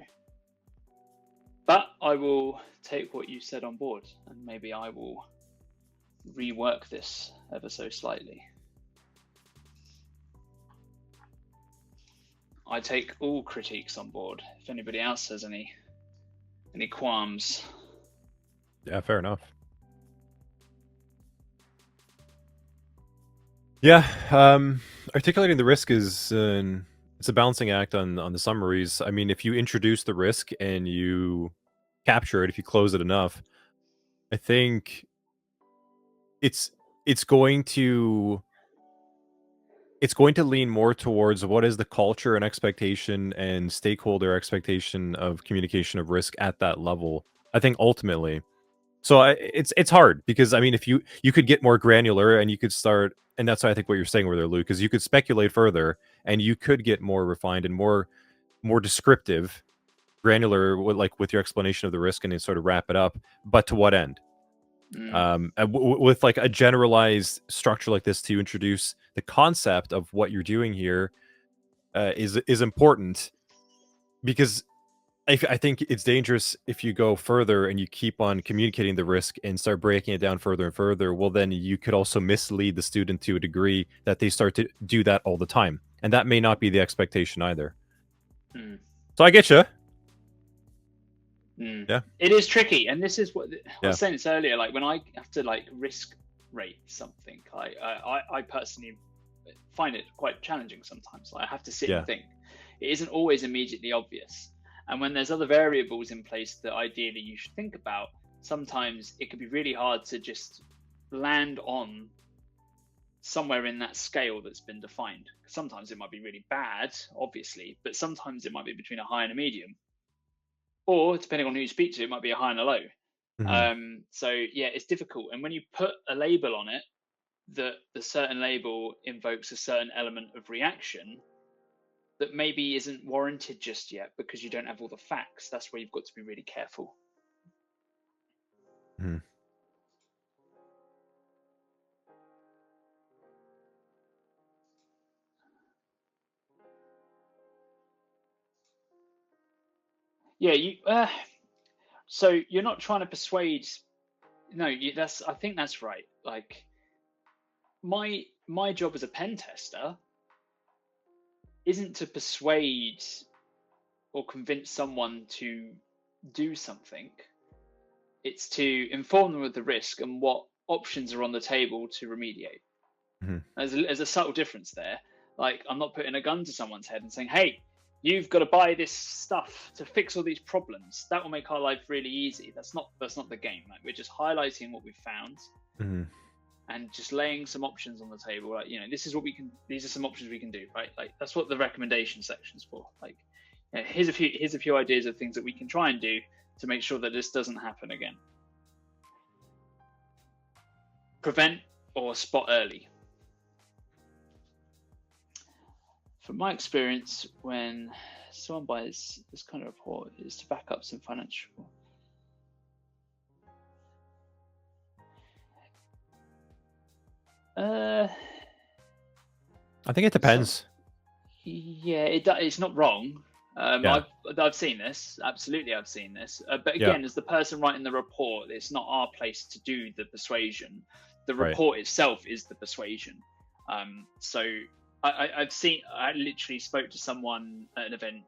But I will take what you said on board, and maybe I will rework this ever so slightly. I take all critiques on board. If anybody else has any qualms. Yeah, fair enough. Yeah, articulating the risk is it's a balancing act on the summaries. I mean, if you introduce the risk and you capture it, if you close it enough, I think it's going to lean more towards what is the culture and expectation and stakeholder expectation of communication of risk at that level. I think ultimately. So it's hard because I mean, if you could get more granular and you could start, and that's why I think what you're saying over there, Luke, is you could speculate further and you could get more refined and more descriptive, granular, with your explanation of the risk and then sort of wrap it up. But to what end? Mm. And with like a generalized structure like this to introduce the concept of what you're doing here is important, because I think it's dangerous if you go further and you keep on communicating the risk and start breaking it down further and further. Well, then you could also mislead the student to a degree that they start to do that all the time, and that may not be the expectation either. Mm. So I get you. Mm. Yeah. It is tricky, and this is what I Yeah. was saying this earlier. Like when I have to like risk rate something, I personally find it quite challenging sometimes. Like I have to sit Yeah. and think. It isn't always immediately obvious, and when there's other variables in place that ideally you should think about, sometimes it can be really hard to just land on somewhere in that scale that's been defined. Sometimes it might be really bad, obviously, but sometimes it might be between a high and a medium, or depending on who you speak to, it might be a high and a low. Mhm. So yeah, it's difficult. And when you put a label on it, that the certain label invokes a certain element of reaction that maybe isn't warranted just yet because you don't have all the facts. That's where you've got to be really careful. Mhm. Yeah, so you're not trying to persuade. No, that's. I think that's right. Like my job as a pen tester isn't to persuade or convince someone to do something. It's to inform them of the risk and what options are on the table to remediate. Mhm. There's a subtle difference there. Like I'm not putting a gun to someone's head and saying, "Hey, you've got to buy this stuff to fix all these problems." That will make our life really easy. That's not the game. Like we're just highlighting what we've found Mhm. and just laying some options on the table. Like this is what we can. These are some options we can do. Right? Like that's what the recommendation section's for. Like here's a few ideas of things that we can try and do to make sure that this doesn't happen again. Prevent or spot early. From my experience, when someone buys this kind of report, is to back up some financial. I think it depends. Yeah, it's not wrong. Yeah. I've seen this. Absolutely, I've seen this. But Yeah. again, as the person writing the report, it's not our place to do the persuasion. The Right. report itself is the persuasion. So I've seen. I literally spoke to someone at an event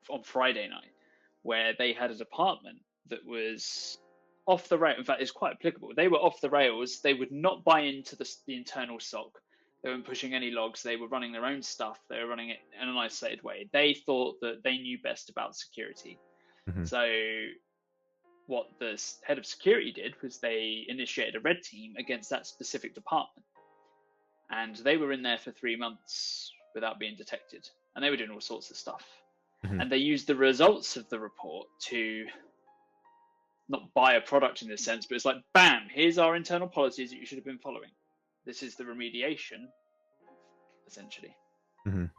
on Friday night where they had a department that was off the rail. In fact, it's quite applicable. They were off the rails. They would not buy into the internal SOC. They weren't pushing any logs. They were running their own stuff. They were running it in an isolated way. They thought that they knew best about security. Mhm. So what the head of security did was they initiated a red team against that specific department. And they were in there for 3 months without being detected. And they were doing all sorts of stuff. Mhm. And they used the results of the report to not buy a product in this sense, but it's like, bam, here's our internal policies that you should have been following. This is the remediation, essentially. Mhm.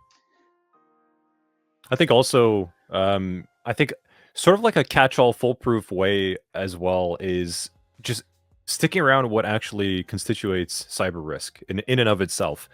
I think also, I think sort of like a catch-all foolproof way as well is just sticking around what actually constitutes cyber risk in and of itself,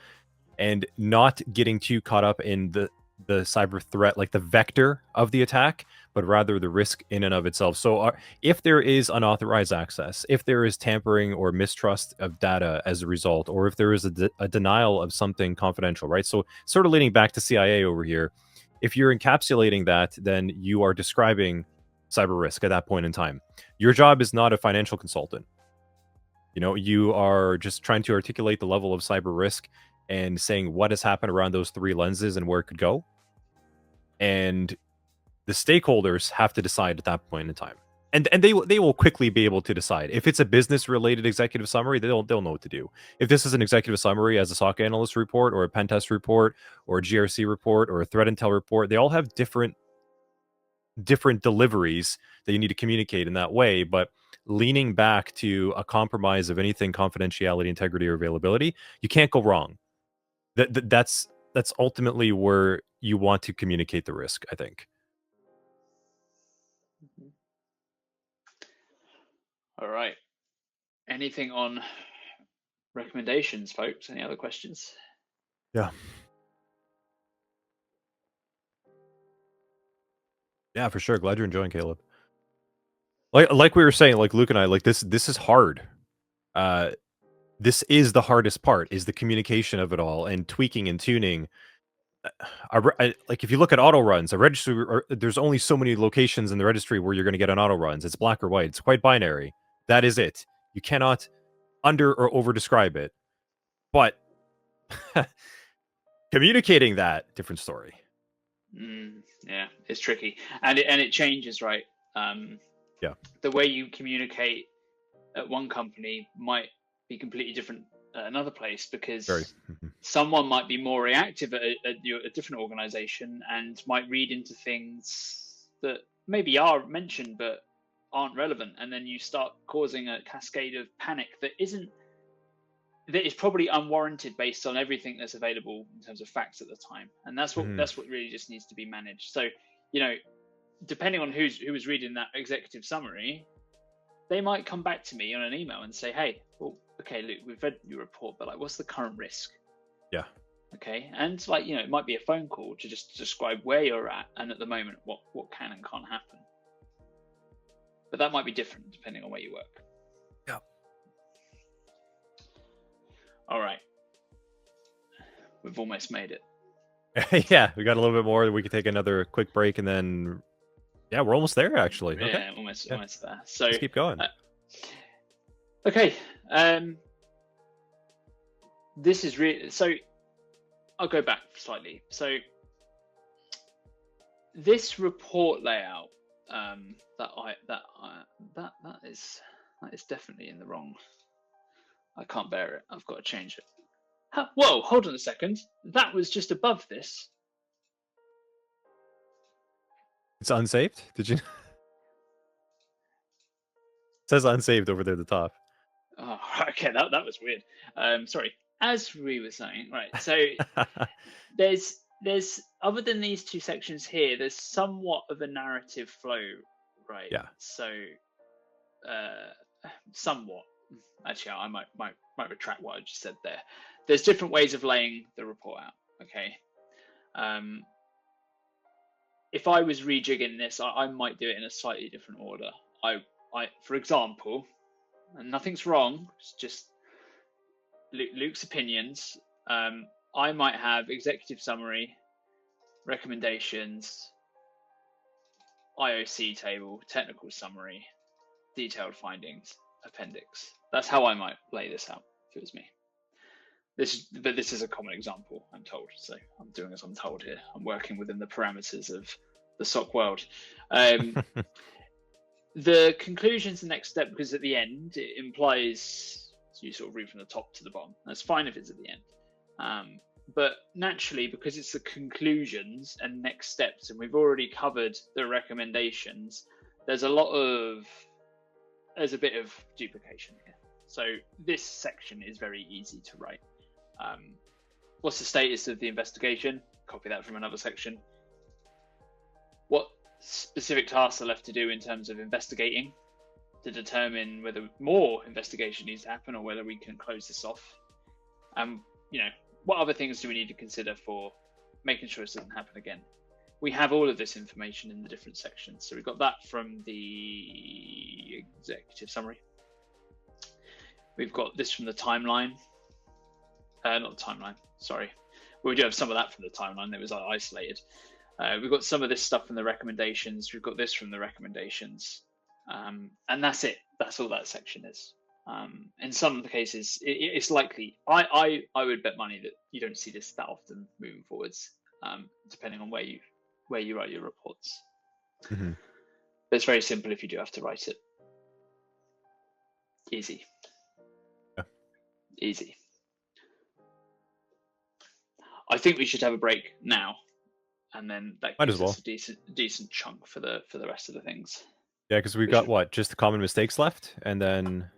and not getting too caught up in the cyber threat, like the vector of the attack, but rather the risk in and of itself. So, if there is unauthorized access, if there is tampering or mistrust of data as a result, or if there is a denial of something confidential, right? So, sort of leaning back to CIA over here, if you're encapsulating that, then you are describing cyber risk at that point in time. Your job is not a financial consultant. You are just trying to articulate the level of cyber risk and saying what has happened around those three lenses and where it could go. And the stakeholders have to decide at that point in time. And they will quickly be able to decide. If it's a business related executive summary, they'll know what to do. If this is an executive summary as a SOC analyst report or a pen test report or a GRC report or a threat intel report, they all have different deliveries that you need to communicate in that way. But leaning back to a compromise of anything confidentiality, integrity, or availability, you can't go wrong. That's ultimately where you want to communicate the risk, I think. All right. Anything on recommendations, folks? Any other questions? Yeah. Yeah, for sure. Glad you're enjoying, Caleb. Like we were saying, like Luke and I, like this is hard. This is the hardest part, is the communication of it all and tweaking and tuning. Like if you look at auto runs, a registry, there's only so many locations in the registry where you're going to get an auto runs. It's black or white. It's quite binary. That is it. You cannot under or over describe it. But communicating that, different story. Yeah, it's tricky, and it changes, right? Yeah. The way you communicate at one company might be completely different at another place, because someone might be more reactive at a different organization and might read into things that maybe are mentioned but aren't relevant, and then you start causing a cascade of panic that is probably unwarranted based on everything that's available in terms of facts at the time. And that's what really just needs to be managed. So, depending on who was reading that executive summary, they might come back to me on an email and say, hey, well, okay, Luke, we've read your report, but like, what's the current risk? Yeah. Okay. And like, it might be a phone call to just describe where you're at and at the moment what can and can't happen. But that might be different depending on where you work. Yeah. All right. We've almost made it. Yeah, we got a little bit more. We could take another quick break, and then yeah, we're almost there actually. Yeah, okay. almost there. So let's keep going. Okay. This is really, so I'll go back slightly. So this report layout, that is definitely in the wrong. I can't bear it. I've got to change it. Whoa, hold on a second. That was just above this. It's unsaved? Did you? It says unsaved over there at the top. Oh, okay, that was weird. Sorry. As we were saying, right, so there's other than these two sections here, there's somewhat of a narrative flow, right? Yeah. So somewhat. Actually, I might retract what I just said there. There's different ways of laying the report out. Okay. If I was rejigging this, I might do it in a slightly different order. For example, and nothing's wrong, it's just Luke's opinions. I might have executive summary, recommendations, IOC table, technical summary, detailed findings, appendix. That's how I might lay this out if it was me. But this is a common example, I'm told. So I'm doing as I'm told here. I'm working within the parameters of the SOC world. The conclusion's the next step, because at the end it implies you sort of read from the top to the bottom. That's fine if it's at the end. But naturally, because it's the conclusions and next steps, and we've already covered the recommendations, there's a bit of duplication here. So this section is very easy to write. What's the status of the investigation? Copy that from another section. What specific tasks are left to do in terms of investigating to determine whether more investigation needs to happen or whether we can close this off? What other things do we need to consider for making sure this doesn't happen again? We have all of this information in the different sections. So we've got that from the executive summary. We've got this from the timeline. Not the timeline, sorry. We do have some of that from the timeline that was isolated. We've got some of this stuff from the recommendations. We've got this from the recommendations. And that's it. That's all that section is. In some of the cases, it's likely. I would bet money that you don't see this that often moving forwards, depending on where you write your reports. Mm-hmm. But it's very simple if you do have to write it. Easy. Yeah. Easy. I think we should have a break now, and then that gives us a decent chunk for the rest of the things. Yeah, because we've got what, just the common mistakes left, and then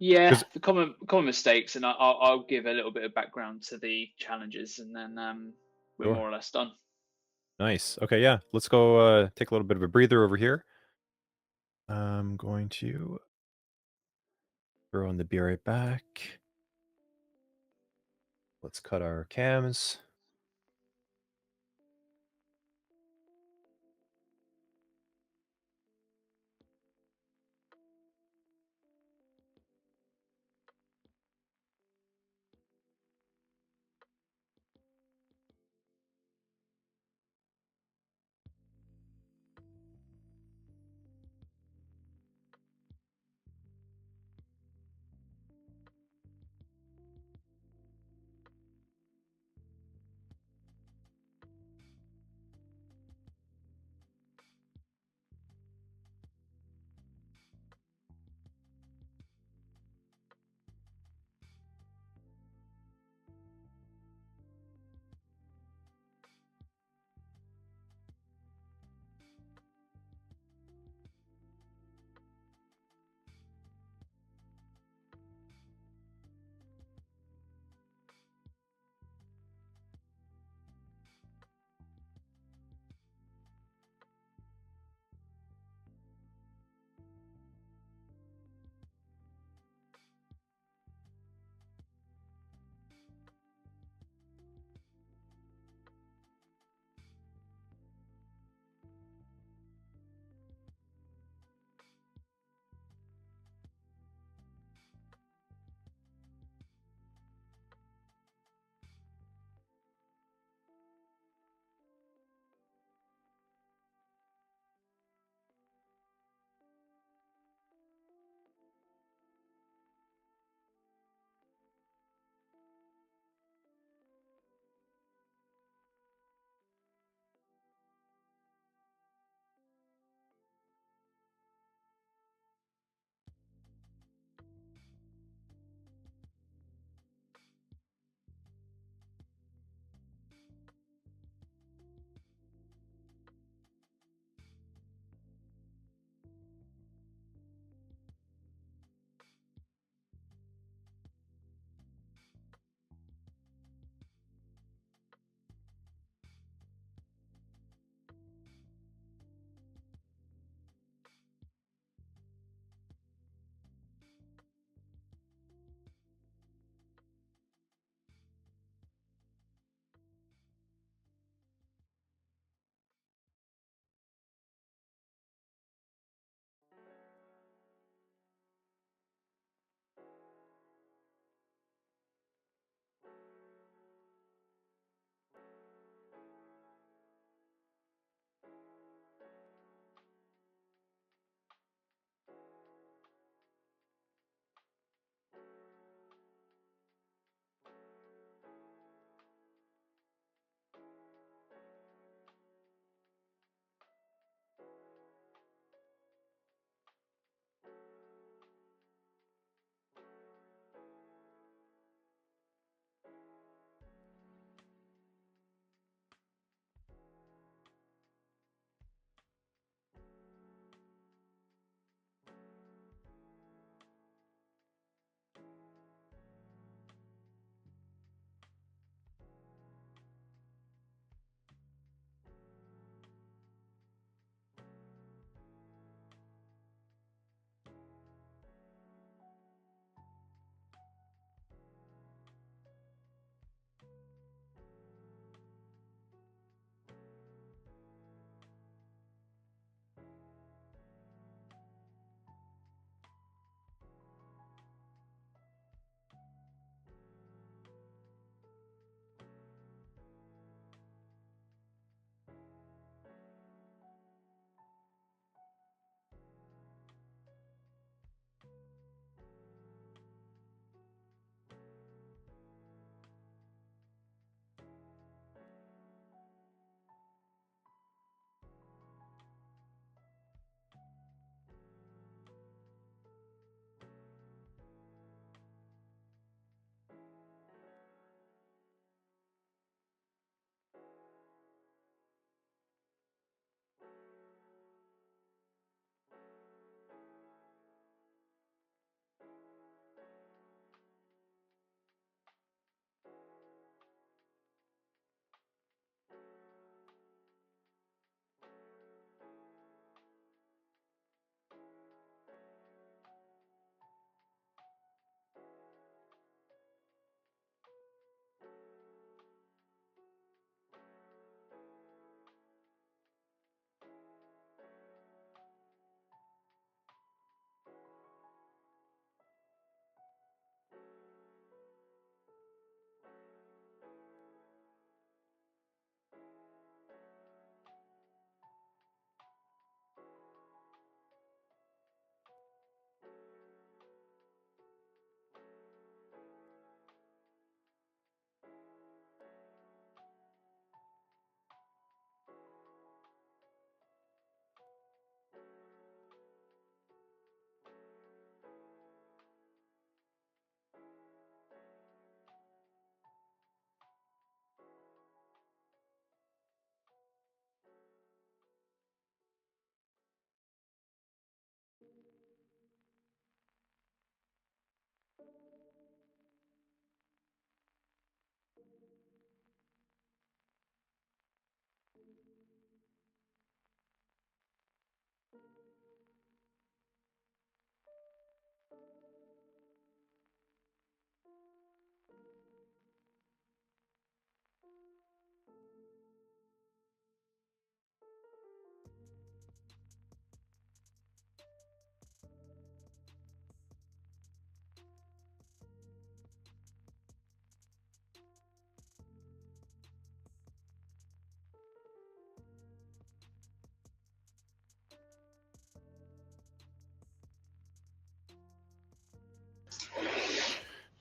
the common mistakes, and I'll give a little bit of background to the challenges, and then we're more or less done. Nice. Okay, yeah, let's go take a little bit of a breather over here. I'm going to Throwing the beer right back. Let's cut our cams.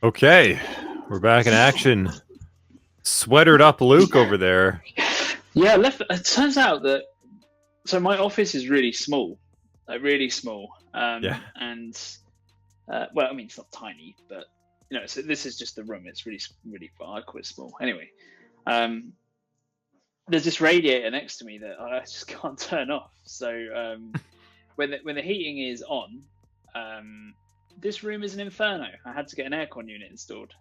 Okay, we're back in action. Sweatered up Luke over there. Yeah, it turns out that so my office is really small, like really small. Yeah. And well, I mean it's not tiny, but so this is just the room. It's really I call it small. Anyway, there's this radiator next to me that I just can't turn off. So when the heating is on, this room is an inferno. I had to get an aircon unit installed,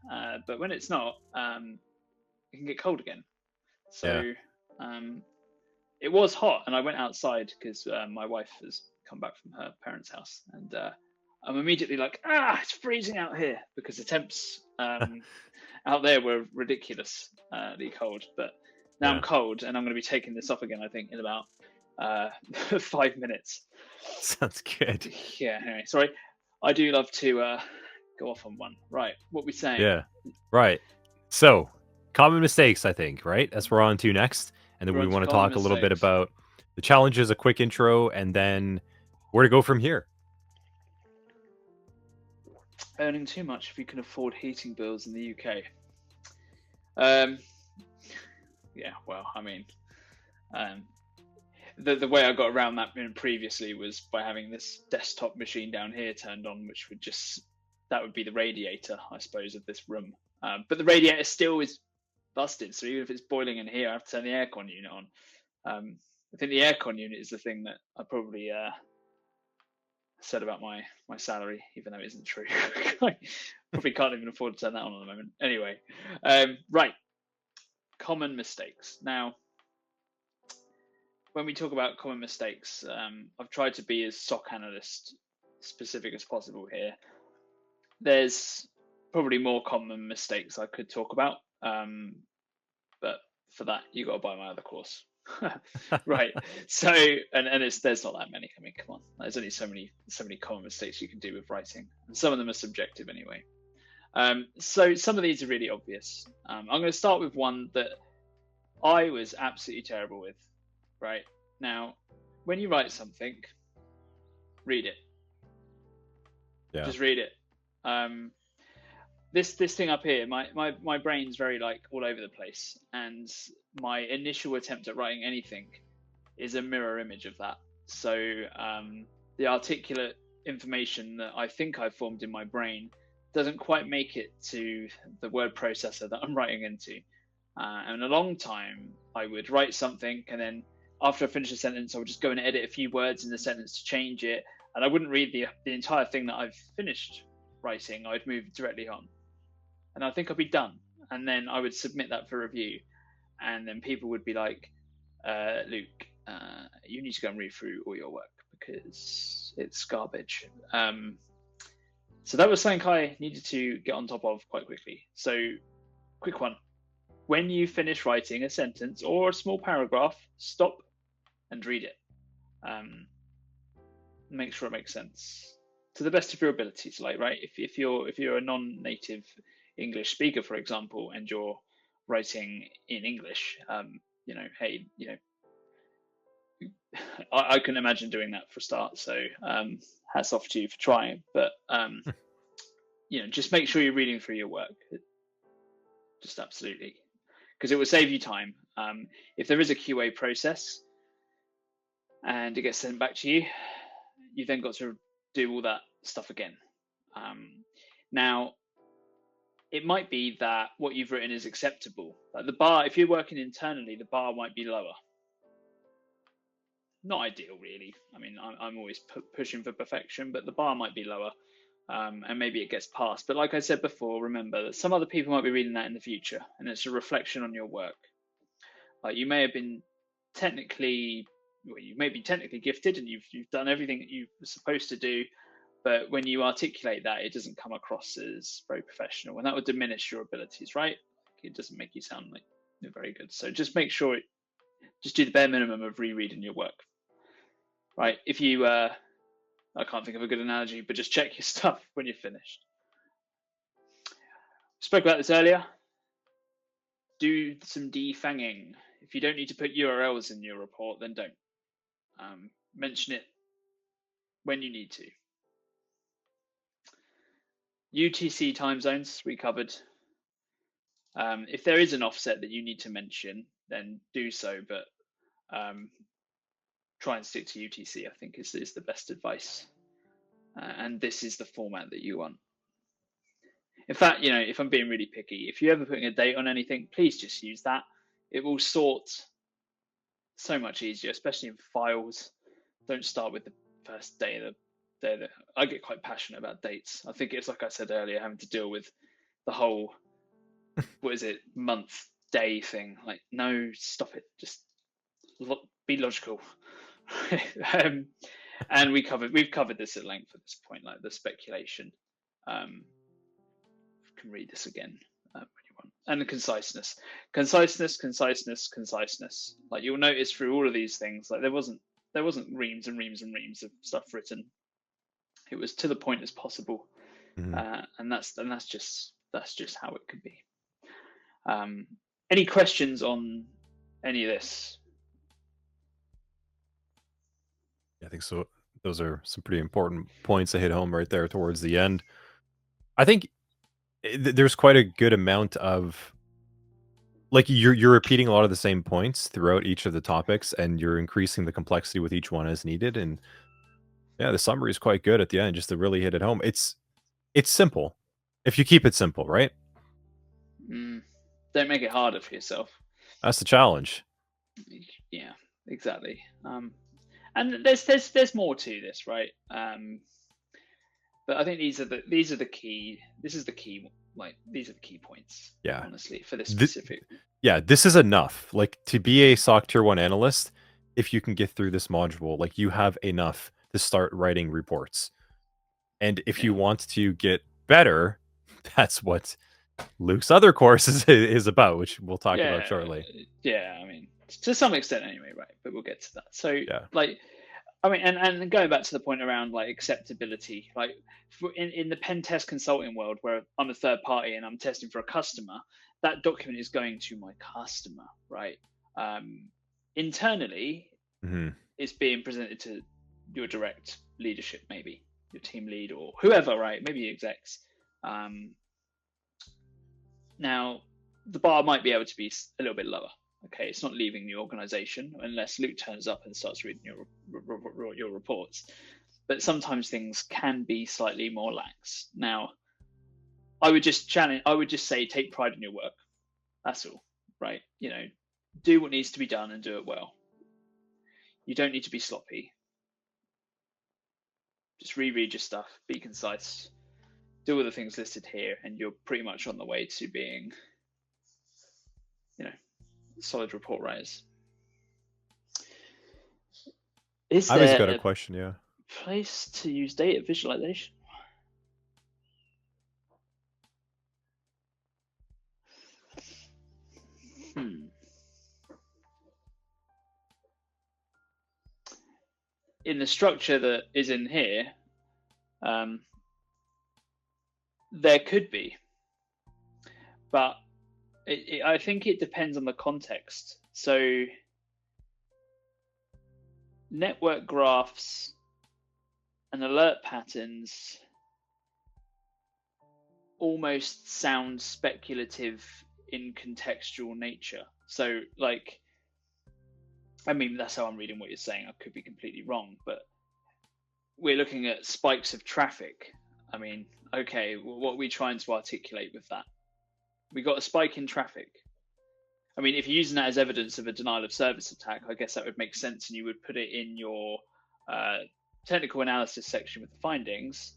but when it's not, it can get cold again. So it was hot, and I went outside because my wife has come back from her parents' house, and I'm immediately like, it's freezing out here because the temps out there were ridiculously cold. But now I'm cold, and I'm going to be taking this off again, I think, in about 5 minutes. Sounds good. Yeah, anyway, sorry. I do love to go off on one. Right, what we saying? Yeah, right. So, common mistakes, I think, right? That's what we're on to next. And then we want to talk a little bit about the challenges, a quick intro, and then where to go from here. Earning too much if you can afford heating bills in the UK. Yeah, well, I mean, the way I got around that previously was by having this desktop machine down here turned on, which that would be the radiator, I suppose, of this room. But the radiator still is busted, so even if it's boiling in here, I have to turn the aircon unit on. I think the aircon unit is the thing that I probably said about my salary, even though it isn't true. I probably can't even afford to turn that on at the moment. Anyway, right. Common mistakes. Now, when we talk about common mistakes, I've tried to be as SOC Analyst specific as possible here. There's probably more common mistakes I could talk about, but for that, you got to buy my other course. Right. So, and there's not that many. I mean, come on. There's only so many common mistakes you can do with writing, and some of them are subjective anyway. So some of these are really obvious. I'm going to start with one that I was absolutely terrible with. Right now, when you write something, read it. Yeah. Just read it. This thing up here, my brain's very like all over the place, and my initial attempt at writing anything is a mirror image of that. So the articulate information that I think I've formed in my brain doesn't quite make it to the word processor that I'm writing into. And a long time, I would write something, and then after I finish a sentence, I would just go and edit a few words in the sentence to change it, and I wouldn't read the entire thing that I've finished writing. I'd move directly on, and I think I'd be done, and then I would submit that for review, and then people would be like, Luke, you need to go and read through all your work because it's garbage. So that was something I needed to get on top of quite quickly. So, quick one. When you finish writing a sentence or a small paragraph, stop and read it. Make sure it makes sense to the best of your abilities. Like, right, if you're a non-native English speaker, for example, and you're writing in English, hey, I can imagine doing that for a start. So hats off to you for trying. But just make sure you're reading through your work. Just absolutely, because it will save you time. If there is a QA process and it gets sent back to you, you've then got to do all that stuff again. Now, it might be that what you've written is acceptable. Like the bar, if you're working internally, the bar might be lower. Not ideal, really. I mean, I'm always pushing for perfection, but the bar might be lower, and maybe it gets passed. But like I said before, remember that some other people might be reading that in the future, and it's a reflection on your work. Like you may have been technically gifted, and you've done everything that you were supposed to do, but when you articulate that, it doesn't come across as very professional, and that would diminish your abilities, right? It doesn't make you sound like you're very good. So just make sure, just do the bare minimum of rereading your work. Right, if you, I can't think of a good analogy, but just check your stuff when you're finished. Spoke about this earlier. Do some defanging. If you don't need to put URLs in your report, then don't. Mention it when you need to. UTC time zones we covered. If there is an offset that you need to mention, then do so, but try and stick to UTC, I think is the best advice. And this is the format that you want. In fact, if I'm being really picky, if you're ever putting a date on anything, please just use that. It will sort so much easier, especially in files. Don't start with the first day of the day. I get quite passionate about dates. I think it's like I said earlier, having to deal with the whole month day thing. Like, no, stop it. Just be logical. And we've covered this at length at this point, like the speculation. Can read this again when you want. And the conciseness. Like, you'll notice through all of these things, like there wasn't reams and reams and reams of stuff written. It was to the point as possible. And that's just how it could be. Any questions on any of this? I think so. Those are some pretty important points to hit home right there towards the end. I think there's quite a good amount of, like, you're repeating a lot of the same points throughout each of the topics, and you're increasing the complexity with each one as needed. And yeah, the summary is quite good at the end, just to really hit it home. It's simple if you keep it simple, right? Don't make it harder for yourself. That's the challenge. Yeah, exactly. And there's more to this, right? But I think these are the key. This is the key. Like, these are the key points. Yeah, honestly, for this specific. This is enough. Like, to be a SOC Tier 1 analyst, if you can get through this module, like, you have enough to start writing reports. And if you want to get better, that's what Luke's other course is about, which we'll talk about shortly. Yeah, I mean, to some extent anyway, right? But we'll get to that. So, like, I mean, and going back to the point around, like, acceptability, like, in the pen test consulting world, where I'm a third party and I'm testing for a customer, that document is going to my customer, right? Internally, it's being presented to your direct leadership, maybe your team lead or whoever, right? Maybe execs. Now, the bar might be able to be a little bit lower. Okay, it's not leaving the organization unless Luke turns up and starts reading your reports. But sometimes things can be slightly more lax. Now, I would just say, take pride in your work. That's all, right? Do what needs to be done and do it well. You don't need to be sloppy. Just reread your stuff, be concise, do all the things listed here, and you're pretty much on the way to being, solid report writers. Is I there always got a question, yeah. Place to use data visualization? In the structure that is in here, there could be, but I think it depends on the context. So network graphs and alert patterns almost sound speculative in contextual nature. So, like, I mean, that's how I'm reading what you're saying. I could be completely wrong, but we're looking at spikes of traffic. I mean, okay, well, what are we trying to articulate with that? We got a spike in traffic. I mean, if you're using that as evidence of a denial of service attack, I guess that would make sense, and you would put it in your technical analysis section with the findings.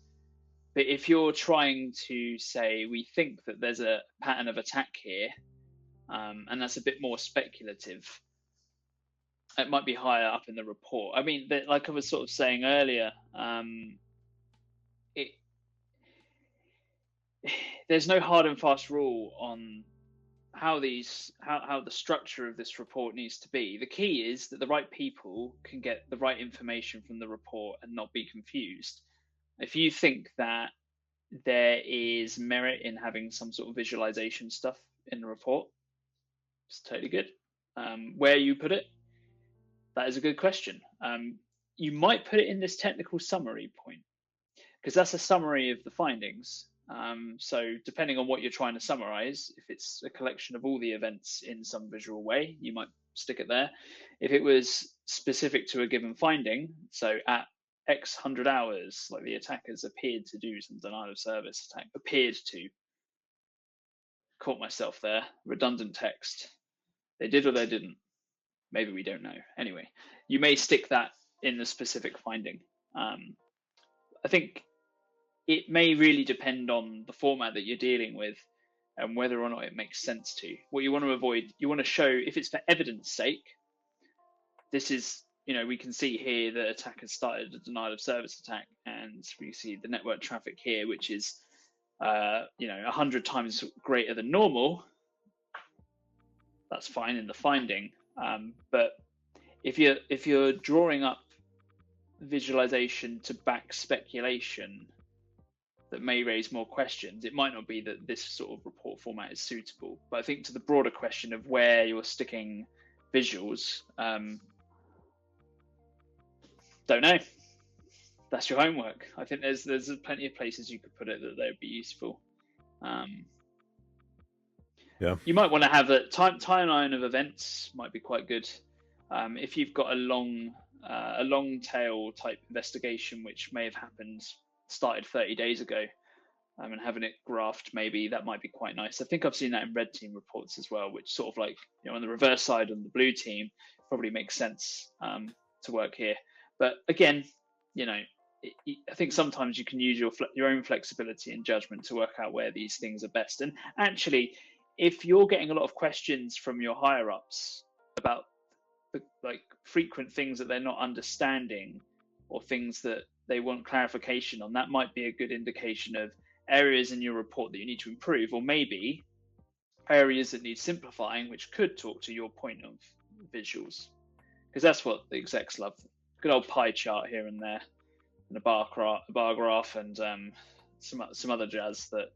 But if you're trying to say, we think that there's a pattern of attack here, and that's a bit more speculative, it might be higher up in the report. I mean, like I was sort of saying earlier, there's no hard and fast rule on how the structure of this report needs to be. The key is that the right people can get the right information from the report and not be confused. If you think that there is merit in having some sort of visualization stuff in the report, it's totally good. Where you put it, that is a good question. You might put it in this technical summary point, because that's a summary of the findings. So depending on what you're trying to summarize, if it's a collection of all the events in some visual way, you might stick it there. If it was specific to a given finding, so at X hundred hours, like the attackers appeared to do some denial of service attack, appeared to, caught myself there, redundant text. They did or they didn't. Maybe we don't know. Anyway, you may stick that in the specific finding. I think it may really depend on the format that you're dealing with and whether or not it makes sense to. What you want to avoid, you want to show, if it's for evidence sake, this is, we can see here the attackers started a denial of service attack, and we see the network traffic here, which is 100 times greater than normal. That's fine in the finding, but if you're drawing up visualization to back speculation that may raise more questions, it might not be that this sort of report format is suitable. But I think to the broader question of where you're sticking visuals, don't know. That's your homework. I think there's plenty of places you could put it that they would be useful. Yeah. You might want to have a timeline of events. Might be quite good. If you've got a long tail type investigation which may have started 30 days ago, and having it graphed, maybe that might be quite nice. I think I've seen that in red team reports as well, which sort of like, on the reverse side on the blue team probably makes sense to work here. But again, I think sometimes you can use your own flexibility and judgment to work out where these things are best. And actually, if you're getting a lot of questions from your higher ups about like frequent things that they're not understanding or things that they want clarification on, that might be a good indication of areas in your report that you need to improve, or maybe areas that need simplifying, which could talk to your point of visuals, because that's what the execs love. Good old pie chart here and there, and a bar graph, and some other jazz that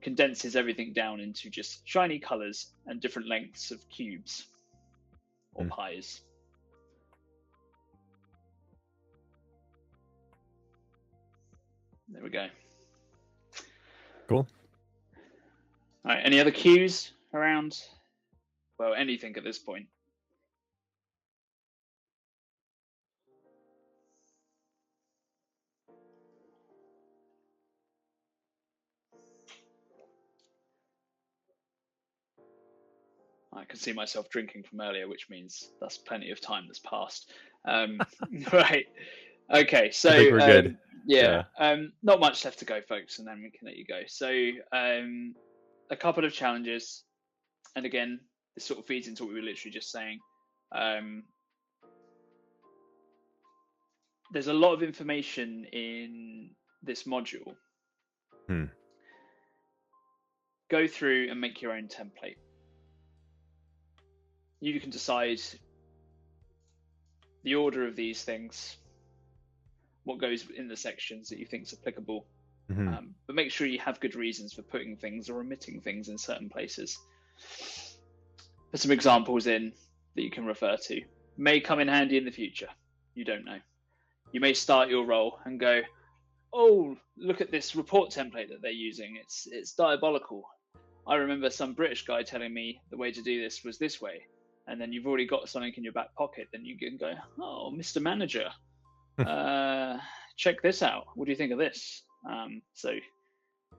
condenses everything down into just shiny colors and different lengths of cubes or pies. There we go. Cool. All right, any other cues around? Well, anything at this point. I can see myself drinking from earlier, which means that's plenty of time that's passed. Right. Okay, so I think we're good. Yeah. Not much left to go, folks, and then we can let you go. So a couple of challenges, and again, this sort of feeds into what we were literally just saying. There's a lot of information in this module. Go through and make your own template. You can decide the order of these things, what goes in the sections that you think is applicable, but make sure you have good reasons for putting things or omitting things in certain places. Put some examples in that you can refer to. May come in handy in the future. You don't know. You may start your role and go, oh, look at this report template that they're using. It's diabolical. I remember some British guy telling me the way to do this was this way. And then you've already got something in your back pocket. Then you can go, oh, Mr. Manager, check this out. What do you think of this? So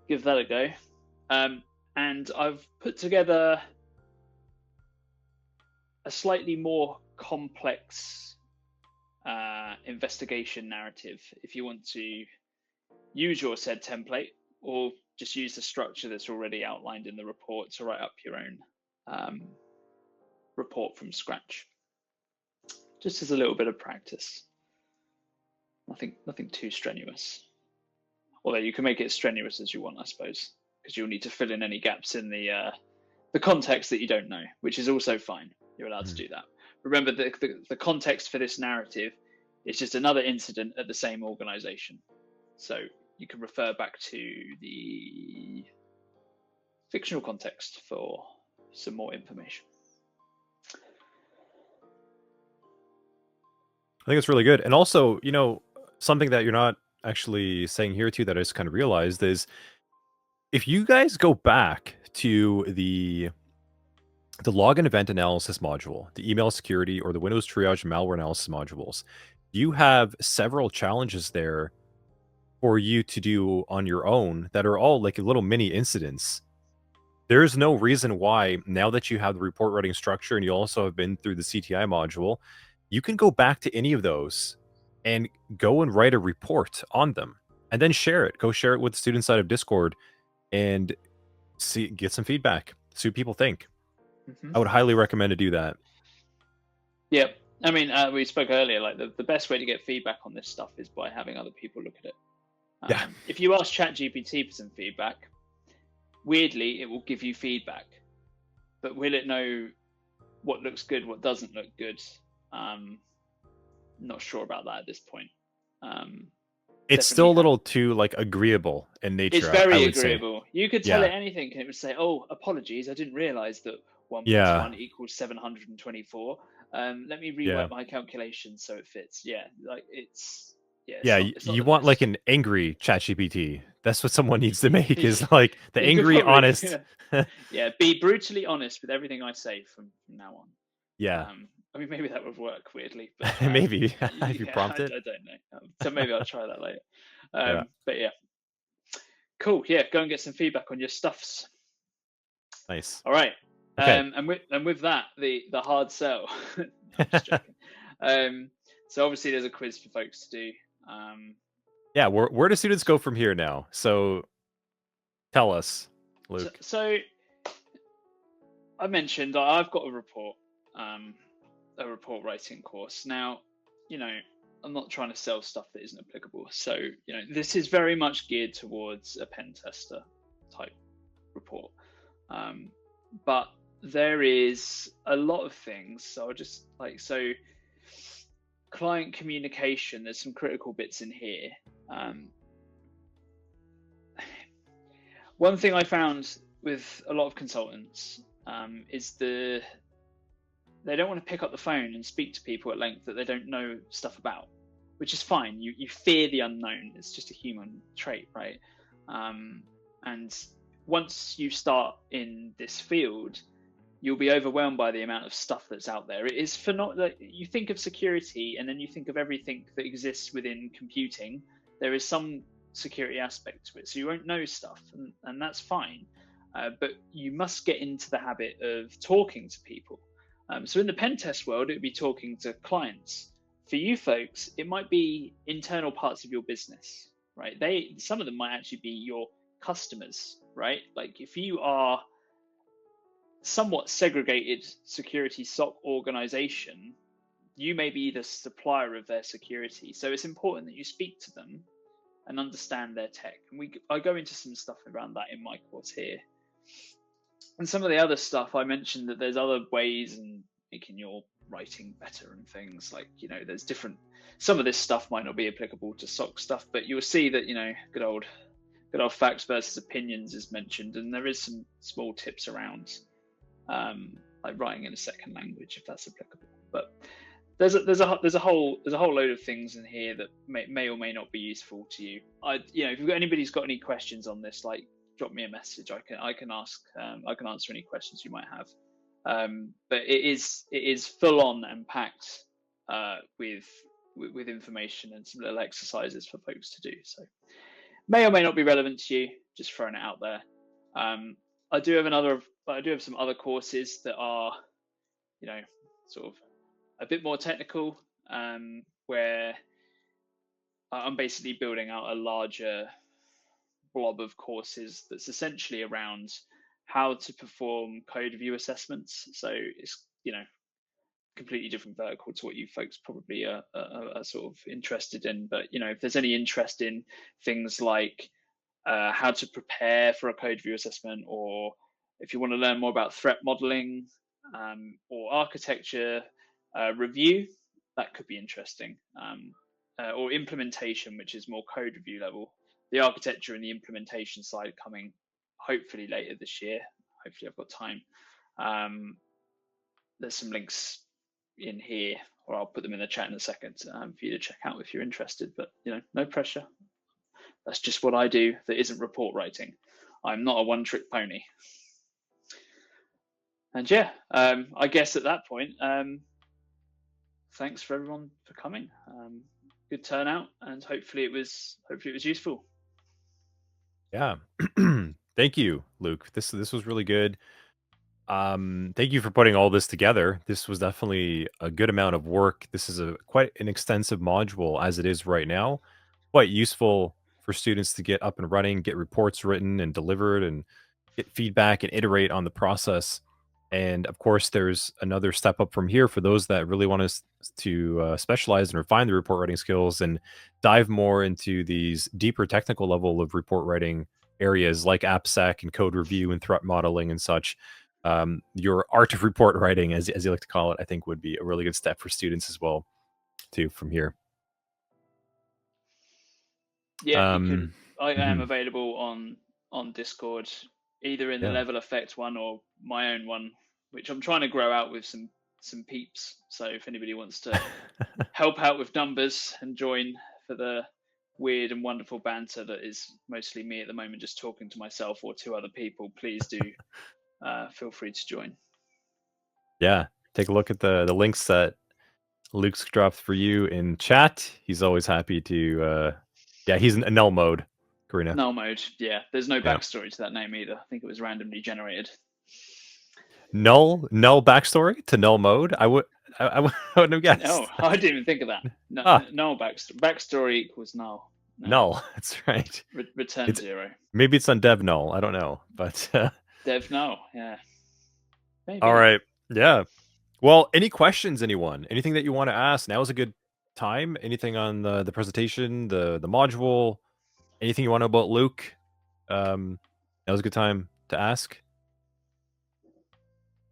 give that a go. And I've put together a slightly more complex investigation narrative if you want to use your said template, or just use the structure that's already outlined in the report to write up your own report from scratch, just as a little bit of practice. Nothing too strenuous, although you can make it as strenuous as you want, I suppose, because you'll need to fill in any gaps in the context that you don't know, which is also fine. You're allowed to do that. Remember, the context for this narrative is just another incident at the same organization, so you can refer back to the fictional context for some more information. I think it's really good. And also, something that you're not actually saying here too that I just kind of realized is if you guys go back to the login event analysis module, the email security, or the Windows triage malware analysis modules, you have several challenges there for you to do on your own that are all like little mini incidents. There's no reason why, now that you have the report writing structure and you also have been through the CTI module, you can go back to any of those and go and write a report on them and then share it. Go share it with the student side of Discord and get some feedback. See what people think. I would highly recommend to do that. Yeah, I mean, we spoke earlier. Like the best way to get feedback on this stuff is by having other people look at it. Yeah. If you ask ChatGPT for some feedback, weirdly, it will give you feedback, but will it know what looks good, what doesn't look good? Not sure about that at this point. It's still a little too like agreeable in nature. It's very I would agreeable. Say. You could tell it anything, and it would say, "Oh, apologies, I didn't realize that 1 plus 1 equals 724. Let me rewrite my calculation so it fits." Yeah, like it's you want like an angry ChatGPT. That's what someone needs to make is like the angry, honest. Yeah, be brutally honest with everything I say from now on. Yeah. I mean, maybe that would work weirdly, but maybe if you prompt it. I don't know. So maybe I'll try that later. But yeah, cool. Yeah, go and get some feedback on your stuffs. Nice. All right. Okay. And with that, the hard sell. No, I'm just joking. So obviously there's a quiz for folks to do. Yeah, where do students go from here now? So tell us, Luke. So I mentioned I've got a report writing course. Now, I'm not trying to sell stuff that isn't applicable. So, this is very much geared towards a pen tester type report. But there is a lot of things. So I'll just client communication, there's some critical bits in here. One thing I found with a lot of consultants is they don't want to pick up the phone and speak to people at length that they don't know stuff about, which is fine. You fear the unknown. It's just a human trait, right? And once you start in this field, you'll be overwhelmed by the amount of stuff that's out there. It is you think of security and then you think of everything that exists within computing. There is some security aspect to it, so you won't know stuff, and that's fine. But you must get into the habit of talking to people. So in the pen test world, it would be talking to clients. For you folks, it might be internal parts of your business, right? Some of them might actually be your customers, right? Like if you are somewhat segregated security SOC organization, you may be the supplier of their security. So it's important that you speak to them and understand their tech. And I go into some stuff around that in my course here. And some of the other stuff, I mentioned that there's other ways in making your writing better and things like, there's different, some of this stuff might not be applicable to SOC stuff, but you'll see that, good old facts versus opinions is mentioned. And there is some small tips around like writing in a second language, if that's applicable. But there's a whole load of things in here that may or may not be useful to you. If you've got anybody's got any questions on this, like drop me a message. I can answer any questions you might have. But it is full on and packed with information and some little exercises for folks to do. So may or may not be relevant to you. Just throwing it out there. I do have some other courses that are, sort of a bit more technical, where I'm basically building out a larger blob of courses that's essentially around how to perform code review assessments. So it's, completely different vertical to what you folks probably are sort of interested in. But, if there's any interest in things like how to prepare for a code review assessment, or if you want to learn more about threat modeling or architecture review, that could be interesting. Or implementation, which is more code review level. The architecture and the implementation side coming hopefully later this year. Hopefully I've got time. There's some links in here, or I'll put them in the chat in a second for you to check out if you're interested. But no pressure. That's just what I do that isn't report writing. I'm not a one-trick pony. And yeah, I guess at that point, thanks for everyone for coming. Good turnout, and hopefully it was useful. Yeah. Thank you, Luke. This was really good. Thank you for putting all this together. This was definitely a good amount of work. This is a quite an extensive module as it is right now. Quite useful for students to get up and running, get reports written and delivered, and get feedback and iterate on the process. And of course, there's another step up from here for those that really want us to specialize and refine the report writing skills and dive more into these deeper technical level of report writing areas like AppSec and code review and threat modeling and such. Your art of report writing, as you like to call it, I think would be a really good step for students as well, too, from here. Yeah, you could. I am Mhm. available on Discord, either in the Yeah. Level Effect one or my own one, which I'm trying to grow out with some peeps. So if anybody wants to help out with numbers and join for the weird and wonderful banter that is mostly me at the moment, just talking to myself or two other people, please do feel free to join. Yeah. Take a look at the links that Luke's dropped for you in chat. He's always happy to yeah, he's in null mode, Karina. Null mode, yeah. There's no Yeah. backstory to that name either. I think it was randomly generated. Null backstory to null mode. I wouldn't have guessed. No, I didn't even think of that. No, Ah, null backstory. Backstory equals null. No. null. That's right. Return It's 0. maybe it's on dev null. I don't know, but Dev null, yeah. all Maybe. right. Yeah. Well, any questions, anyone? Anything that you want to ask? Now is a good time. Anything on the presentation, the module, anything you want to know about Luke? That was a good time to ask.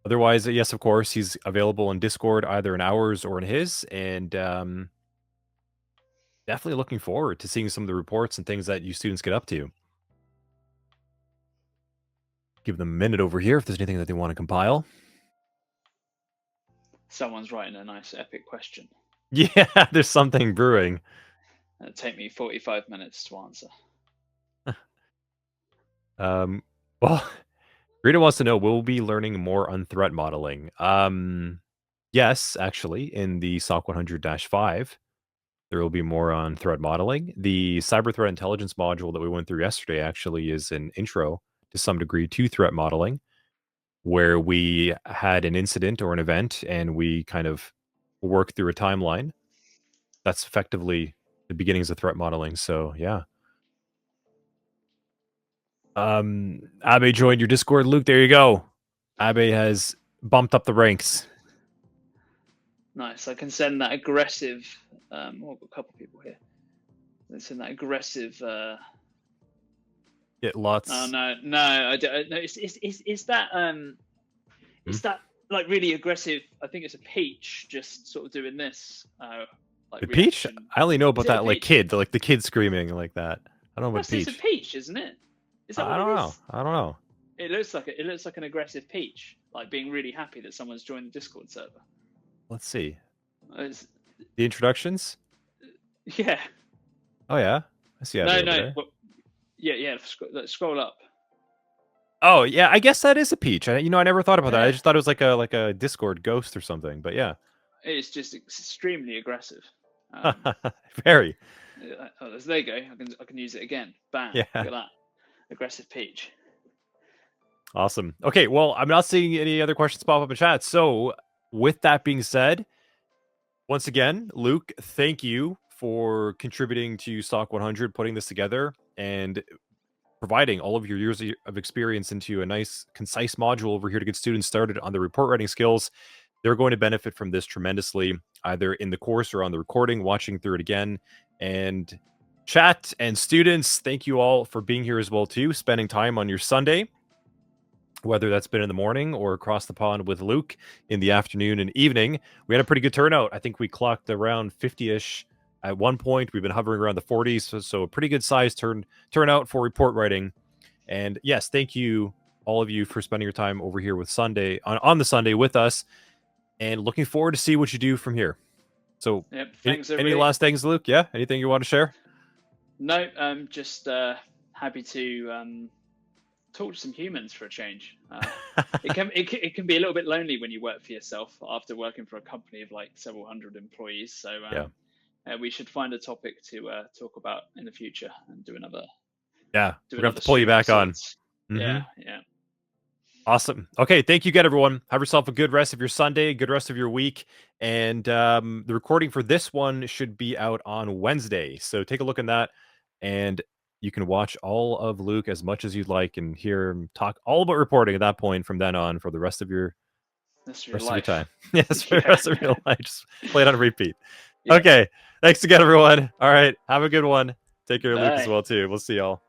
Otherwise, yes, of course, he's available in Discord, either in ours or in his, and definitely looking forward to seeing some of the reports and things that you students get up to. Give them a minute over here if there's anything that they want to compile. Someone's writing a nice epic question. Yeah, there's something brewing. It'll take me 45 minutes to answer. Well, Rita wants to know, will we be learning more on threat modeling? Yes, actually, in the SOC 100-5, there will be more on threat modeling. The cyber threat intelligence module that we went through yesterday actually is an intro to some degree to threat modeling, where we had an incident or an event and we kind of work through a timeline. That's effectively the beginnings of threat modeling. So yeah. Abe joined your Discord. Luke, there you go. Abe has bumped up the ranks. Nice. I can send that aggressive. I've got a couple people here. Let's send that aggressive. Get lots. Oh no, I don't. No, it's that. It's that like really aggressive. I think it's a peach just sort of doing this. Like the peach? reaction. I only know about that like peach? kid, like the kid screaming like that. I don't know about That's peach. a peach, isn't it? Is that I what don't it know. is? I don't know. It looks like an aggressive peach, like being really happy that someone's joined the Discord server. Let's see. It's, The introductions? yeah. Oh yeah. I see Abe over there. Well, yeah. Scroll up. Oh yeah, I guess that is a peach. I never thought about that. I Yeah. just thought it was like a Discord ghost or something. But yeah, It's just extremely aggressive. very. There you go. I can use it again. Bam. Yeah. Look at that. Aggressive peach. Awesome. Okay, well, I'm not seeing any other questions pop up in chat. So, with that being said, once again, Luke, thank you for contributing to SOC 100, putting this together, and providing all of your years of experience into a nice, concise module over here to get students started on the report writing skills. They're going to benefit from this tremendously, either in the course or on the recording, watching through it again. And chat and students, thank you all for being here as well, too, spending time on your Sunday, whether that's been in the morning or across the pond with Luke in the afternoon and evening. We had a pretty good turnout. I think we clocked around 50-ish at one point. We've been hovering around the 40s, so a pretty good size turnout for report writing. And yes, thank you, all of you, for spending your time over here with Sunday on the Sunday with us, and looking forward to see what you do from here. So, yep, thanks, any last things, Luke? Yeah, anything you want to share? No, just happy to talk to some humans for a change. It can be a little bit lonely when you work for yourself after working for a company of like several hundred employees. So Yeah. we should find a topic to talk about in the future and do We're another gonna have to pull you stream of back on. sorts. Mm-hmm. Yeah. Awesome. Okay, thank you again, everyone. Have yourself a good rest of your Sunday, good rest of your week. And the recording for this one should be out on Wednesday. So take a look at that. And you can watch all of Luke as much as you'd like and hear him talk all about reporting at that point from then on for the rest of your That's your time. life. Yes, for the rest of your life. Just play it on repeat. Yeah. Okay. Thanks again, everyone. All right. Have a good one. Take care of Luke as Bye. well, too. We'll see y'all.